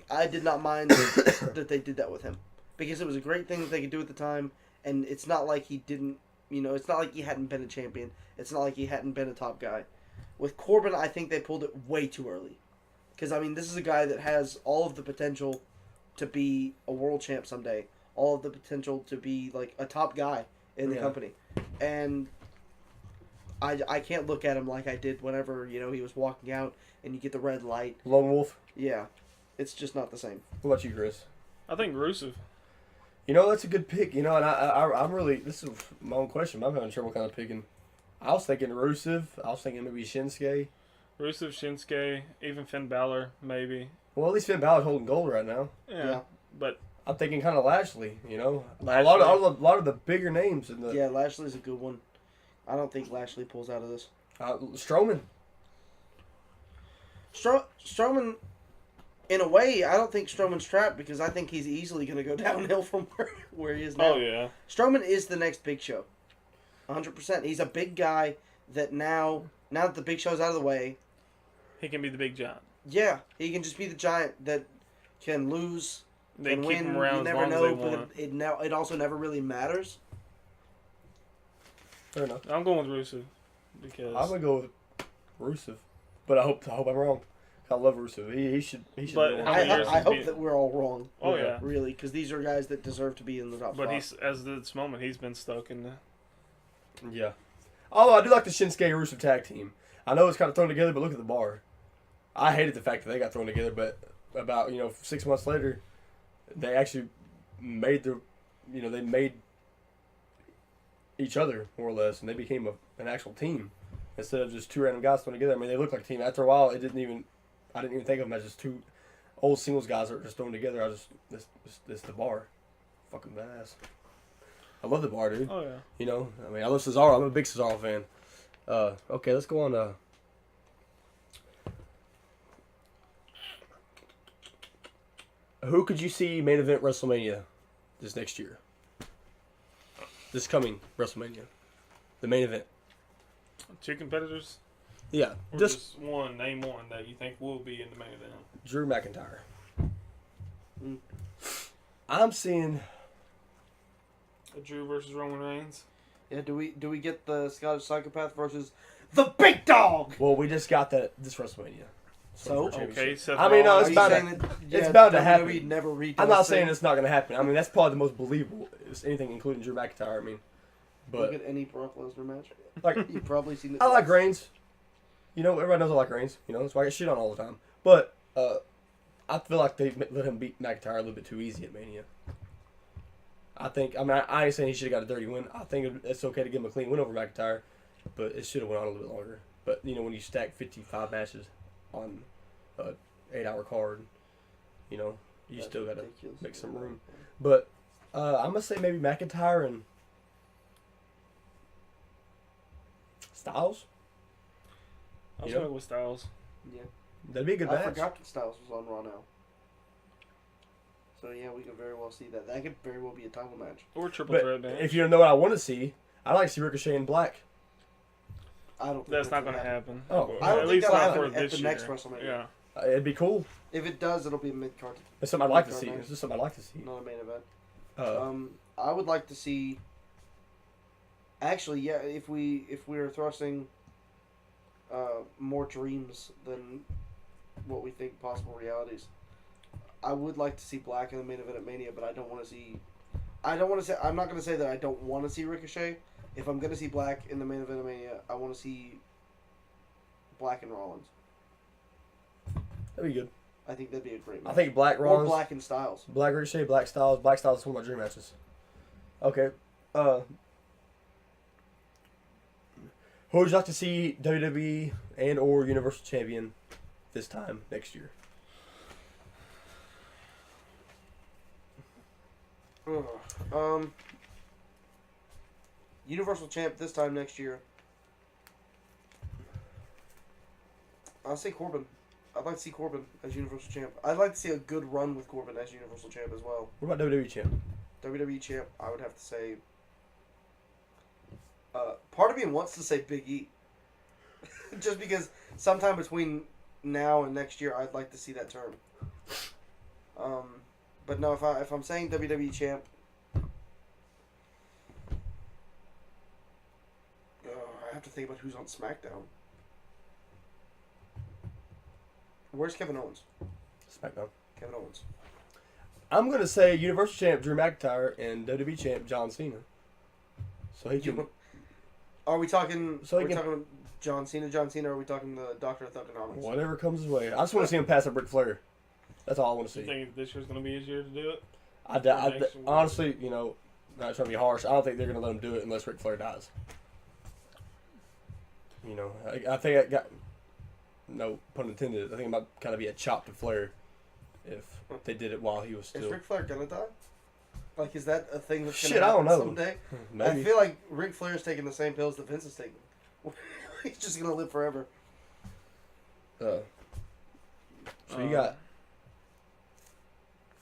I did not mind that they did that with him because it was a great thing that they could do at the time, and it's not like he didn't. You know, it's not like he hadn't been a champion. It's not like he hadn't been a top guy. With Corbin, I think they pulled it way too early. Because, I mean, this is a guy that has all of the potential to be a world champ someday. All of the potential to be, like, a top guy in the company. And I can't look at him like I did whenever, you know, he was walking out and you get the red light. Lone Wolf? Yeah. It's just not the same. What about you, Chris? I think Rusev. You know, that's a good pick. You know, and I'm really, this is my own question. I'm having trouble kind of picking. I was thinking Rusev. I was thinking maybe Shinsuke. Rusev, Shinsuke, even Finn Balor, maybe. Well, at least Finn Balor's holding gold right now. Yeah. But I'm thinking kind of Lashley, you know. Lashley. A lot of the bigger names in the. Yeah, Lashley's a good one. I don't think Lashley pulls out of this. Strowman. Strowman, in a way, I don't think Strowman's trapped because I think he's easily going to go downhill from where he is now. Oh, yeah. Strowman is the next Big Show. 100%. He's a big guy that now that the Big Show's out of the way, he can be the big giant. yeah, he can just be the giant that can lose, They can keep win. him around You as never long know, as they want. but it also never really matters. Fair enough. I'm going with Rusev because I'm gonna go with Rusev, but I hope I'm wrong. I love Rusev. He should. But be how many years I has hope been- that we're all wrong. Oh, yeah. Really, because these are guys that deserve to be in the top But spot. he's as of this moment, he's been stuck in the. Yeah. Although I do like the Shinsuke Rusev tag team. I know it's kind of thrown together, but look at the bar. I hated the fact that they got thrown together, but about 6 months later, they actually made they made each other more or less, and they became an actual team instead of just two random guys thrown together. I mean, they looked like a team. After a while, I didn't even think of them as just two old singles guys that were just thrown together. This the bar, fucking badass. I love the bar, dude. Oh yeah. You know, I mean, I love Cesaro. I'm a big Cesaro fan. Okay, let's go on. Who could you see main event WrestleMania this next year? This coming WrestleMania, the main event. Two competitors. Yeah, Or just just one. Name one that you think will be in the main event. Drew McIntyre. Mm. I'm seeing. Drew versus Roman Reigns. Yeah, do we get the Scottish Psychopath versus the Big Dog? Well, we just got that this WrestleMania. So? Okay, Seth I mean, no, Rollins. it's bound it's bound to happen. WWE never redoes I'm not saying things. it's not going to happen. I mean, that's probably the most believable. Is anything including Drew McIntyre. I mean, Look but at any Brock Lesnar match. like You've probably seen it. I like Reigns. You know, everybody knows I like Reigns. You know, that's why I get shit on all the time. But I feel like they let him beat McIntyre a little bit too easy at Mania. I ain't saying he should have got a dirty win. I think it's okay to give him a clean win over McIntyre, but it should have went on a little bit longer. But, when you stack 55 matches on a 8-hour card, you That's still got to ridiculous. make some room. But I'm going to say maybe McIntyre and Styles. I was You know? going with Styles. Yeah. That'd be a good I match. forgot that Styles was on Raw now. So yeah, we could very well see that. That could very well be a title match. Or triple But threat match. if you don't know what I want to see, I like to see Ricochet in black. I don't. Think That's not gonna going to happen. Oh, I don't at think least that'll not happen for at this the year. next WrestleMania. Yeah. It'd be cool. If it does, it'll be a mid-card. It's something I'd like to Mid-card see. match. It's just something I'd like to see. Not a main event. Uh, I would like to see. Actually, yeah, if we are thrusting more dreams than what we think possible realities, I would like to see Black in the main event at Mania, but I don't want to see. I'm not going to say that I don't want to see Ricochet. If I'm going to see Black in the main event of Mania, I want to see Black and Rollins. that'd be good. I think that'd be a great match. I think Black Or Rollins, Black and Styles. Black Ricochet, Black Styles. Black Styles is one of my dream matches. Okay. Who would you like to see WWE and or Universal Champion this time next year? Universal Champ this time next year. I'll say Corbin. I'd like to see Corbin as Universal Champ. I'd like to see a good run with Corbin as Universal Champ as well. What about WWE Champ? WWE Champ, I would have to say. Part of me wants to say Big E. Just because sometime between now and next year, I'd like to see that term. But no, if I'm saying WWE Champ, I have to think about who's on SmackDown. Where's Kevin Owens? SmackDown. Kevin Owens. I'm gonna say Universal Champ Drew McIntyre and WWE Champ John Cena. So he can. Are we talking? So are he we can- talking John Cena? Or are we talking the Doctor of Thugonomics? Whatever comes his way. I just want to see him pass up Ric Flair. That's all I want to You see. think this year's going to be his year to do it? Honestly, you know, not trying to be harsh. I don't think they're gonna let him do it unless Ric Flair dies. You know, I think I got. No pun intended. I think it might kind of be a chop to Flair if they did it while he was Is still. Ric Flair gonna die? Like, is that a thing that's gonna Shit, I happen don't know. someday? Maybe. I feel like Ric Flair's taking the same pills that Vince is taking. He's just gonna live forever. So you got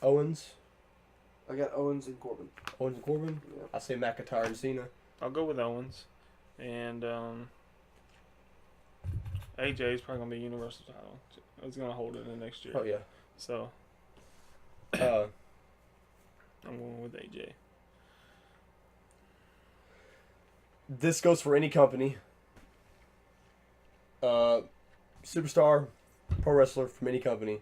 Owens, I got Owens and Corbin. and Corbin. Yeah. I say McIntyre and Cena. I'll go with Owens. And AJ is probably going to be Universal title. He's going to hold it in next year. Oh yeah. So Uh, I'm going with AJ. this goes for any company. Superstar, pro wrestler from any company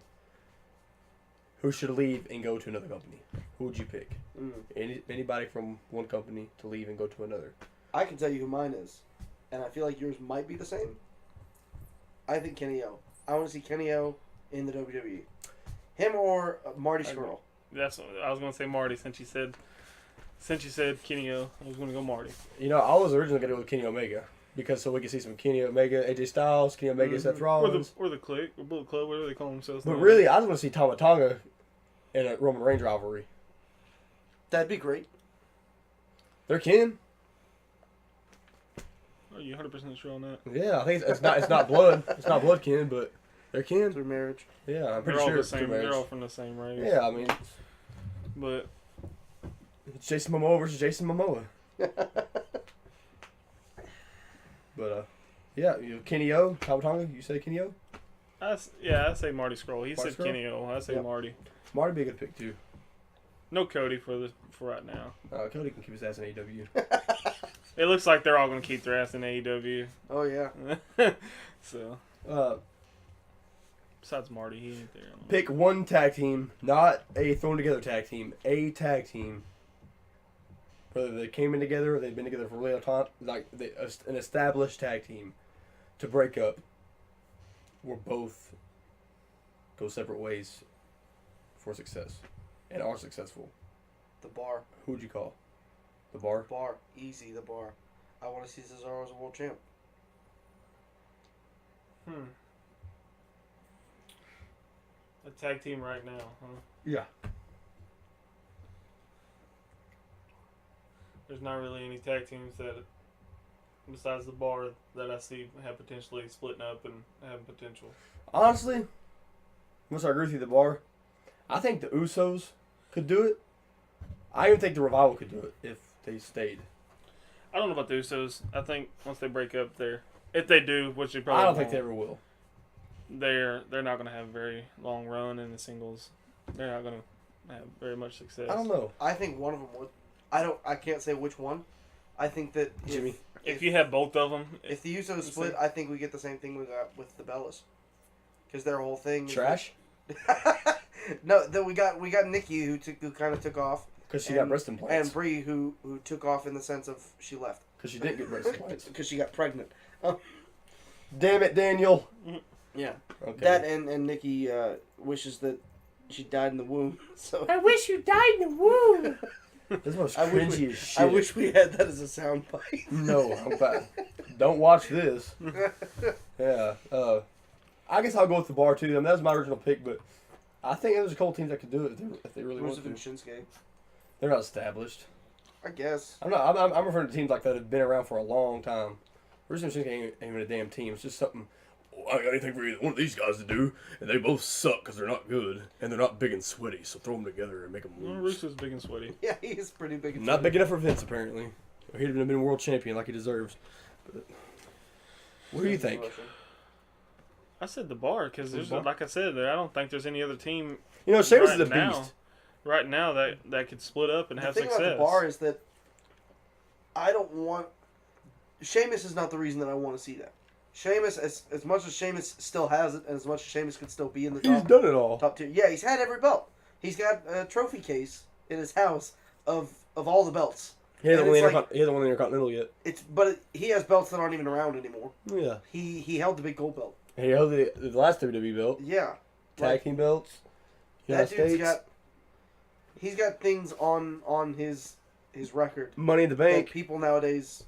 who should leave and go to another company. Who would you pick? Anybody from one company to leave and go to another. I can tell you who mine is, and I feel like yours might be the same. I think Kenny O. I want to see Kenny O in the WWE. Him or Marty Scurll. That's what I was going to say Marty since you said Kenny O. I was going to go Marty. You know, I was originally going to go with Kenny Omega because so we could see some Kenny Omega, AJ Styles, Kenny Omega, Seth Rollins. Or the Clique, or Bullet Club, whatever they call themselves. But now. really, I just want to see Tama Tonga in a Roman Reigns rivalry. That'd be great. They're kin. Are you 100% sure on that? Yeah, I think it's not blood. It's not blood kin, but they're kin. Through marriage. Yeah, I'm They're pretty all sure the it's through same. They're marriage. all from the same race. Yeah, I mean, But it's Jason Momoa versus Jason Momoa. But yeah, you know, Kenny O, Tama Tonga. You say Kenny O? I say Marty Scurll. He Marty said Scurll? Kenny O. I say Yep. Marty. Marty be a good pick too. No Cody for right now. Cody can keep his ass in AEW. It looks like they're all going to keep their ass in AEW. Oh, yeah. So, Uh, besides Marty, he ain't there. pick one tag team, not a thrown together tag team, a tag team. Whether they came in together or they've been together for a little time, like an established tag team, to break up, or both go separate ways for success, and are successful. The Bar. Who would you call? The Bar? Bar. Easy, the Bar. I want to see Cesaro as a world champ. A tag team right now, huh? Yeah. There's not really any tag teams that, besides the Bar, that I see have potentially splitting up and have potential. Honestly, once I agree with you, the Bar, I think the Usos could do it. I even think the Revival could do it if they stayed. I don't know about the Usos. I think once they break up, if they do, which they probably I don't think won't. they ever will. they're not going to have a very long run in the singles. They're not going to have very much success. I don't know. I think one of them would. I can't say which one. I think that Jimmy. If you have both of them, if the Usos split, I think we get the same thing we got with the Bellas, because their whole thing. Trash. No, then we got Nikki who kind of took off. Because she got breast implants. And Brie who took off in the sense of she left. Because she didn't get breast implants. Because she got pregnant. Damn it, Daniel. Yeah. Okay. That and Nikki wishes that she died in the womb. So I wish you died in the womb. This is most I wish cringy we- as shit. I wish we had that as a sound bite. No, I'm fine. Don't watch this. Yeah. I guess I'll go with the Bar too. I mean, that was my original pick, but I think there's a couple teams that could do it if they really want Rusev to. and Shinsuke. They're not established. I guess. I'm referring to teams like that have been around for a long time. Rusev and Shinsuke ain't even a damn team. It's just something. Oh, I got anything for either one of these guys to do, and they both suck because they're not good and they're not big and sweaty. So throw them together and make them well, lose. Rusev's big and sweaty. Yeah, he is pretty big. Not big enough for Vince apparently. He'd have been world champion like he deserves. But what do you think? I said the Bar because there's, Bar? like I said, I don't think there's any other team You know, Sheamus right is a now, beast. right now that could split up and The have thing success. about the Bar is that I don't want. Sheamus is not the reason that I want to see that. Sheamus, as much as Sheamus still has it, and as much as Sheamus could still be in the He's top, done it all. top tier. Yeah, he's had every belt. He's got a trophy case in his house of all the belts. He hasn't And won it's the Intercontinental yet. He has belts that aren't even around anymore. Yeah. He held the big gold belt. He held the last WWE belt. Yeah. Tag team belts. That United dude's States. he's got things on his record Money in the that Bank. people nowadays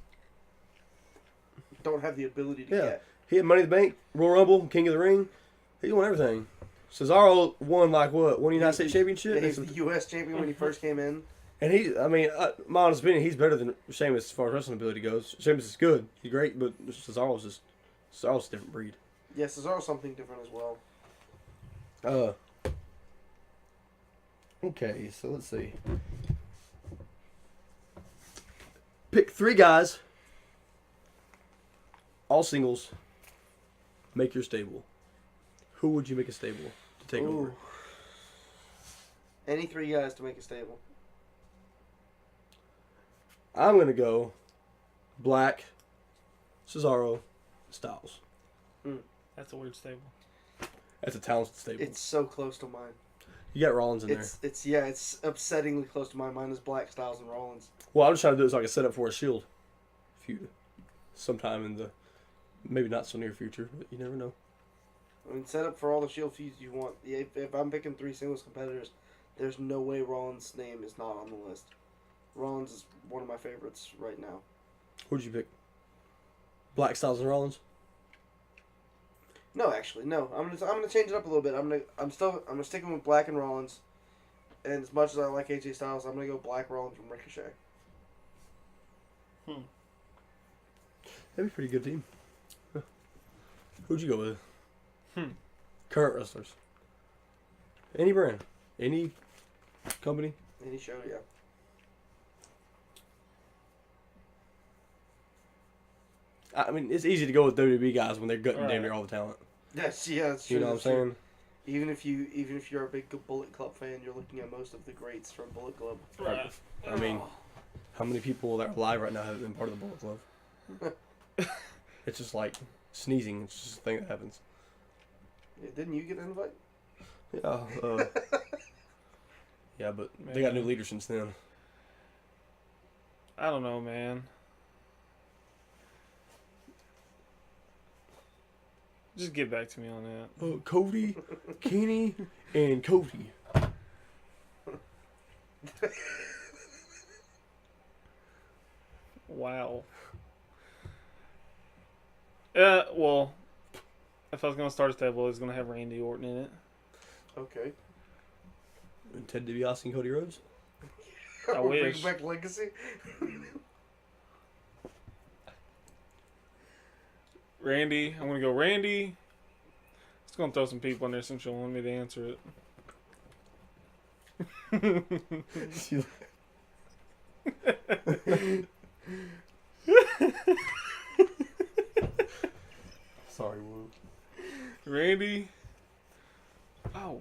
don't have the ability to Yeah. get. He had Money in the Bank, Royal Rumble, King of the Ring. He won everything. Cesaro won like what? Won United States Championship? Yeah, he's the U.S. champion when he first came in. And my honest opinion, he's better than Sheamus as far as wrestling ability goes. Sheamus is good. He's great, but Cesaro's a different breed. Yeah, Cesaro's something different as well. Okay, so let's see. Pick 3 guys. All singles. Make your stable. Who would you make a stable to take over? Any 3 guys to make a stable. I'm going to go Black, Cesaro, Styles. That's a weird stable. That's a talented stable. It's so close to mine. You got Rollins in there. It's upsettingly close to mine. Mine is Black, Styles, and Rollins. Well, I'm just trying to do it so I can set up for a Shield feud sometime in the maybe not so near future, but you never know. I mean, set up for all the Shield feuds you want. Yeah, if I'm picking 3 singles competitors, there's no way Rollins' name is not on the list. Rollins is one of my favorites right now. Who'd you pick? Black, Styles, and Rollins. No, actually, no. I'm gonna change it up a little bit. I'm sticking with Black and Rollins. And as much as I like AJ Styles, I'm gonna go Black, Rollins, and Ricochet. That'd be a pretty good team. Who'd you go with? Current wrestlers. Any brand. Any company. Any show, yeah. I mean, it's easy to go with WWE guys when they're gutting Right. damn near all the talent. That's true. You know what I'm that's true. saying? Even if you're a big Bullet Club fan, you're looking at most of the greats from Bullet Club. Right. I mean, how many people that are alive right now have been part of the Bullet Club? It's just like sneezing. It's just a thing that happens. Yeah, didn't you get an invite? Yeah. Yeah, but they got new leaders since then. I don't know, man. Just get back to me on that. Cody, Kenny, and Cody. Wow. Well, if I was gonna start a stable, I was gonna have Randy Orton in it. Okay. And Ted DiBiase and Cody Rhodes. I wish. Bring back Legacy. Randy, I'm gonna go Randy. Just gonna throw some people in there since you want me to answer it. Sorry, Woo. Randy. Oh.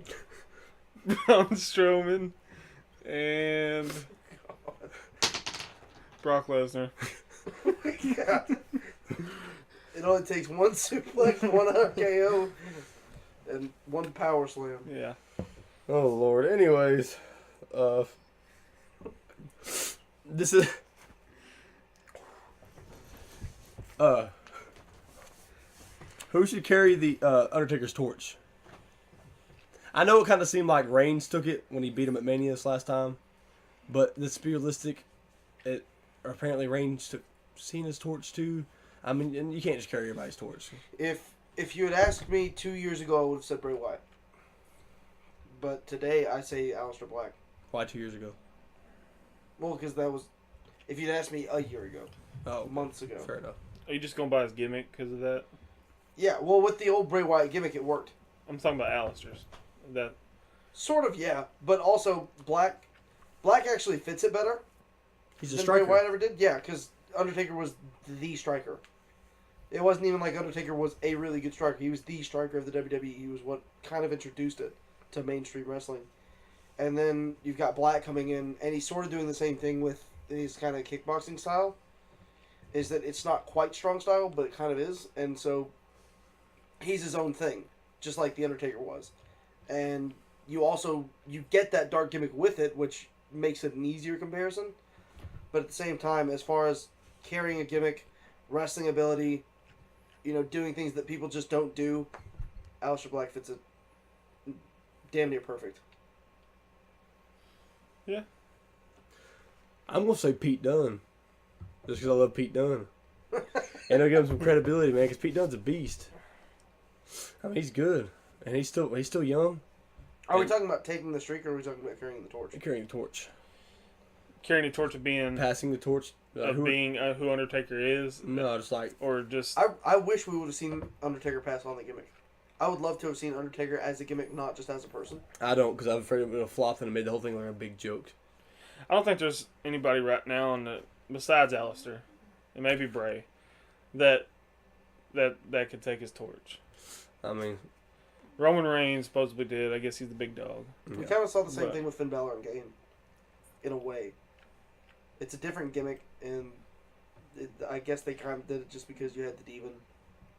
Braun Strowman. And Brock Lesnar. Oh my God. It only takes one suplex, one RKO, and one power slam. Yeah. Oh Lord. Anyways, this is who should carry the Undertaker's torch? I know it kind of seemed like Reigns took it when he beat him at Mania this last time, but let's be realistic. Apparently Reigns took Cena's torch too. I mean, and you can't just carry everybody's torch. If you had asked me 2 years ago, I would have said Bray Wyatt. But today, I say Aleister Black. Why 2 years ago? Well, because that was... If you'd asked me a year ago. Oh, months ago. fair enough. Are you just going by his gimmick because of that? Yeah, well, with the old Bray Wyatt gimmick, it worked. I'm talking about Aleister's. That. Sort of, yeah. But also, Black actually fits it better He's a than striker. Bray Wyatt ever did. Yeah, because Undertaker was the striker. It wasn't even like Undertaker was a really good striker. He was the striker of the WWE. He was what kind of introduced it to mainstream wrestling. And then you've got Black coming in, and he's sort of doing the same thing with his kind of kickboxing style. Is that it's not quite strong style, but it kind of is. And so he's his own thing, just like The Undertaker was. And you get that dark gimmick with it, which makes it an easier comparison. But at the same time, as far as carrying a gimmick, wrestling ability, doing things that people just don't do, Aleister Black fits it damn near perfect. Yeah. I'm gonna say Pete Dunne, just because I love Pete Dunne, and I'll give him some credibility, man. Because Pete Dunne's a beast. I mean, he's good, and he's still young. Are we talking about taking the streak, or are we talking about carrying the torch? Carrying the torch, Carrying the torch of being passing the torch. who Undertaker is. No, just like Or just. I wish we would have seen Undertaker pass on the gimmick. I would love to have seen Undertaker as a gimmick, not just as a person. I don't, because I'm afraid it would have flopped and made the whole thing like a big joke. I don't think there's anybody right now besides Aleister, and maybe Bray, that could take his torch. I mean, Roman Reigns supposedly did. I guess he's the big dog. We kind of saw the same But- thing with Finn Balor and Kane. In a way. It's a different gimmick, and I guess they kind of did it just because you had the Demon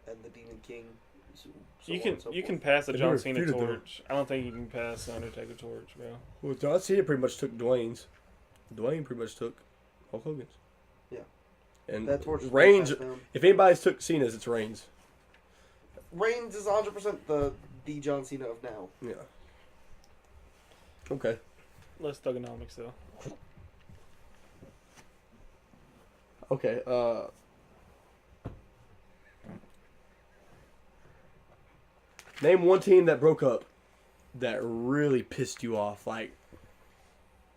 and the Demon King. So You on can and so you forth. can pass the They John never Cena feuded, though. torch. I don't think you can pass the Undertaker torch, bro. well, John Cena pretty much took Dwayne's. Dwayne pretty much took Hulk Hogan's. Yeah. And That torch is Reigns. passed down. If anybody's took Cena's, it's Reigns. Reigns is 100% the John Cena of now. Yeah. Okay. Less thugonomics though. Okay. Name one team that broke up that really pissed you off. Like,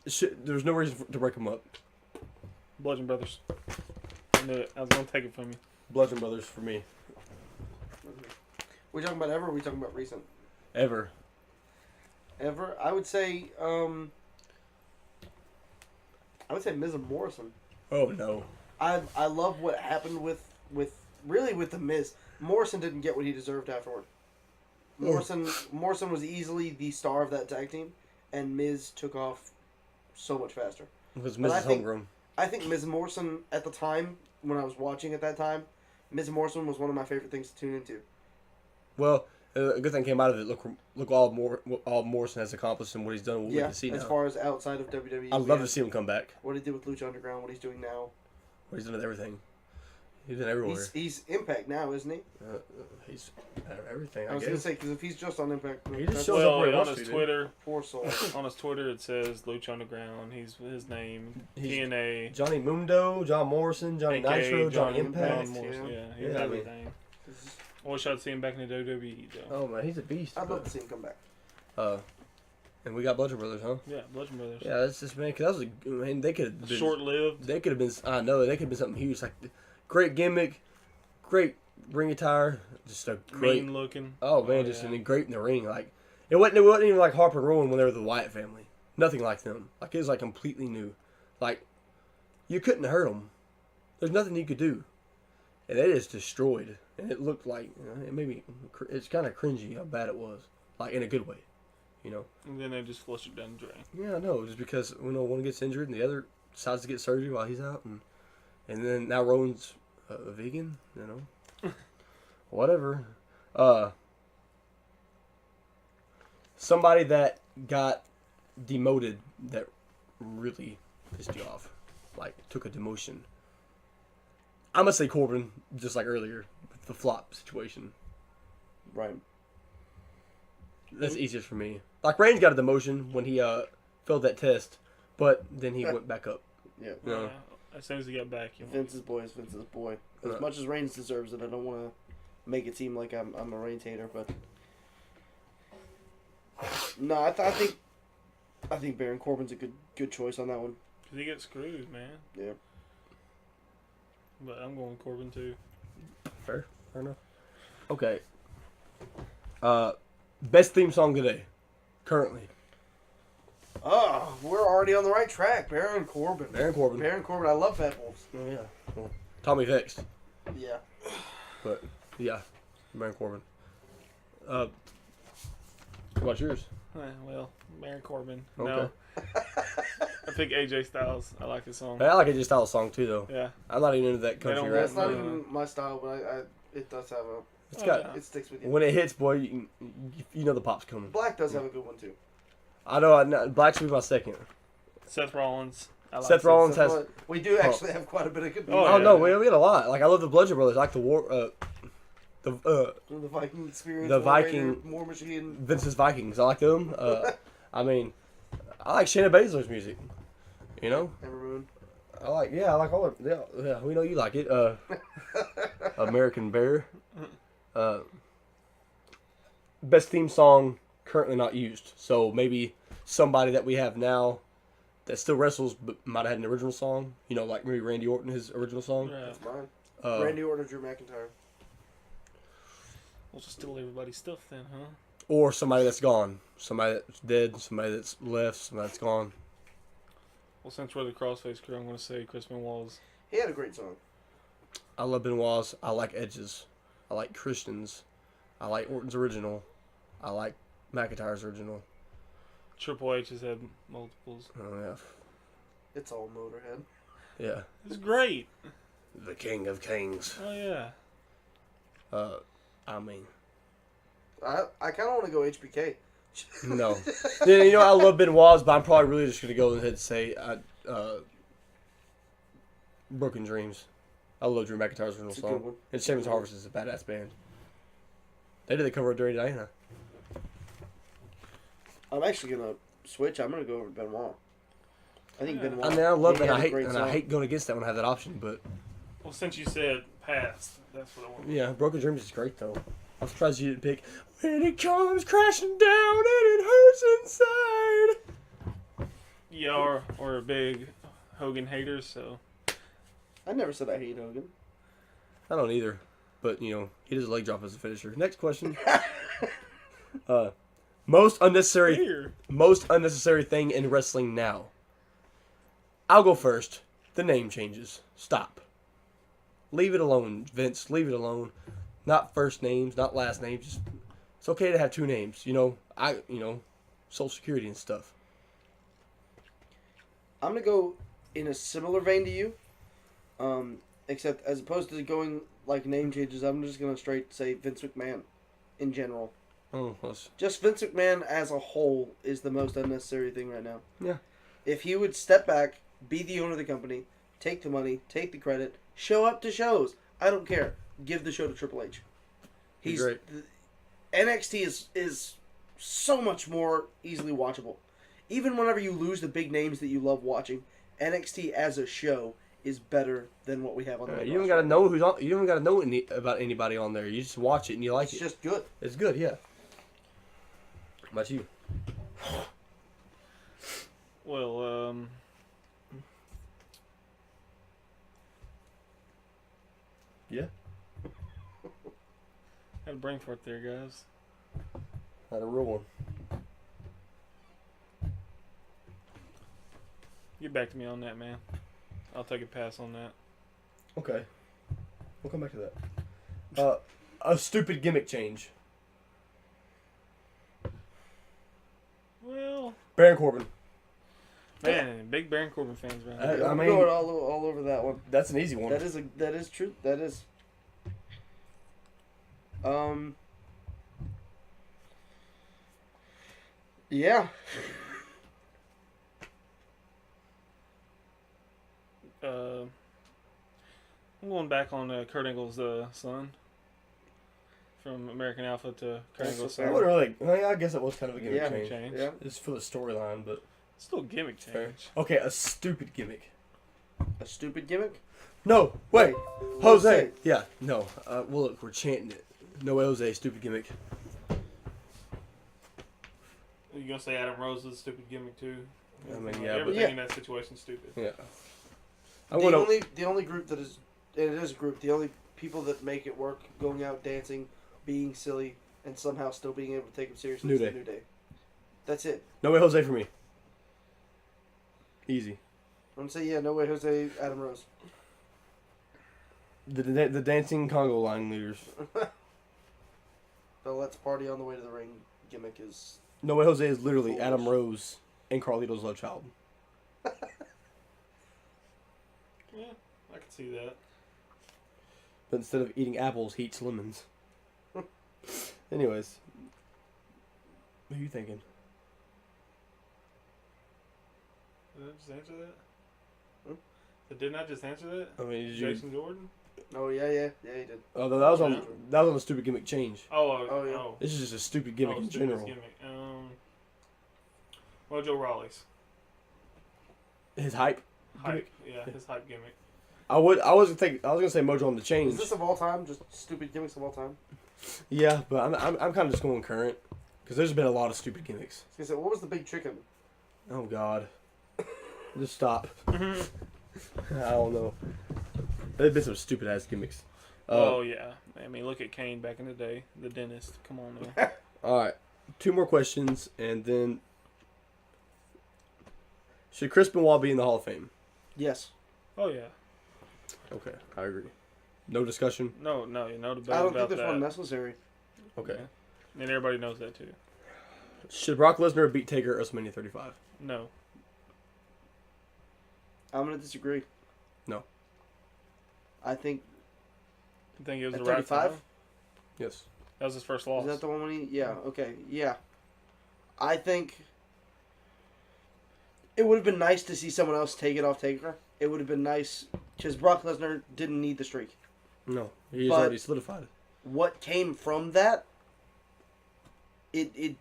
there's no reason to break them up. Bludgeon Brothers. I knew it. I was gonna take it from you. Bludgeon Brothers for me. We talking about ever, or are we talking about recent? Ever. Ever? I would say Miz and Morrison. Oh no. I love what happened with the Miz. Morrison didn't get what he deserved afterward. Morrison was easily the star of that tag team, and Miz took off so much faster. Because But Mrs. I think- Homegrown. I think Miz and Morrison at the time, when I was watching at that time, Miz and Morrison was one of my favorite things to tune into. Well, a good thing came out of it. Look all Morrison has accomplished and what he's done and what we Yeah, can see as now. far as outside of WWE. I'd love to see him come back. what he did with Lucha Underground, what he's doing now. What he's done with everything. He's been everywhere. He's Impact now, isn't he? He's everything, I I was gonna guess. say, because if he's just on Impact, He just that's shows up Well, where he on wants his to, Twitter, poor soul. on his Twitter it says Lucha Underground. He's his name. He's- TNA. Johnny Mundo, John Morrison, Johnny AKA Nitro, Johnny Johnny Impact. Impact. John Morrison, yeah. yeah, he's Yeah, I mean- everything. I wish I'd seen him back in the WWE though. Oh man, he's a beast. I'd love to see him come back. And we got Bludgeon Brothers, huh? Yeah, Bludgeon Brothers. Yeah, that's just man. Cause that was man. They could have been Short-lived. They could have been. I know they could have been something huge. Like great gimmick, great ring attire, just a great. Mean looking. Oh man, just yeah. and great in the ring. Like it wasn't even like Harper and Rowan when they were the Wyatt family. Nothing like them. Like it was like completely new. Like you couldn't hurt them. There's nothing you could do. and it is destroyed. And it looked like it made me. It's kind of cringy how bad it was, like in a good way, you know. And then they just flush it down the drain. Yeah, I know. Just because one gets injured and the other decides to get surgery while he's out, and then now Rowan's a vegan, you know. Whatever. Somebody that got demoted that really pissed you off, like took a demotion. I'm gonna say Corbin, just like earlier, with the flop situation. Right. That's easiest for me. Like Reigns got a demotion when he failed that test, but then he went back up. Yeah. No. As soon as he got back, Vince's boy is Vince's boy. As much as Reigns deserves it, I don't want to make it seem like I'm a Reigns hater, but no, I think Baron Corbin's a good choice on that one. because he gets screwed, man. Yeah. But I'm going Corbin too. Fair enough. Okay. Best theme song today, currently. Oh, we're already on the right track. Baron Corbin. Baron Corbin. Baron Corbin. I love Fat Wolves. Oh yeah. Well, Tommy Vext, Yeah. but yeah, Baron Corbin. What about yours? Well, Baron Corbin. Okay. No. I pick AJ Styles. I like his song. I like AJ Styles song too, though. Yeah. I'm not even into that country don't rap. That's not No. even my style, but it does have a. It's got yeah. It sticks with you. when it hits, boy, you know the pop's coming. Black does have a good one too. I know. Black should be my second. Seth Rollins. I like Seth Rollins So has. we do actually have quite a bit of good. Oh, Oh, yeah. no, we had a lot. Like I love the Bludgeon Brothers. I like the war. The Viking experience. The War Raider, Viking- War Machine. Vince's Vikings. I like them. I mean, I like Shayna Baszler's music. You know, Ember Moon. I like all of yeah. We know you like it. American Bear. Best theme song currently not used. So maybe somebody that we have now that still wrestles but might have had an original song. You know, like maybe Randy Orton, his original song. Yeah. That's mine. Randy Orton, Drew McIntyre. We'll just steal everybody's stuff then, huh? Or somebody that's gone. Somebody that's dead. Somebody that's left. Somebody that's gone. Well, since we're the Crossface Crew, I'm going to say Chris Benoit's. He had a great song. I love Benoit's. I like Edge's. I like Christian's. I like Orton's original. I like McIntyre's original. Triple H has had multiples. Oh, yeah. It's all Motorhead. Yeah. It's great. The King of Kings. Oh, yeah. I mean, I kind of want to go HBK. no. Yeah, you know, I love Benoit's, but I'm probably really just going to go ahead and say Broken Dreams. I love Drew McIntyre's original It's a good song. one. And Shaman's Harvest is a badass band. They did the cover of Dirty Diana. I'm actually gonna switch. I'm gonna go over Benoit. I think Yeah. Benoit. I mean, I love he that. had I a hate great and song. I hate going against that when I have that option, but Well, since you said past, that's what I want. yeah, Broken Dreams is great though. I'm surprised you didn't pick When It Comes Crashing Down and It Hurts Inside. Yeah, or a big Hogan hater, so. I never said I hate Hogan. I don't either, but you know he does a leg drop as a finisher. Next question. Most unnecessary thing in wrestling now. I'll go first. The name changes. Stop. Leave it alone, Vince. Leave it alone. Not first names, not last names. Just, it's okay to have two names. You know, Social Security and stuff. I'm gonna go in a similar vein to you, except as opposed to going like name changes, I'm just gonna straight say Vince McMahon, in general. Oh, that's, Just Vince McMahon as a whole is the most unnecessary thing right now. yeah. If he would step back, be the owner of the company, take the money, take the credit, show up to shows. I don't care. Give the show to Triple H. He's great. NXT is so much more easily watchable. Even whenever you lose the big names that you love watching, NXT as a show is better than what we have on the You don't gotta know who's on. You don't gotta know about anybody on there. You just watch it and you like It's it. just good. It's good, yeah. How about you? Well, Yeah. had a brain fart there, guys. Not a real one. Get back to me on that, man. I'll take a pass on that. Okay. We'll come back to that. A stupid gimmick change. Well, Baron Corbin. man, big Baron Corbin fans, man. I I'm mean- going all over that one. That's an easy one. That is true. That is. Yeah. I'm going back on Kurt Angle's son. From American Alpha to Kurt Angle's I son. wouldn't really. I guess it was kind of a gimmick Yeah. change. Change. Yeah. It's for the storyline, but Still gimmick change. fair. Okay, a stupid gimmick. A stupid gimmick. No, wait, Jose. Jose. Yeah, no. Well, look, we're chanting it. No way, Jose. Stupid gimmick. Are you gonna say Adam Rose is a stupid gimmick too? I mean, yeah, but everything yeah. in that situation's stupid. yeah. I'm gonna. The only group that is, and it is a group. The only people that make it work, going out dancing, being silly, and somehow still being able to take them seriously. New is the Day. New Day. That's it. No way, Jose for me. Easy. I'm gonna say yeah. No way, Jose. Adam Rose. The dancing Congo line leaders. The let's party on the way to the ring gimmick is. No way, Jose is literally Foolish. Adam Rose and Carlito's love child. Yeah, I can see that. But instead of eating apples, he eats lemons. Anyways, what are you thinking? Did I just answer that? Hmm? Didn't I just answer that? I mean, did you? Jason Jordan? Oh yeah, he did. Oh, no, that was on Yeah. that was on a stupid gimmick change. Oh, yeah. Oh. This is just a stupid gimmick in stupid general. Gimmick. Well, Joe Rawley's His hype. hype. Yeah, his hype gimmick. I was gonna say Mojo on the change. Is this of all time? Just stupid gimmicks of all time? Yeah, but I'm kind of just going current because there's been a lot of stupid gimmicks. I was gonna say, what was the big chicken? Oh God, just stop. I don't know. There's been some stupid ass gimmicks. Oh yeah, I mean, look at Kane back in the day, the dentist. Come on now. All right, 2 more questions, and then should Chris Benoit be in the Hall of Fame? Yes. Oh yeah. Okay, I agree. No discussion. No debate I don't about think there's that. one necessary. Okay. Yeah. And everybody knows that too. Should Brock Lesnar beat Taker at WrestleMania 35? No. I'm gonna disagree. No. I think You think it was at the right 35. time? Yes. That was his first loss. Is that the one when he? Yeah. Okay. Yeah. I think it would have been nice to see someone else take it off Taker. It would have been nice because Brock Lesnar didn't need the streak. No, he's But- already solidified. What came from that? It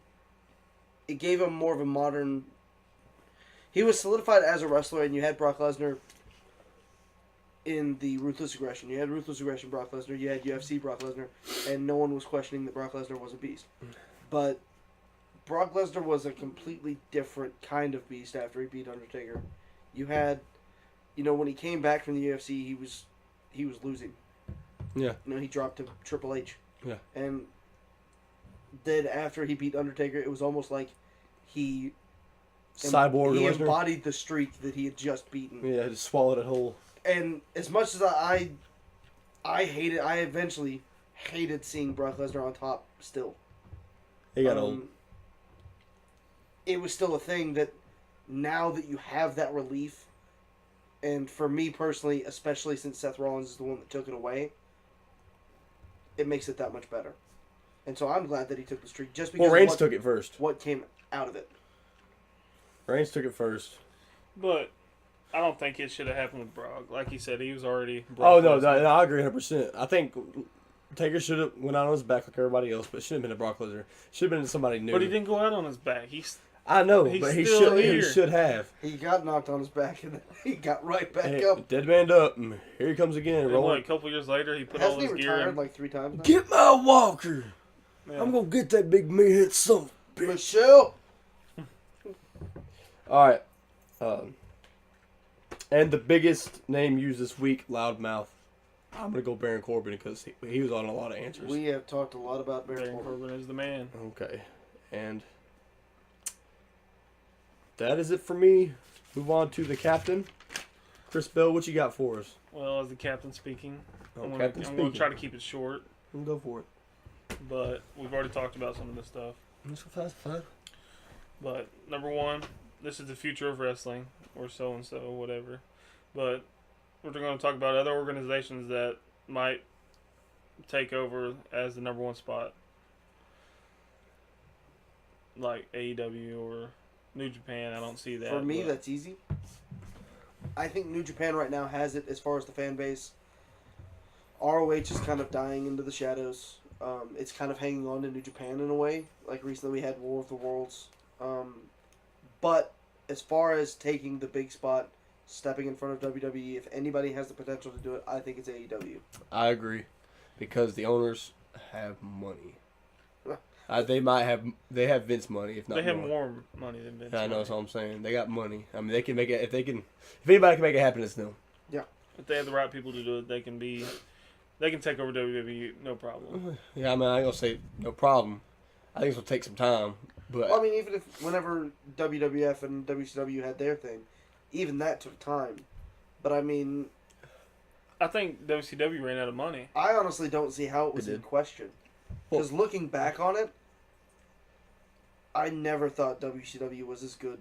gave him more of a modern. He was solidified as a wrestler, and you had Brock Lesnar in the Ruthless Aggression. You had Ruthless Aggression Brock Lesnar. You had UFC Brock Lesnar, and no one was questioning that Brock Lesnar was a beast. But Brock Lesnar was a completely different kind of beast after he beat Undertaker. You had, when he came back from the UFC, he was losing. Yeah. He dropped to Triple H. Yeah. And then after he beat Undertaker, it was almost like he Cyborg he Lesnar. embodied the streak that he had just beaten. Yeah, just swallowed it whole. And as much as I eventually hated seeing Brock Lesnar on top still. He got old. It was still a thing that now that you have that relief, and for me personally, especially since Seth Rollins is the one that took it away, it makes it that much better. And so I'm glad that he took the streak just because Well, Reigns of took it first. what came out of it. Reigns took it first. But I don't think it should have happened with Brock. Like you said, he was already. Oh Brock no, Lesnar. I agree 100%. I think Taker should have went out on his back like everybody else, but it should have been a Brock Lesnar. Should have been somebody new. But he didn't go out on his back. I know, he's but he still should. He here. should have. He got knocked on his back and then he got right back Hey, up. dead man up. And here he comes again. And Rolling. a couple years later, he put all Hasn't he his gear retired in. like 3 times now? Get my walker. Yeah. I'm gonna get that big meathead son. of a bitch. Michelle! All right. And the biggest name used this week, Loudmouth. I'm gonna go Baron Corbin because he was on a lot of answers. We have talked a lot about Baron Baron Corbin. Corbin is the man. Okay, and that is it for me. Move on to the captain. Chris Bell, what you got for us? Well, as the captain speaking, Oh, I'm Captain going speaking. to try to keep it short, Go for it. but we've already talked about some of this stuff. That's fine. But number one, this is the future of wrestling, or so and so, whatever. But we're going to talk about other organizations that might take over as the number one spot, like AEW or New Japan. I don't see that. For me, but that's easy. I think New Japan right now has it as far as the fan base. ROH is kind of dying into the shadows. It's kind of hanging on to New Japan in a way. Like recently we had War of the Worlds. But as far as taking the big spot, stepping in front of WWE, if anybody has the potential to do it, I think it's AEW. I agree, because the owners have money. They have Vince money, if not they have more. more money than Vince. I know, money. that's all I'm saying. They got money. I mean, they can make it. If anybody can make it happen, it's them. If they have the right people to do it, they can take over WWE, no problem. Yeah, I mean, I ain't gonna say no problem. I think it's gonna take some time, but Well, I mean, even if whenever WWF and WCW had their thing, even that took time. But I mean, I think WCW ran out of money. I honestly don't see how it was It in did. question. Because looking back on it, I never thought WCW was as good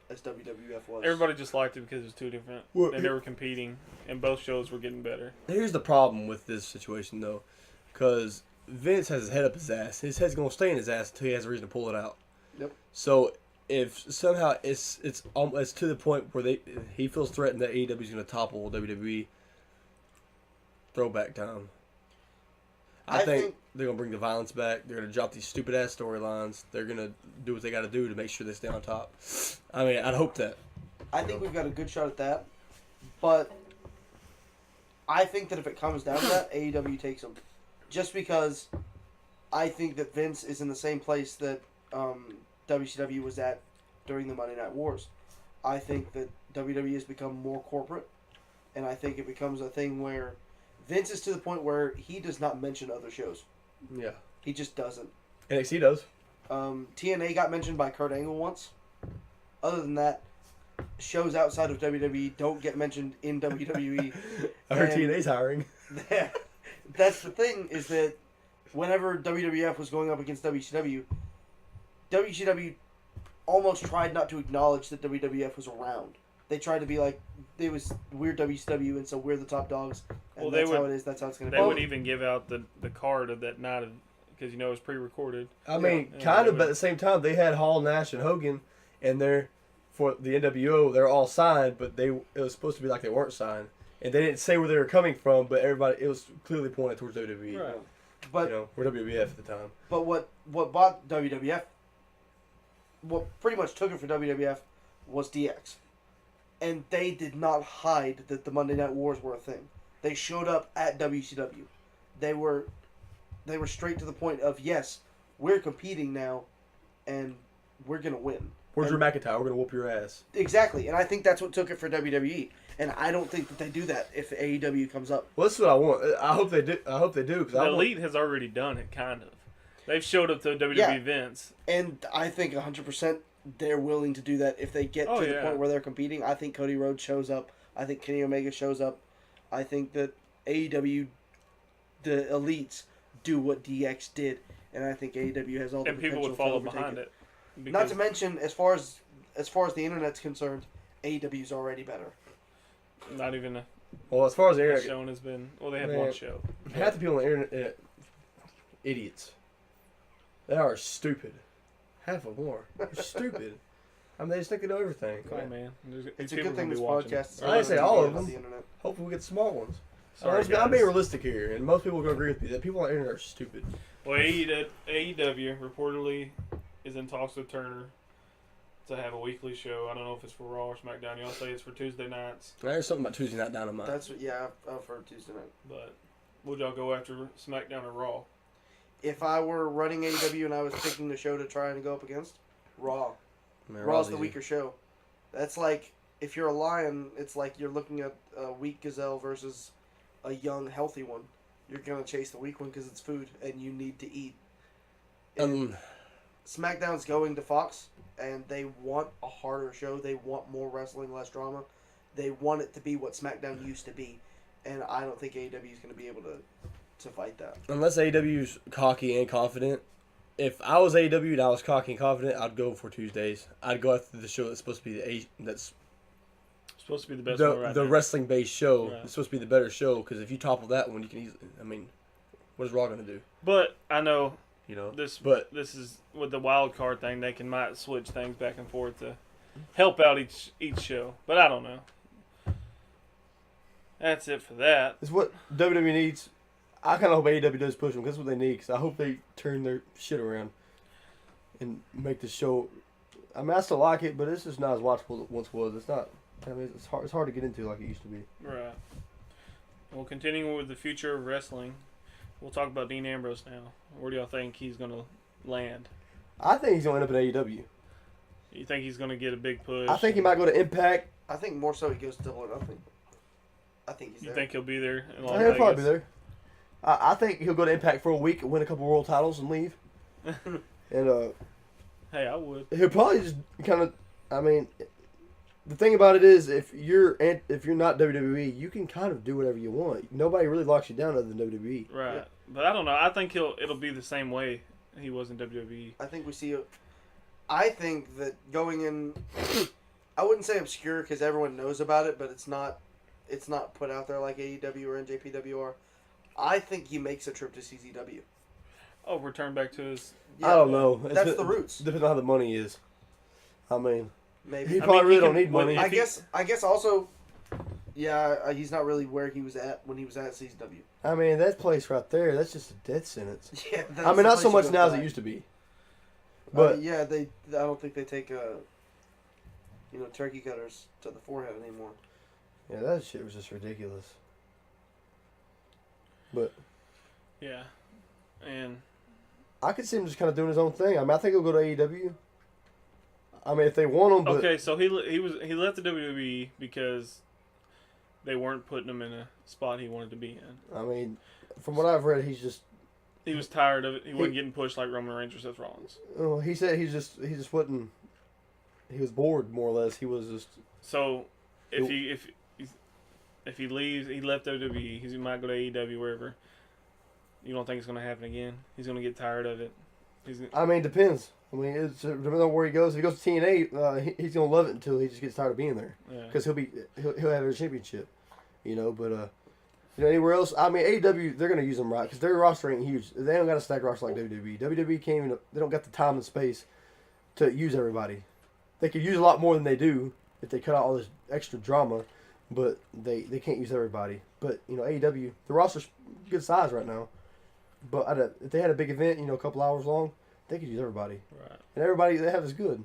as WWF was. Everybody just liked it because it was two different, Well, and they were competing, and both shows were getting better. here's the problem with this situation though, because Vince has his head up his ass. His head's gonna stay in his ass until he has a reason to pull it out. Yep. So if somehow it's to the point where he feels threatened that AEW is gonna topple WWE, throwback time. I think they're gonna bring the violence back. They're gonna drop these stupid ass storylines. They're gonna do what they got to do to make sure they stay on top. I mean, I'd hope that. I think we've got a good shot at that. But I think that if it comes down to that, AEW takes them. Just because I think that Vince is in the same place that WCW was at during the Monday Night Wars. I think that WWE has become more corporate, and I think it becomes a thing where Vince is to the point where he does not mention other shows. Yeah. He just doesn't. NXT does. TNA got mentioned by Kurt Angle once. Other than that, shows outside of WWE don't get mentioned in WWE. I heard And- TNA's hiring. That's the thing, is that whenever WWF was going up against WCW, WCW almost tried not to acknowledge that WWF was around. They tried to be like, it was, we're WCW, and so we're the top dogs. And Well, that's how it is, that's how it's going to They be. would even give out the card of that night, because it was pre-recorded. I mean, Yeah, kind they of, but at the same time, they had Hall, Nash, and Hogan, and they're for the NWO. They're all signed, but it was supposed to be like they weren't signed, and they didn't say where they were coming from. But it was clearly pointed towards WWE. Right. But We're WWF at the time. But what bought WWF, what pretty much took it for WWF, was DX. And they did not hide that the Monday Night Wars were a thing. They showed up at WCW. They were straight to the point of, yes, we're competing now, and we're going to win. Where's Drew McIntyre? We're going to whoop your ass. Exactly, and I think that's what took it for WWE. And I don't think that they do that if AEW comes up. Well, this is what I want. I hope they do. Because The Elite has already done it, kind of. They've showed up to WWE events. And I think 100% they're willing to do that if they get to the point where they're competing. I think Cody Rhodes shows up. I think Kenny Omega shows up. I think that AEW, the Elites, do what DX did. And I think AEW has all the And people potential would follow to overtake behind it. Not to mention, as far as the internet's concerned, AEW's already better. Not even a Well, as far as the internet, show has been. Well, they have Man. one show. half the people on the internet, idiots. They are stupid. Half of them are. They're stupid. I mean, they just think they know everything. Come on, man. It's a good thing this podcast is I didn't say all of on them. the internet. Hopefully we get the small ones. So All right, I'm being guys. realistic here, and most people will agree with me that people on the internet are stupid. Well, AEW reportedly is in talks with Turner to have a weekly show. I don't know if it's for Raw or SmackDown. Y'all say it's for Tuesday nights, There's something about Tuesday Night Dynamite. That's what, I've heard Tuesday night. but would y'all go after SmackDown or Raw? If I were running AEW and I was picking the show to try and go up against, Raw. Man, Raw's the easy. weaker show. That's like, if you're a lion, it's like you're looking at a weak gazelle versus a young, healthy one. You're going to chase the weak one because it's food and you need to eat. And SmackDown's going to Fox, and they want a harder show. They want more wrestling, less drama. They want it to be what SmackDown used to be, and I don't think AEW is going to be able to fight that. Unless AEW's cocky and confident. If I was AEW and I was cocky and confident, I'd go for Tuesdays. I'd go after the show that's supposed to be Supposed to be the best one right the now. wrestling based show. Right. It's supposed to be the better show because if you topple that one, you can easily. I mean, what is Raw gonna do? But I know This is with the wild card thing. They might switch things back and forth to help out each show. But I don't know. That's it for that. it's what WWE needs. I kind of hope AEW does push them because that's what they need. Because I hope they turn their shit around and make the show. I mean, I still like it, but it's just not as watchable as it once was. It's not. I mean, it's hard to get into like it used to be. Right. Well, continuing with the future of wrestling, we'll talk about Dean Ambrose now. Where do y'all think he's going to land? I think he's going to end up in AEW. You think he's going to get a big push? I think he might go to Impact. I think more so he goes to Double or Nothing. I think he's You there. think he'll be there? In Las He'll probably Vegas? be there. I think he'll go to Impact for a week, win a couple world titles, and leave. And Hey, I would. he'll probably just kind of. I mean, the thing about it is, if you're not WWE, you can kind of do whatever you want. Nobody really locks you down other than WWE. Right. Yeah. But I don't know. I think it'll be the same way he was in WWE. I think we see. I think that going in, I wouldn't say obscure because everyone knows about it, but it's not put out there like AEW or NJPW are. I think he makes a trip to CZW. Oh, return back to his. I don't know. That's the roots. Depends on how the money is. I mean, Maybe. he probably he really can- don't need well, money. if I guess also, yeah, he's not really where he was at when he was at CZW. I mean, that place right there, that's just a death sentence. Yeah, I mean, not so much now as it used to be. But yeah, I don't think they take turkey cutters to the forehead anymore. yeah, that shit was just ridiculous. But Yeah. And I could see him just kind of doing his own thing. I mean, I think he'll go to AEW. I mean, if they want him, but okay, so he left the WWE because they weren't putting him in a spot he wanted to be in. I mean, from what I've read, he's just. He was tired of it. He wasn't getting pushed like Roman Reigns or Seth Rollins. Oh, he said he just wasn't. He was bored, more or less. He was just. So if he leaves, he left WWE. He might go to AEW wherever. You don't think it's going to happen again? He's going to get tired of it. I mean, depends. I mean, it depends on where he goes. If he goes to TNA, he's gonna love it until he just gets tired of being there. Yeah. Because he'll have a championship, But anywhere else, I mean, AEW, they're gonna use them right because their roster ain't huge. They don't got a stacked roster like WWE. WWE can't even. They don't got the time and space to use everybody. They could use a lot more than they do if they cut out all this extra drama, but they can't use everybody. But AEW, the roster's good size right now. But if they had a big event, a couple hours long, they could use everybody. Right. And everybody they have is good.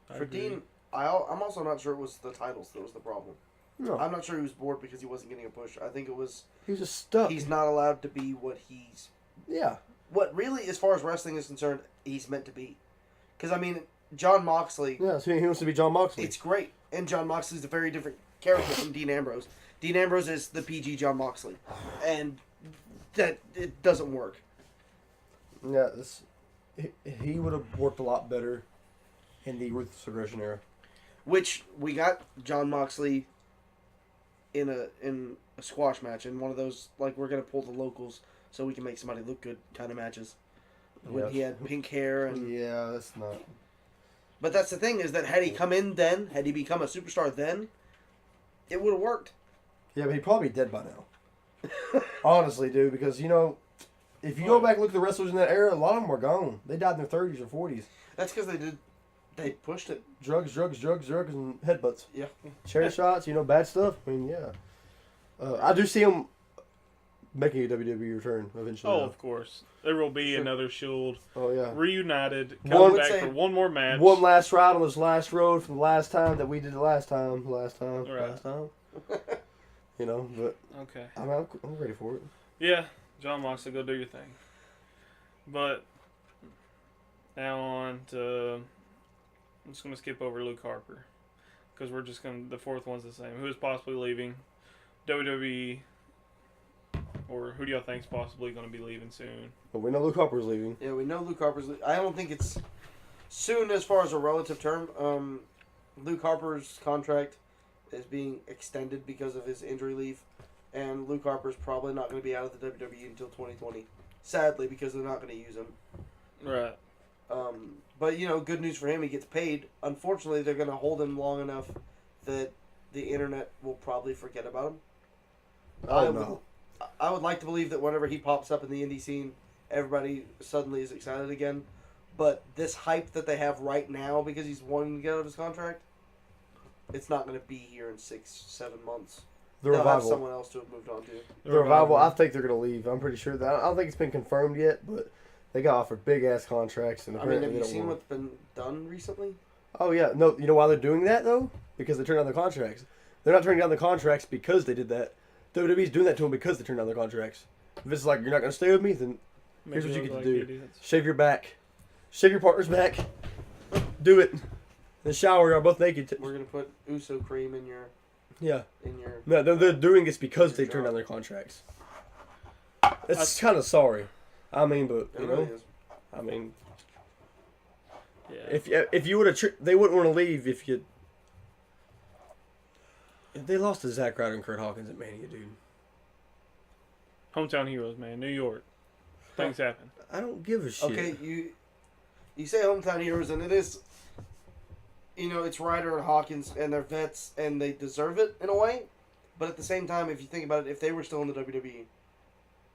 I For agree. Dean, I'm also not sure it was the titles that was the problem. No, I'm not sure he was bored because he wasn't getting a push. I think it was he was just stuck. he's not allowed to be what what really, as far as wrestling is concerned, he's meant to be. Because, I mean, John Moxley, Yeah, so he wants to be John Moxley. it's great. And John Moxley's a very different character from Dean Ambrose. Dean Ambrose is the PG John Moxley. And that it doesn't work. Yeah, he would have worked a lot better in the Ruthless Aggression era. Which, we got John Moxley in a squash match. In one of those, like, we're going to pull the locals so we can make somebody look good kind of matches. When Yeah. he had pink hair and... Yeah, that's not. But that's the thing, is that had he come in then, had he become a superstar then, it would have worked. Yeah, but he'd probably be dead by now. Honestly, dude, because if you go back and look at the wrestlers in that era, a lot of them were gone. They died in their 30s or 40s. That's because they pushed it. Drugs, and headbutts. Yeah. Chair shots, bad stuff. I mean, yeah. I do see him making a WWE return eventually. Oh, though. of course. There will be another Shield Oh, yeah. reunited, One come would back say- for one more match. One last ride on this last road from the last time that we did it last time. Right. But Okay. I'm ready for it. Yeah, John Moxley, go do your thing. But now on to, I'm just going to skip over Luke Harper because we're just going to, the fourth one's the same. Who is possibly leaving WWE, or who do y'all think is possibly going to be leaving soon? But we know Luke Harper's leaving. Yeah, we know Luke Harper's... I don't think it's soon as far as a relative term. Luke Harper's contract is being extended because of his injury leave, and Luke Harper's probably not going to be out of the WWE until 2020. Sadly, because they're not going to use him. Right. But good news for him. He gets paid. Unfortunately, they're going to hold him long enough that the internet will probably forget about him. Oh, no. I would like to believe that whenever he pops up in the indie scene, everybody suddenly is excited again. But this hype that they have right now because he's wanting to get out of his contract, it's not going to be here in 6-7 months. The They'll have revival. someone else to have moved on to. The revival, I think they're going to leave. I'm pretty sure that. I don't think it's been confirmed yet, but they got offered big-ass contracts. And I mean, have they you don't seen want what's been done recently? Oh, yeah. No, you know why they're doing that, though? Because they turned down their contracts. They're not turning down the contracts because they did that. WWE's doing that to them because they turned down their contracts. If it's like, you're not going to stay with me, then here's what you get to do. Shave your back. Shave your partner's back. Do it. In the shower, you're both naked. We're going to put Uso cream in your... Yeah. In your... No, they're doing this because they turned down their contracts. It's kind of sorry. I mean, but, It really is. I mean... Yeah. If you would have... they wouldn't want to leave if you... If they lost to Zack Ryder and Kurt Hawkins at Mania, dude. Hometown heroes, man. New York. Things happen. I don't give a shit. Okay, you say hometown heroes, and it is, it's Ryder and Hawkins, and they're vets, and they deserve it in a way. But at the same time, if you think about it, if they were still in the WWE,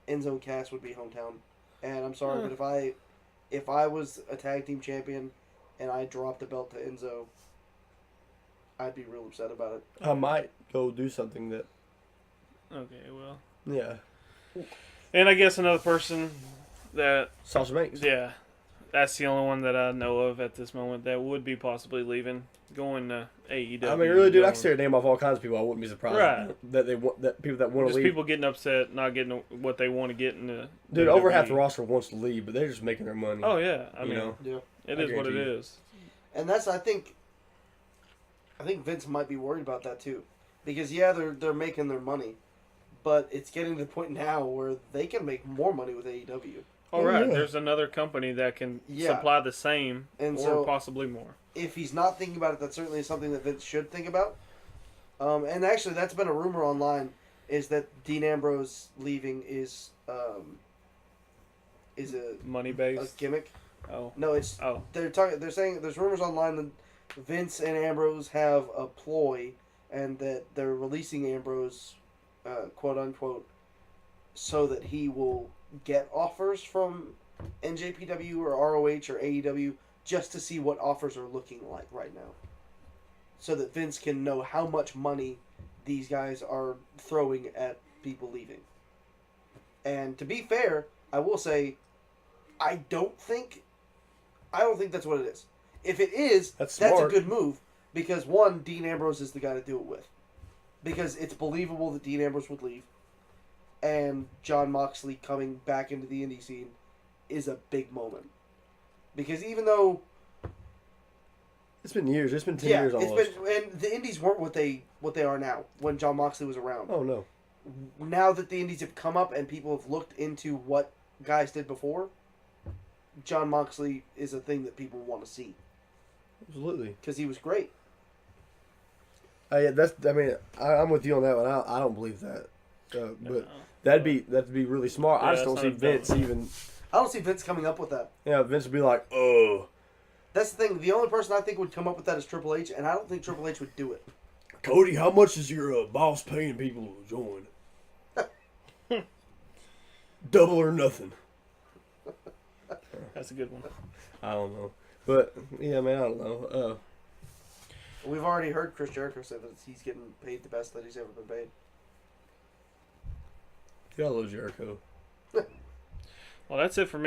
Enzo and Cass would be hometown. And I'm sorry, but if I was a tag team champion and I dropped the belt to Enzo, I'd be real upset about it. I might go do something that... Okay, well. Yeah. And I guess another person that... Sasha Banks. Yeah. That's the only one that I know of at this moment that would be possibly leaving, going to AEW. I mean, really, dude, I can say a name off all kinds of people. I wouldn't be surprised Right. that people that want to Just leave. people getting upset, not getting what they want to get in the Dude, over WWE. half the roster wants to leave, but they're just making their money. Oh yeah, I You mean, know? Yeah. it I is what it guarantee you. is. And that's, I think Vince might be worried about that too. Because, they're making their money. But it's getting to the point now where they can make more money with AEW. All right, yeah. there's another company that can Yeah. supply the same And or so- possibly more. If he's not thinking about it, that certainly is something that Vince should think about. And actually, that's been a rumor online, is that Dean Ambrose leaving is a Money based. gimmick. Oh. No, it's Oh. They're saying there's rumors online that Vince and Ambrose have a ploy, and that they're releasing Ambrose, quote unquote, so that he will get offers from NJPW or ROH or AEW just to see what offers are looking like right now, so that Vince can know how much money these guys are throwing at people leaving. And to be fair, I will say, I don't think that's what it is. If it is, That's a smart. good move, because one, Dean Ambrose is the guy to do it with. Because it's believable that Dean Ambrose would leave. And Jon Moxley coming back into the indie scene is a big moment. Because even though... It's been years. It's been 10 years almost. and the indies weren't what they are now when Jon Moxley was around. Oh, no. Now that the indies have come up and people have looked into what guys did before, Jon Moxley is a thing that people want to see. Absolutely. Because he was great. Yeah, I'm with you on that one. I don't believe that. But No. that'd be really smart. Yeah, I just don't that's see not Vince dumb. even... I don't see Vince coming up with that. Yeah, Vince would be like, oh, That's the thing. The only person I think would come up with that is Triple H, and I don't think Triple H would do it. Cody, how much is your boss paying people to join? Double or nothing. That's a good one. I don't know. But, yeah, man, I don't know. We've already heard Chris Jericho say that he's getting paid the best that he's ever been paid. You gotta love Jericho. Well, that's it for me.